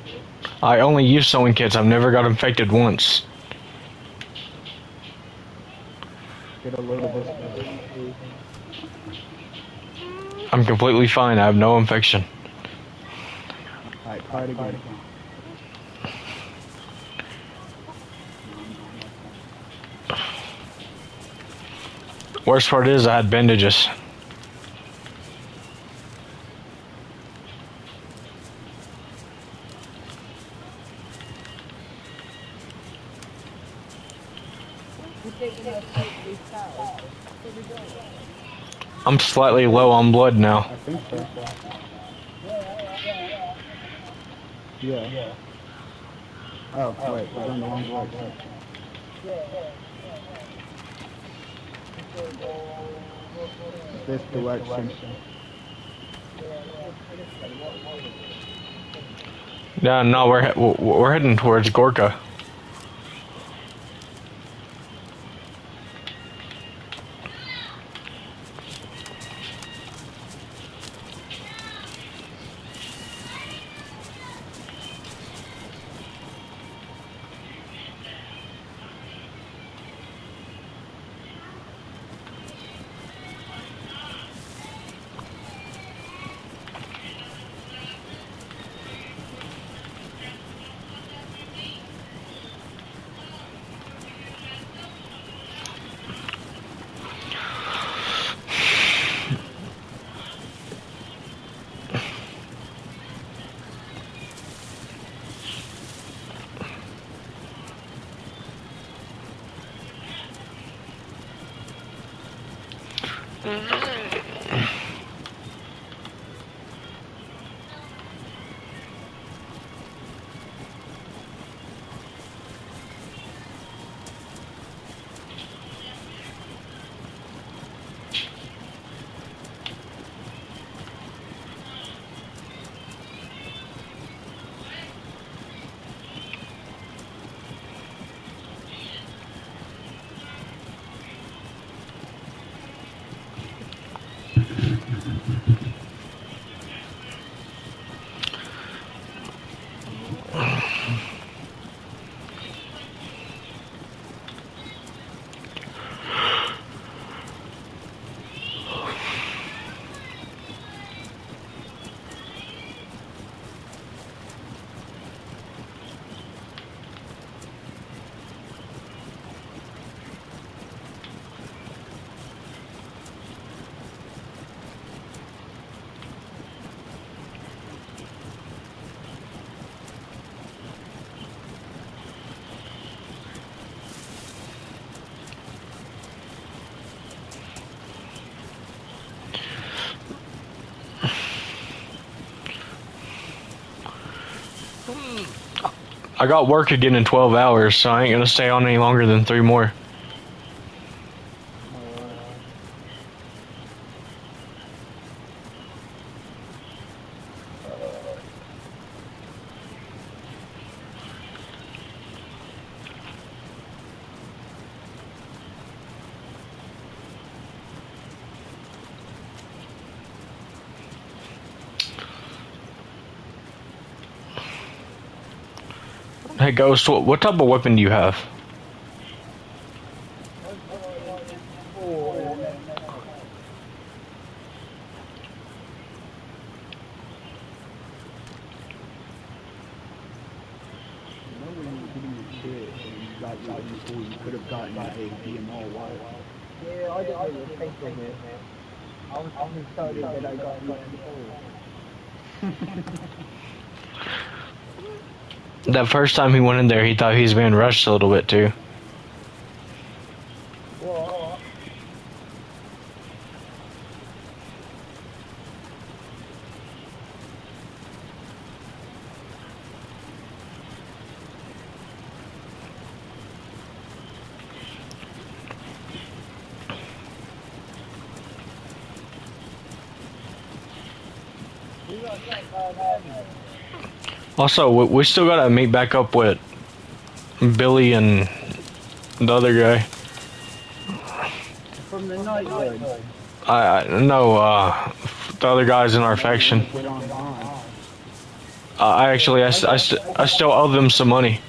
I only use sewing kits. I've never got infected once. Get a little bit. I'm completely fine. I have no infection. Alright, try it again. Worst part is I had bandages. I'm slightly low on blood now. I think so. Yeah. Oh, wait, we're going the wrong direction. This direction. Yeah, no, we're heading towards Gorka. I got work again in 12 hours, so I ain't gonna stay on any longer than 3 more. Hey Ghost, what type of weapon do you have? You could have gotten a DMR wire. Yeah, I didn't really think of it. I was excited that I got That first time he went in there, he thought he was being rushed a little bit too. What? Also, we still gotta meet back up with Billy and the other guy. From the night then? I know the other guys in our faction. I still owe them some money.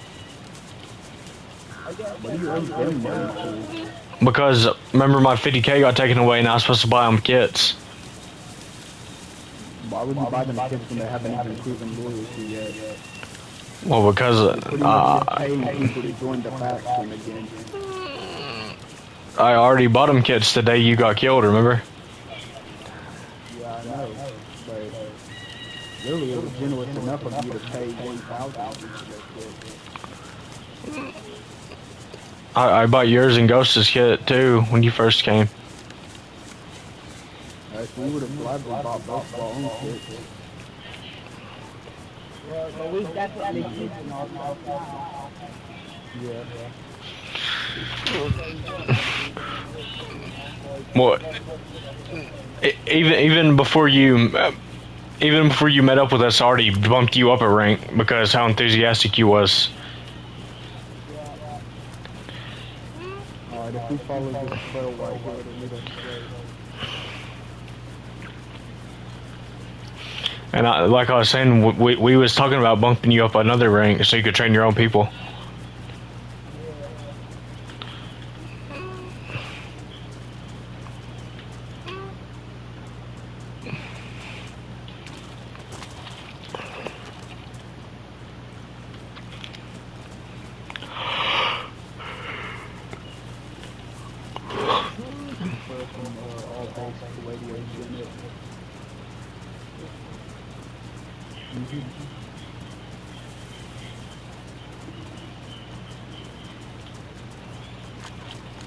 Because Remember my 50K got taken away and I was supposed to buy them kits. Why would you buy them kits when they haven't even proven loyalty yet? Well, because pretty much just paying people to join the faction again. I already bought them kits the day you got killed, remember? Yeah, I know, but really it was generous enough of you to pay 1,000 for that kit. I bought yours and Ghost's kit too when you first came. If we would have gladly bought both of our own kits. Well, but we definitely using our stuff now. Yeah. What? Even before you met up with us, I already bumped you up a rank because how enthusiastic you was. Alright, if we follow this trail right here, it'll lead us straight. And like I was saying, we was talking about bumping you up another rank so you could train your own people.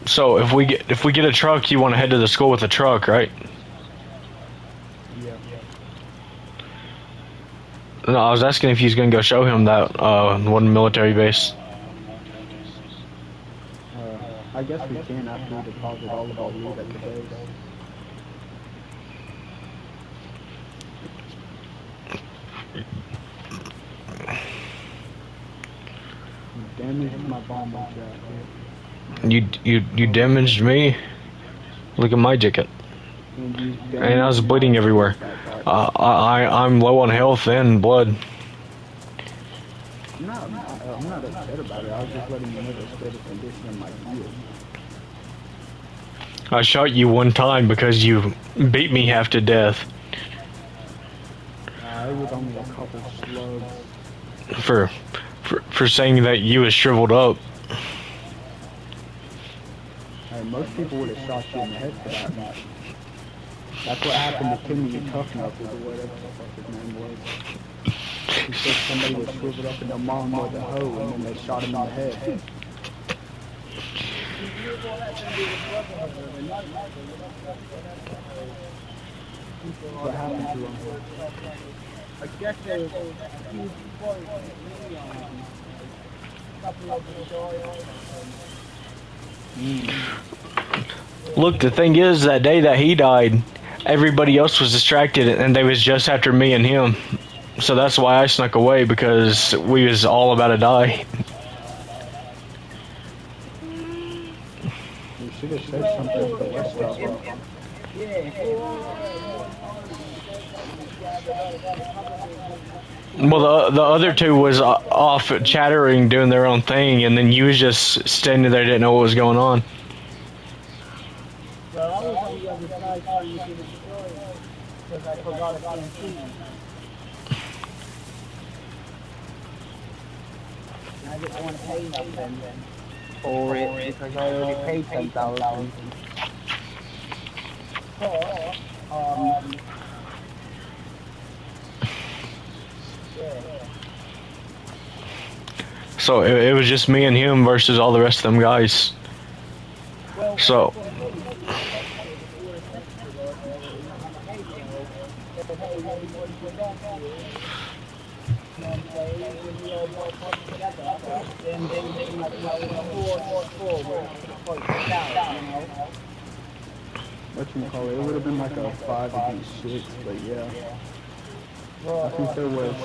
So if we get a truck, you want to head to the school with a truck, right? Yeah. No, I was asking if he's gonna go show him that one military base. I guess we can after we deposit all of our loot at the base. Damaged my bomber jacket. You damaged me. Look at my jacket. And I was bleeding everywhere. I'm low on health and blood. I'm not upset about it. I was just letting you know the state of condition of my field. I shot you one time because you beat me half to death. It was only a couple slugs. For saying that you was shriveled up. Hey, most people would have shot you in the head for that. That's what happened to Timmy Tough Knuckles or whatever the fuck his name was. He said somebody was shriveled up in their mom with a hoe and then they shot him in the head. What happened to him? I guess there was a huge point a couple of the Look, the thing is, that day that he died, everybody else was distracted and they was just after me and him. So that's why I snuck away, because we was all about to die. You should have said something to the rest of them. Well, the other two was off chattering, doing their own thing, and then you was just standing there, didn't know what was going on. Well, I was on the other side trying to get it destroyed because I forgot a TNT. And I didn't want to pay nothing for it because I already paid 10,000. So it was just me and him versus all the rest of them guys. So What you call it? It would have been like a 5 against 6, but yeah. I think there was.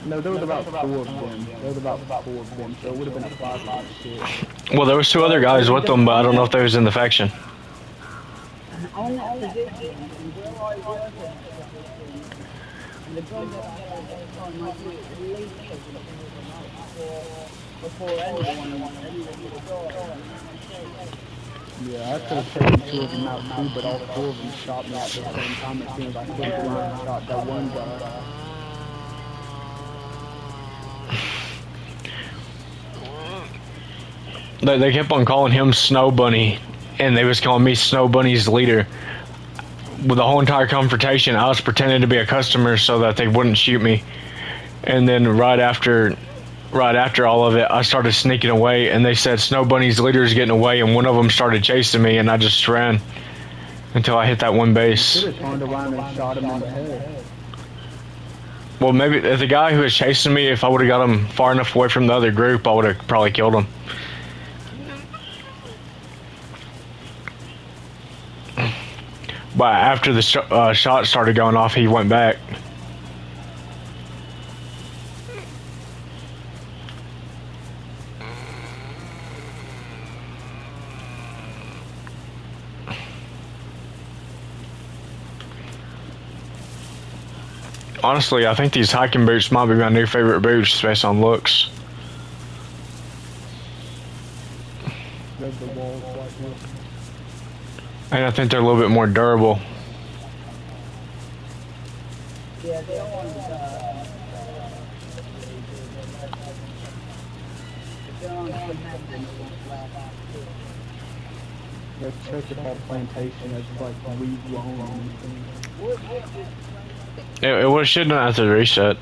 No, there was about 4 of them. So it would have been a 5 against 6. well, there was 2 other guys with them, but I don't know if they was in the faction. On that position, and where I was and the gun that I had at that time, I did at least before anyone would have gone. Yeah, I could have taken 2 of them out too, but all 4 of them shot me at the same time as soon as I came through and shot that one guy. They kept on calling him Snow Bunny, and they was calling me Snow Bunny's leader. With the whole entire confrontation, I was pretending to be a customer so that they wouldn't shoot me. And then right after all of it, I started sneaking away, and they said Snow Bunny's leader is getting away, and one of them started chasing me, and I just ran until I hit that one base. You should have turned around and shot him in the head. Well, maybe the guy who was chasing me, if I would have got him far enough away from the other group, I would have probably killed him. But after the shot started going off, he went back. Honestly, I think these hiking boots might be my new favorite boots based on looks. And I think they're a little bit more durable. Yeah, they're on Let's check it out, plantation that's like regrown or anything. It shouldn't have to reset.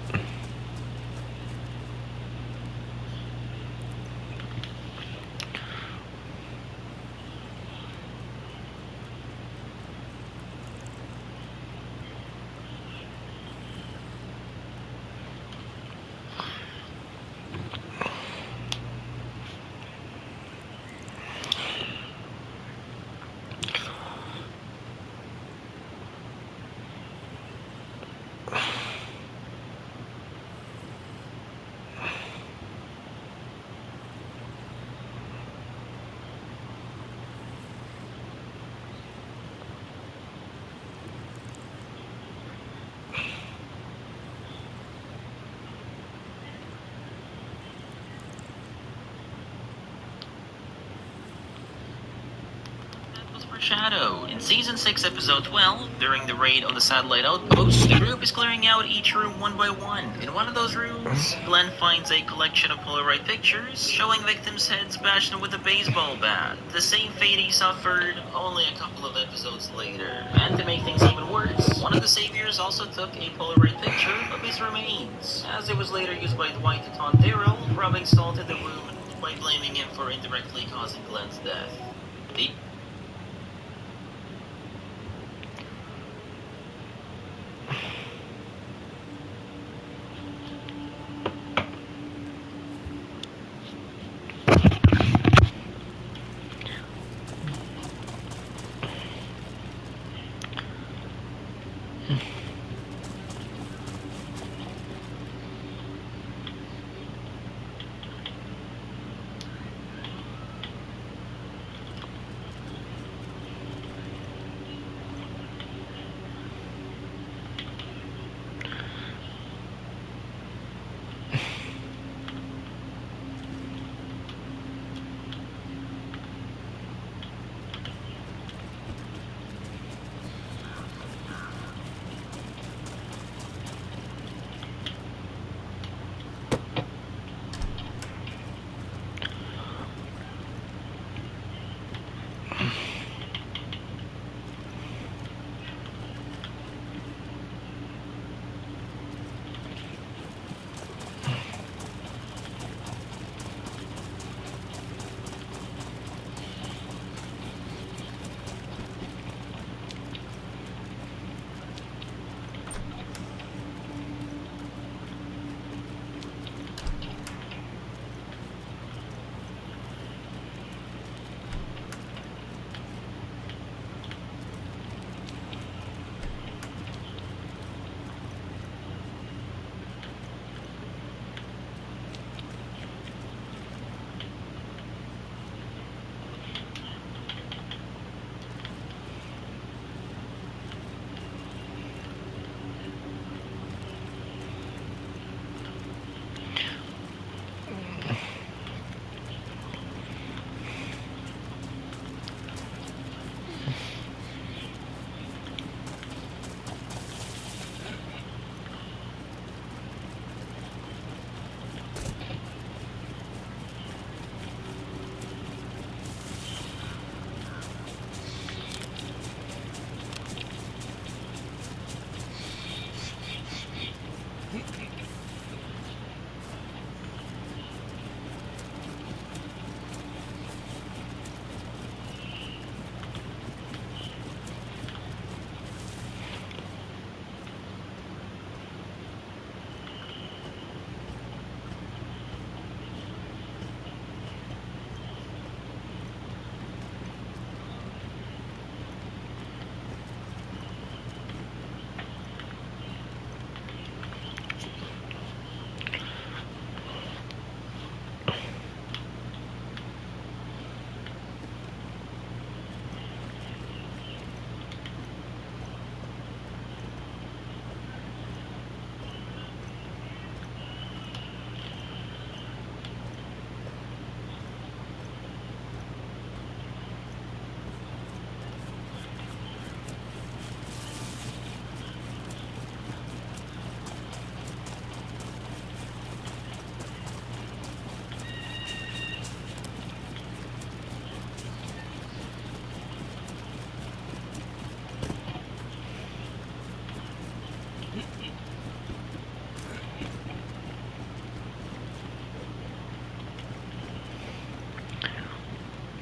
Shadow. In Season 6, Episode 12, during the raid on the satellite outpost, the group is clearing out each room one by one. In one of those rooms, Glenn finds a collection of Polaroid pictures showing victims' heads bashed with a baseball bat. The same fate he suffered only a couple of episodes later. And to make things even worse, one of the saviors also took a Polaroid picture of his remains, as it was later used by Dwight to taunt Daryl, rubbing salt in the room by blaming him for indirectly causing Glenn's death.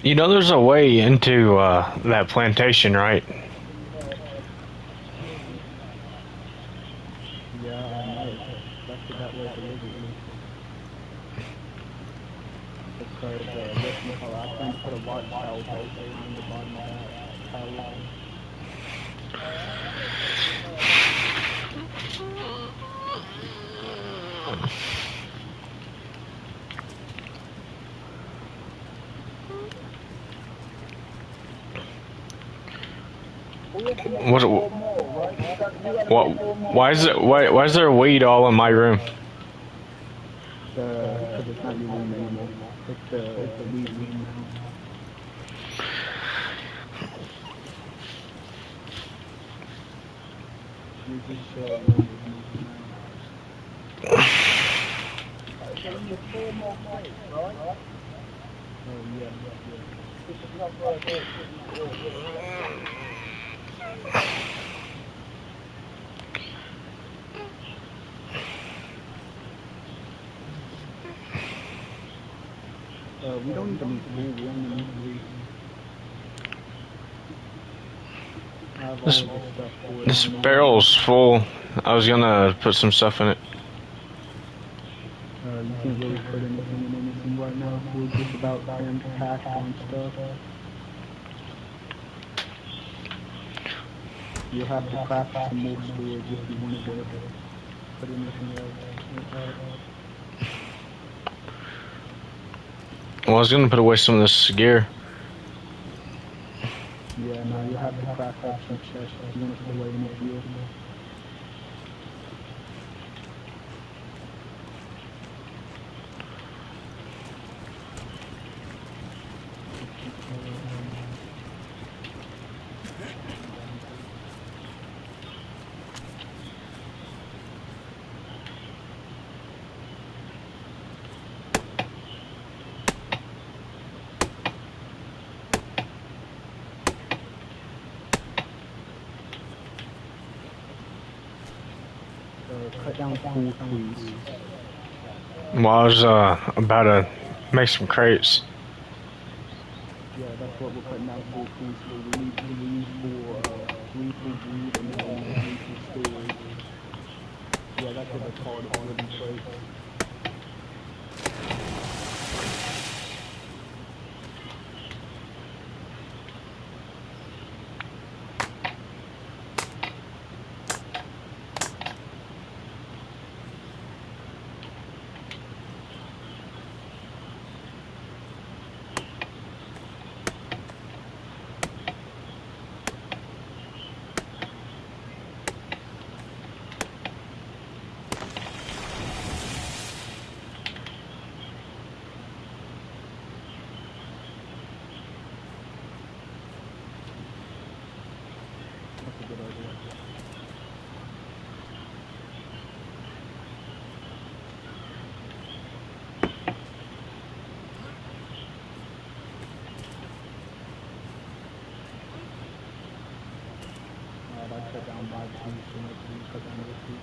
You know, there's a way into that plantation, right? Yeah, I know. That's that way deliberately. Because I plan to put a watchtower post around the bottom of that tower. Why is there weed all in my room? Because it's not your room anymore. It's the weed room now. You're just room is moving now. So you have 4 more plates, right? Oh yeah. This is not where I go. We don't even need 4, we only need 3. I have all of the stuff for it. This barrel's full. I was gonna put some stuff in it. You can't really put anything in anything right now. We're just about crammed packed on stuff. You'll have to craft some more storage if you wanted to put anything else. Well, I was gonna put away some of this gear. Yeah, no, you'll have to craft up some chests if you want to put away any fuel. Cut down cool trees. Well, I was about to make some crates. Yeah, that's what we're cutting down cool trees for. We need 3 for weed and then we need 3 for storage. Yeah, that's what they call it, wooden crates. That's a good idea. Alright, I cut down 5 trees, so next we cut down another 2.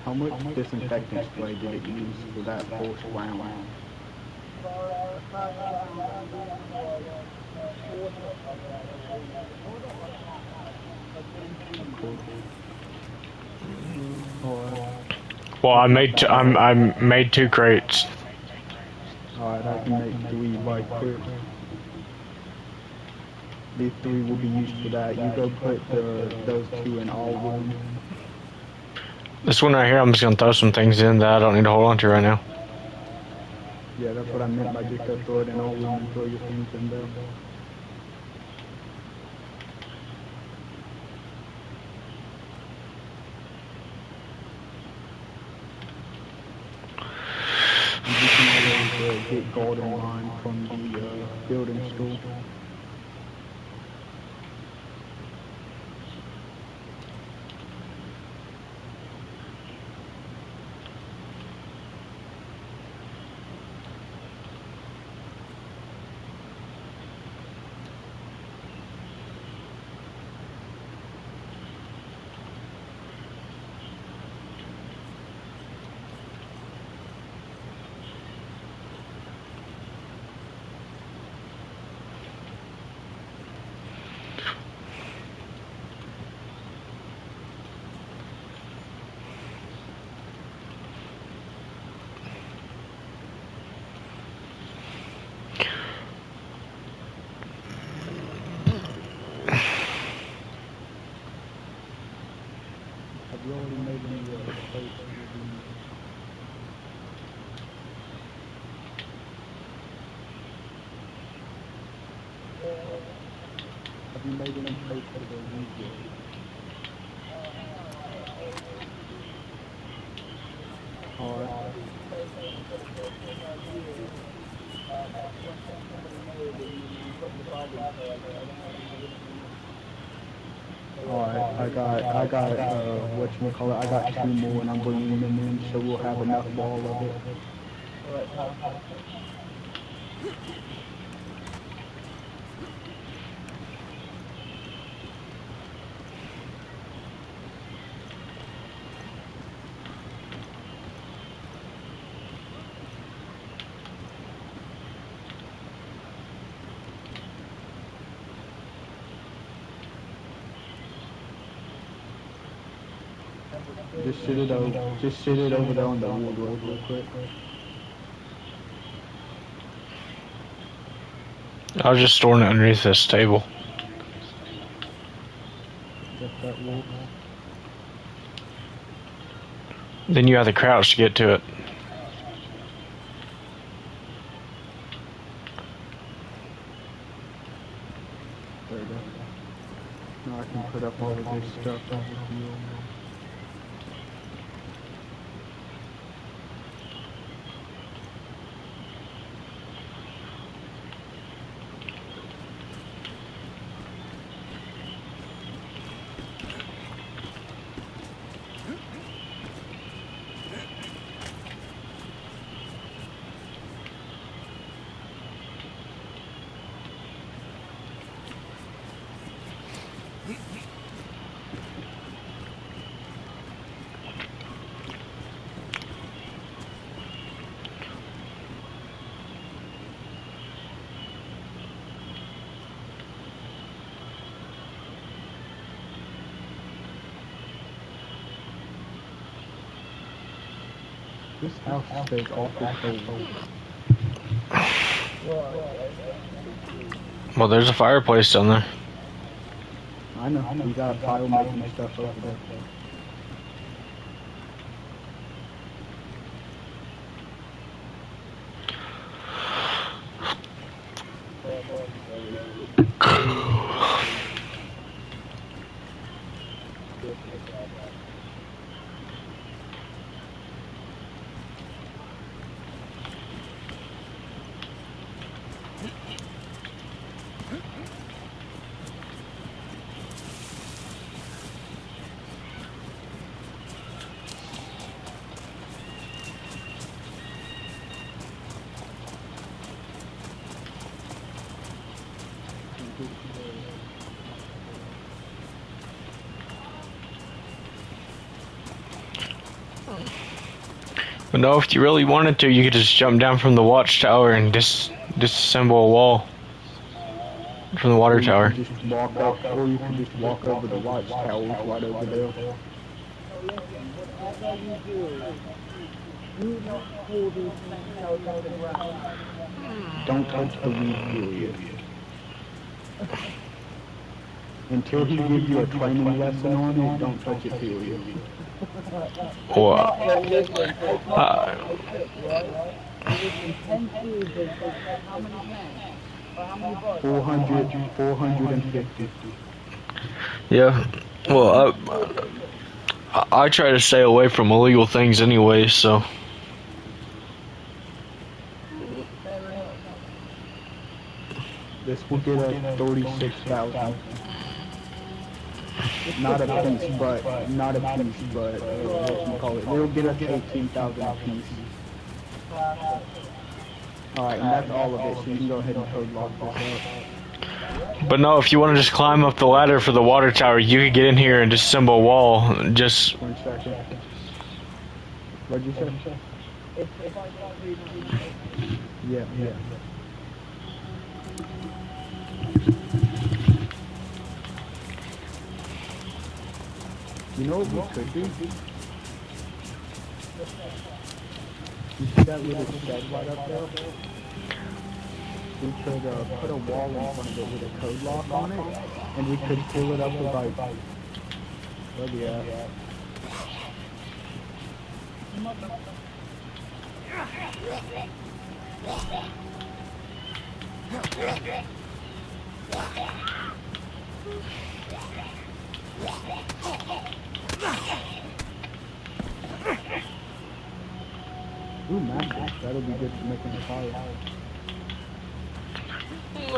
How much disinfectant spray did it use for that first round? Well, I made 2 crates. Alright, I can make 3 right quick. These 3 will be used for that. You go put those 2 in all rooms. This one right here, I'm just gonna throw some things in that I don't need to hold on to right now. Yeah, that's what I meant by just go throw it in all rooms and throw your things in there. You can always get golden line from the building store. Have you already made any plates for the... Have you made any plates for the video? Alright. Alright, I got, whatchamacallit, I got 2 more and I'm bringing them in so we'll have enough for all of it. Just sit it over there on the wardrobe real quick. I was just storing it underneath this table. That wall. Then you have to crouch to get to it. There we go. Now I can put up all of this stuff over here. This house stays awful cold. Well, there's a fireplace down there. I know, we got fire making stuff over there. But no, if you really wanted to, you could just jump down from the watchtower and disassemble a wall from the water tower. Just walk up, or you can just walk over the watchtower right over there. listen, whatever you do not pull these things out of the ground. Don't touch the weed, period. Until he gives you a training lesson on it, don't touch it, period. What? Listen, I taught my kids, right? Listen, 10 cubes is how many pens? Or how many bucks? 450. Yeah. Well, I try to stay away from illegal things anyway, so. This will get us 36,000. Not a piece, but what you call it? It'll get us 18,000 a piece. Alright, and that's all of it, so you can go ahead and code lock this up. But no, if you want to just climb up the ladder for the water tower, you could get in here and disassemble a wall. Just. 1 second. What'd you say? Yeah. You know what we could do? You see that little shed right up there? We could put a wall in front of it with a code lock on it, and we could fill it up with like, where we at? Ooh, matches. That'll be good for making a fire.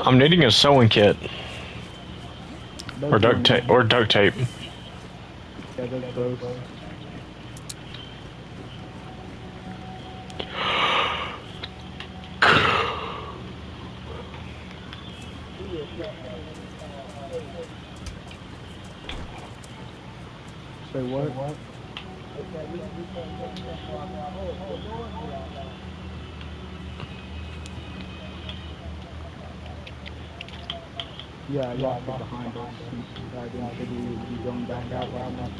I'm needing a sewing kit. Or duct tape. Yeah, that's gross. Say what? Yeah, I locked it behind us. I didn't think we would be going back out right now.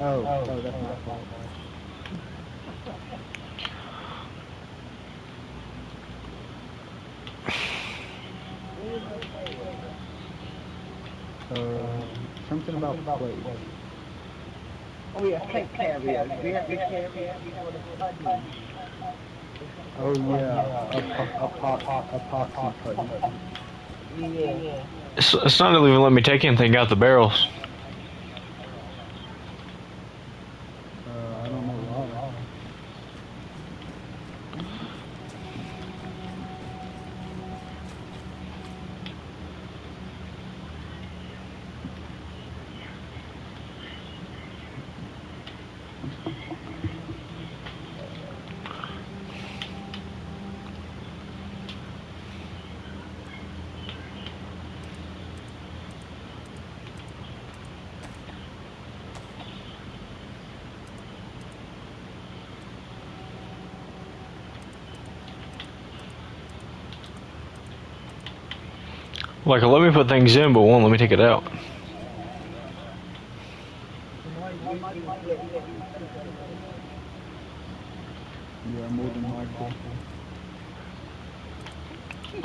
Oh, that's my fault. Something about plate. Oh yeah, plate carrier. We have to carry it before the putty. Oh yeah, epoxy putty. Yeah. It's not even letting me take anything out the barrels. I don't know why. Like, let me put things in, but won't let me take it out. Yeah, more than likely.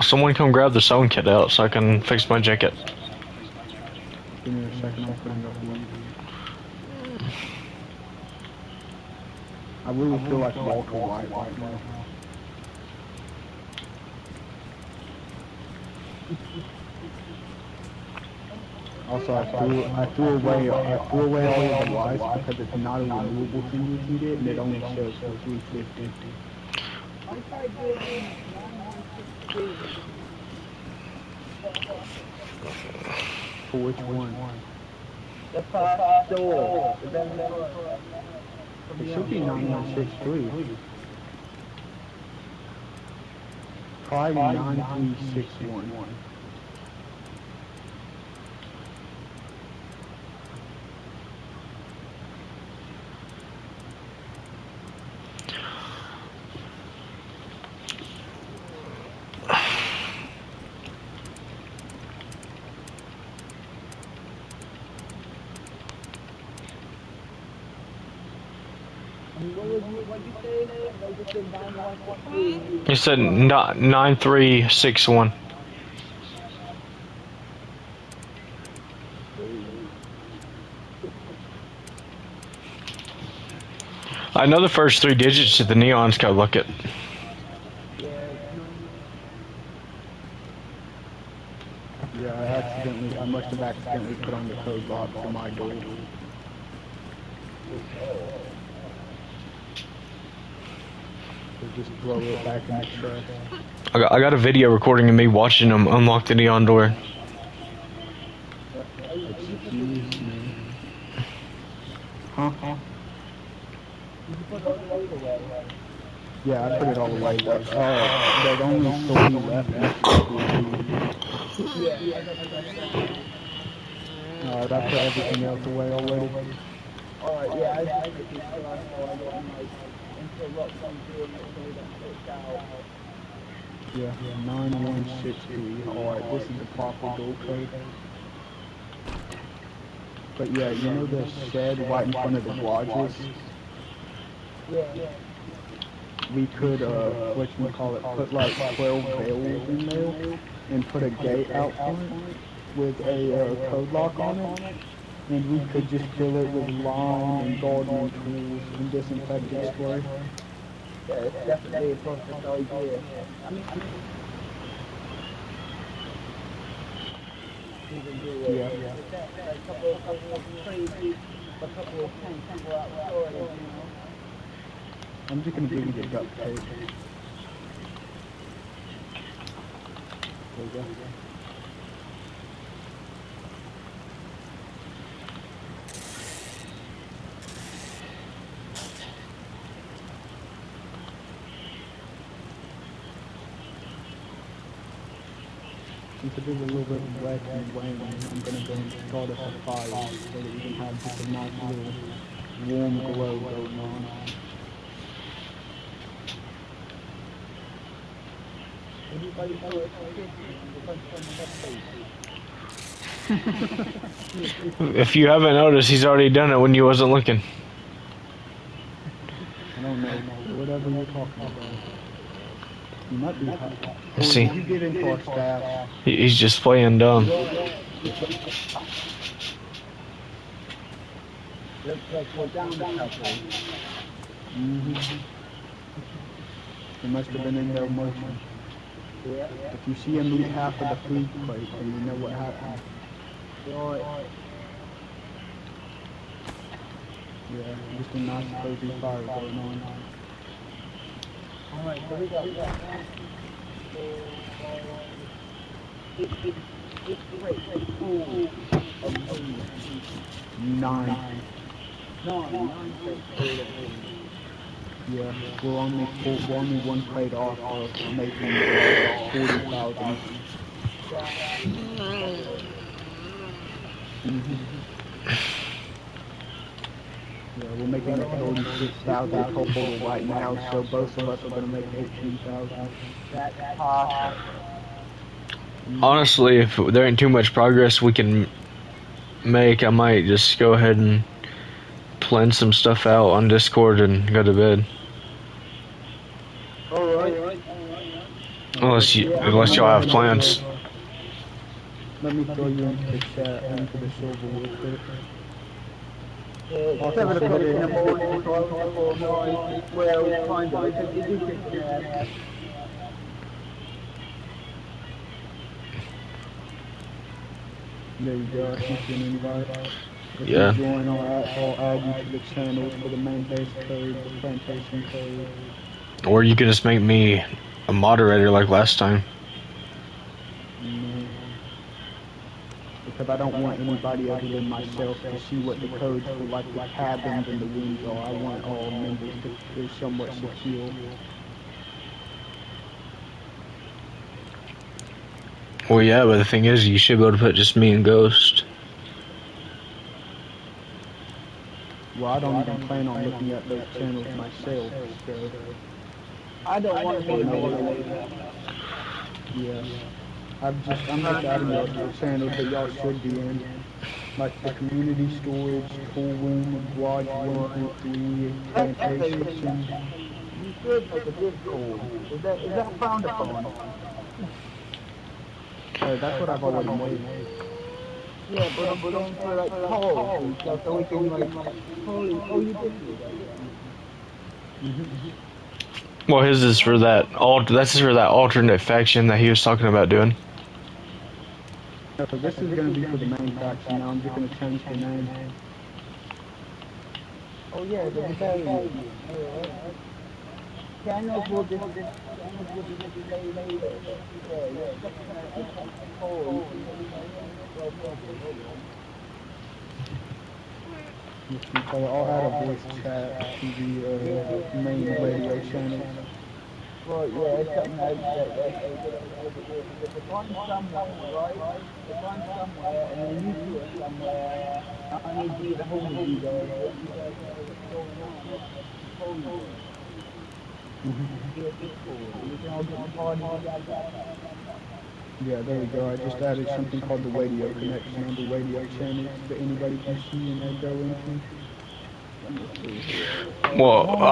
Someone come grab the sewing kit out so I can fix my jacket. Give me a second, I'm putting up one. I really feel like Walter White right now. Also, I threw away all of the lights because it's not a removable thing you can get, and it only shows for 350. For which one? The top door. It should be 9163. Probably 9361. It said 9361. I know the first 3 digits to the neons. Go look it. Yeah, I must have accidentally put on the code lock for my door. So just throw it back in the trash. I got a video recording of me watching them unlock the neon door. Excuse me. Huh? Yeah, I put it all away, but there's only 3 left. Alright, I put everything else away already. Alright, yeah, I just make it sure I don't like interrupt them doing it so they don't click out. Yeah, 9163. Alright, this is the proper door code. But yeah, you know the shed right in front of the garages? Yeah. We could, put like 12 bales in there and put a gate out front with a code lock on it. And we could just fill it with lime and gardening tools and disinfectant spray. Yeah, it's definitely a perfect idea. I mean, yeah. A couple of crazy, a couple of tanks people outside, you know. I'm just gonna give you the duct tape. There you go. Since it is a little bit wet and rainy, I'm gonna go and start us a fire so that we can have just a nice little warm glow going on. Everybody saw it If you haven't noticed, he's already done it when you wasn't looking. I don't know, whatever you're talking about. You might be hot. See, you get into our staff. He's just playing dumb. Looks like we're down a couple. It must have been in their motion. Yeah. If you see him eat half of the food plate, then you know what happened. Right. Yeah, just a nice cozy fire going on. Alright, so we got 9. Yeah, we're only one plate off of making 40,000. Yeah, we're making it 36,000 total right now, so both of us are gonna make 18,000. That's awesome. Honestly, if there ain't too much progress we can make, I might just go ahead and plan some stuff out on Discord and go to bed. Alright. Unless y'all have plans. Let me throw you into the chat, into the server real quick. It's 7 o'clock in the morning, so I'm well, kind of, it's a decent chat. There you go, I sent you an invite. If Yeah. you join, I'll add you to the channels for the main base code, the plantation code. Or you could just make me a moderator like last time. Because I don't want anybody other than myself to see what the codes for like the cabins and the rooms are. I want all members to feel somewhat secure. Well, yeah, but the thing is, you should be able to put just me and Ghost. Well, I don't even plan on looking at those channels myself, so... I don't want to be a moderator. Yeah. I'm just adding y'all to the channels that y'all should be in. Like the community storage, tool room, garage 1.3, plantation. You should make a Discord. Is that frowned upon? That's what I've already made. Yeah, but I'm saying for like polls and stuff, so we can like, oh you did do that. Well, his is for that that's for that alternate faction that he was talking about doing. No, this is gonna be for the main faction. Now I'm just gonna change the name. Oh yeah, the rebellion. Channels will just stay later. Yeah, you're checking a poll. You can make So I'll add a voice chat to the main radio channel. Well, yeah, it's something like that. If I'm somewhere, right? If I'm somewhere and then you two are somewhere, I need to get a hold of you guys. Let you guys know what's going on. Hold you guys. Do a Discord. We can all get the party together. Yeah, there we go. I just added something called the radio connection on the radio channels that anybody can see and echo into. Well,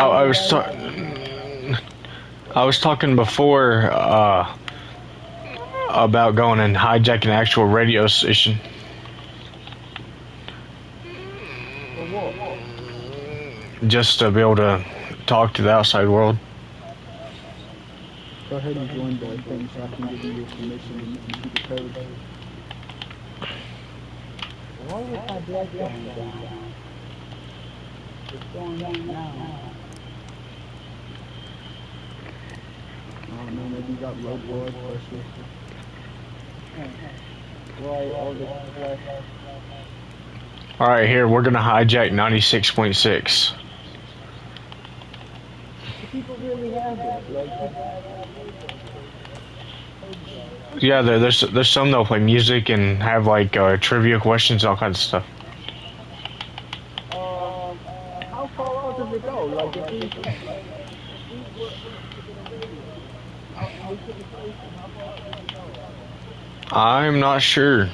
I was talking before about going and hijacking an actual radio station. Just to be able to talk to the outside world. Go ahead and join the thing so I can give you your permission and you can see the code. Why was my blood going down? It's going up now. I don't know, maybe you got low blood pressure. Alright, here, we're gonna hijack 96.6. People really have it. Yeah, there's some that'll play music and have like trivia questions, all kinds of stuff. How far out does it go? Like if we were to get a radio and we took a station, how far does it go? I'm not sure.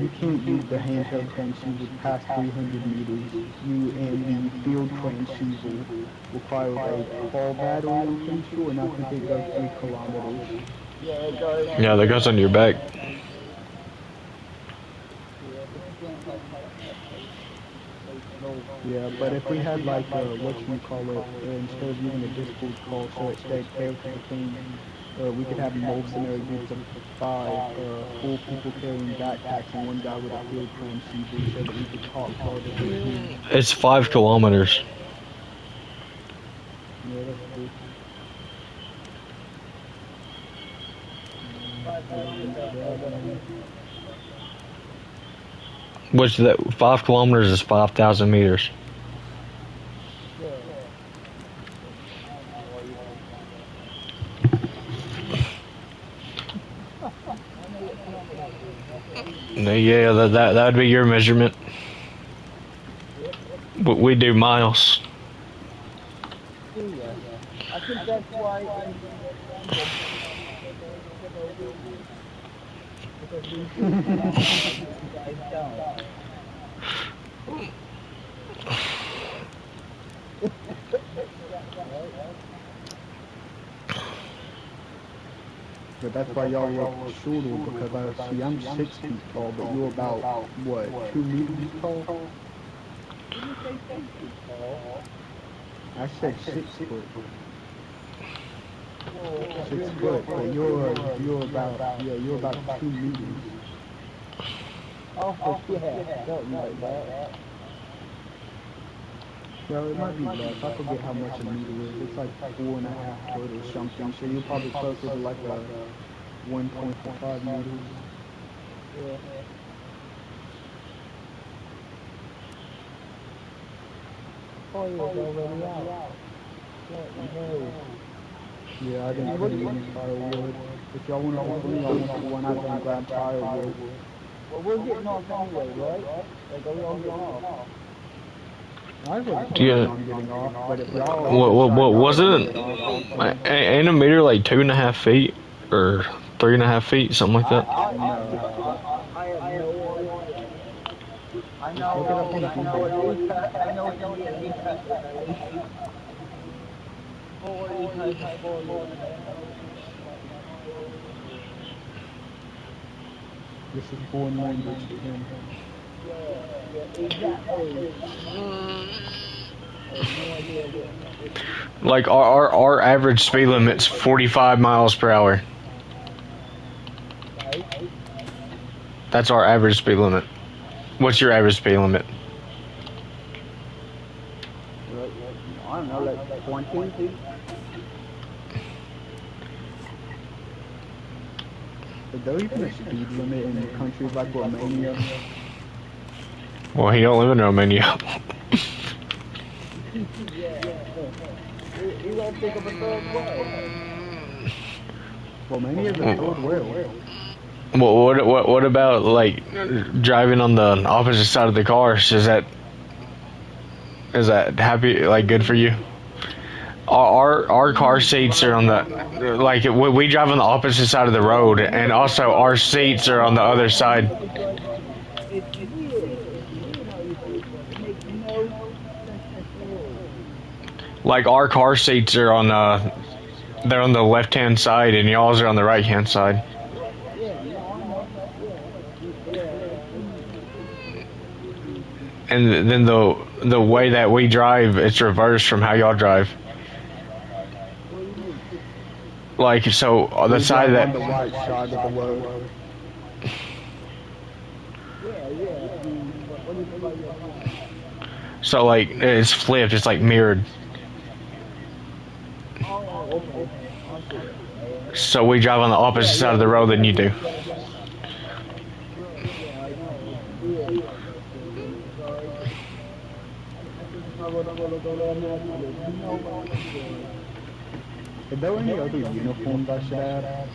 You can't use the handheld transceiver past 300 meters. You and the field transceiver require a call battery, I'm pretty sure, and I think it goes 3 kilometers. Yeah, that goes on your back. Yeah, but if we had like what you call it, instead of using a Discord call so it stayed fair to the thing, we could have mercenary groups of 5, 4 people carrying backpacks and 1 guy with a field transceiver so that we could talk farther than him. It's 5 kilometers. Yeah, that's good. Which that 5 kilometers is 5,000 meters. Yeah, that would be your measurement. But we do miles. I think that's why. But that's why y'all look shorter, because I see I'm 6 feet tall, but you're about, what, 2 meters tall? I said 6 foot. 6 foot, but you're about 2 meters. Oh, yeah, something like that. Well, it might be less. I forget how much a meter is. It's like 4.5 foot or something. So you're probably closer to like a 1.5 meters. Yeah. Oh, you're already out. Yeah, I didn't put any firewood. If y'all want to help me, I'll put one out there and grab firewood. Well, we're getting off anyway, right? Like, are we all getting off? I wasn't Yeah. planning on getting off, but if y'all What was decide it? y'all wanna get off, Ain't a meter like 2.5 feet or 3.5 feet, something like that? I have no idea. I know, Just look it up on Google. I know what the APAC is. 4 times 4 This is foreign language to him. Yeah, exactly. I have no idea what. Like our average speed limit's 45 miles per hour. That's our average speed limit. What's your average speed limit? I don't know, like 20. Is there even a speed limit in countries like Romania? Well, he don't live in Romania. You gotta think of a third way. Romania's a third world. What about like driving on the opposite side of the car? Is that happy, like good for you? Our car seats are on the, like we drive on the opposite side of the road, and also our seats are on the other side. It's weird. It makes no sense at all. Like our car seats are on they're on the left hand side, and y'all's are on the right hand side. Yeah, no, I know. Yeah. And then the way that we drive, it's reversed from how y'all drive. Like, so the side that on the right side of the road. So like it's flipped, it's like mirrored. So we drive on the opposite side of the road than you do. Are there any other uniforms I should add?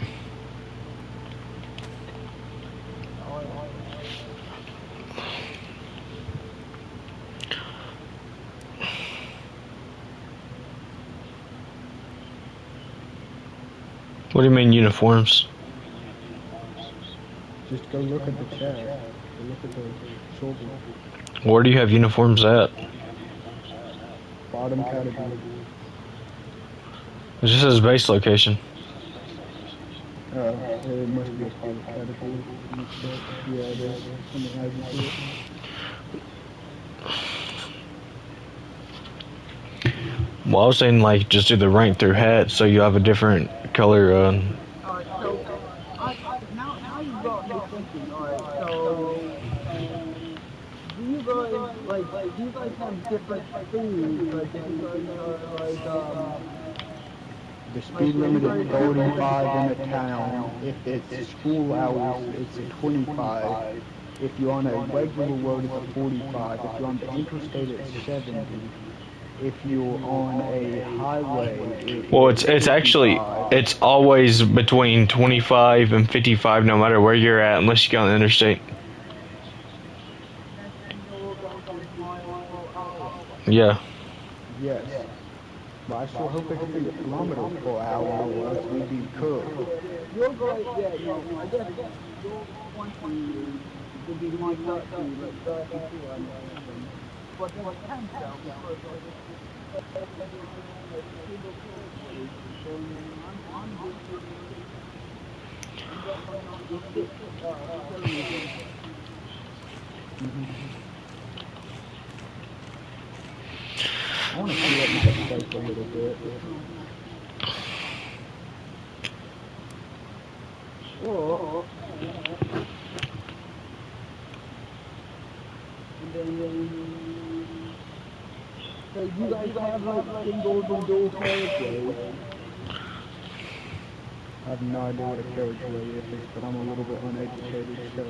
What do you mean uniforms? Just go look at the chat. Go look at the shoulder. Where do you have uniforms at? Bottom category. It just says base location. It must be a bottom category. Yeah, it is. Something I can see it. Well, I was saying like just do the rank through hat, so you have a different color. Alright, so now you've got me thinking. Alright, so do you guys have different foods? Like, if you guys are The speed limit is 35 in a town. If it's school hours, it's a 25. If you're on a regular road, it's a 45. If you're on the interstate, it's 70. If you're on a highway, Well, it's actually it's always between 25 and 55, no matter where you're at, unless you go on the interstate. Yeah. Yes. But I sure hope they can do kilometers per hour, or else we'd be cooked. you're going, I guess your 20 would be my 30, like 32, I know. But then it can tell because I want to see up my place a little bit. Whoa. And then, so you guys have like singles and dual carriageways? I have no idea what a carriageway is, but I'm a little bit uneducated, so...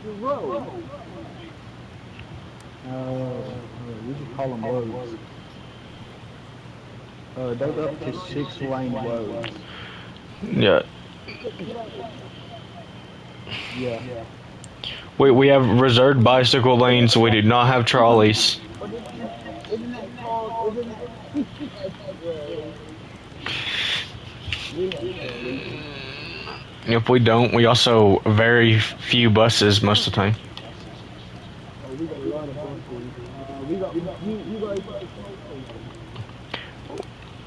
The road. We just call them roads. They're up to 6-lane roads. Yeah. Yeah. We have reserved bicycle lanes. We do not have trolleys. But Isn't that called? Isn't that? If we don't, we also very few buses most of the time. Oh, we got a lot of buses. You guys.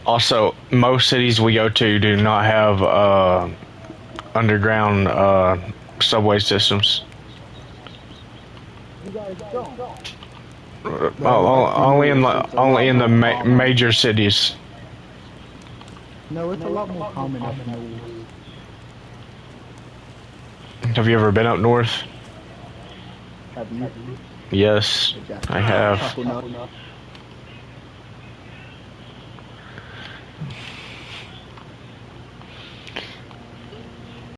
Also, most cities we go to do not have underground subway systems. You guys don't. Only in the major cities. No, it's a lot more common up north. Have you ever been up north? Have you? Yes, I have.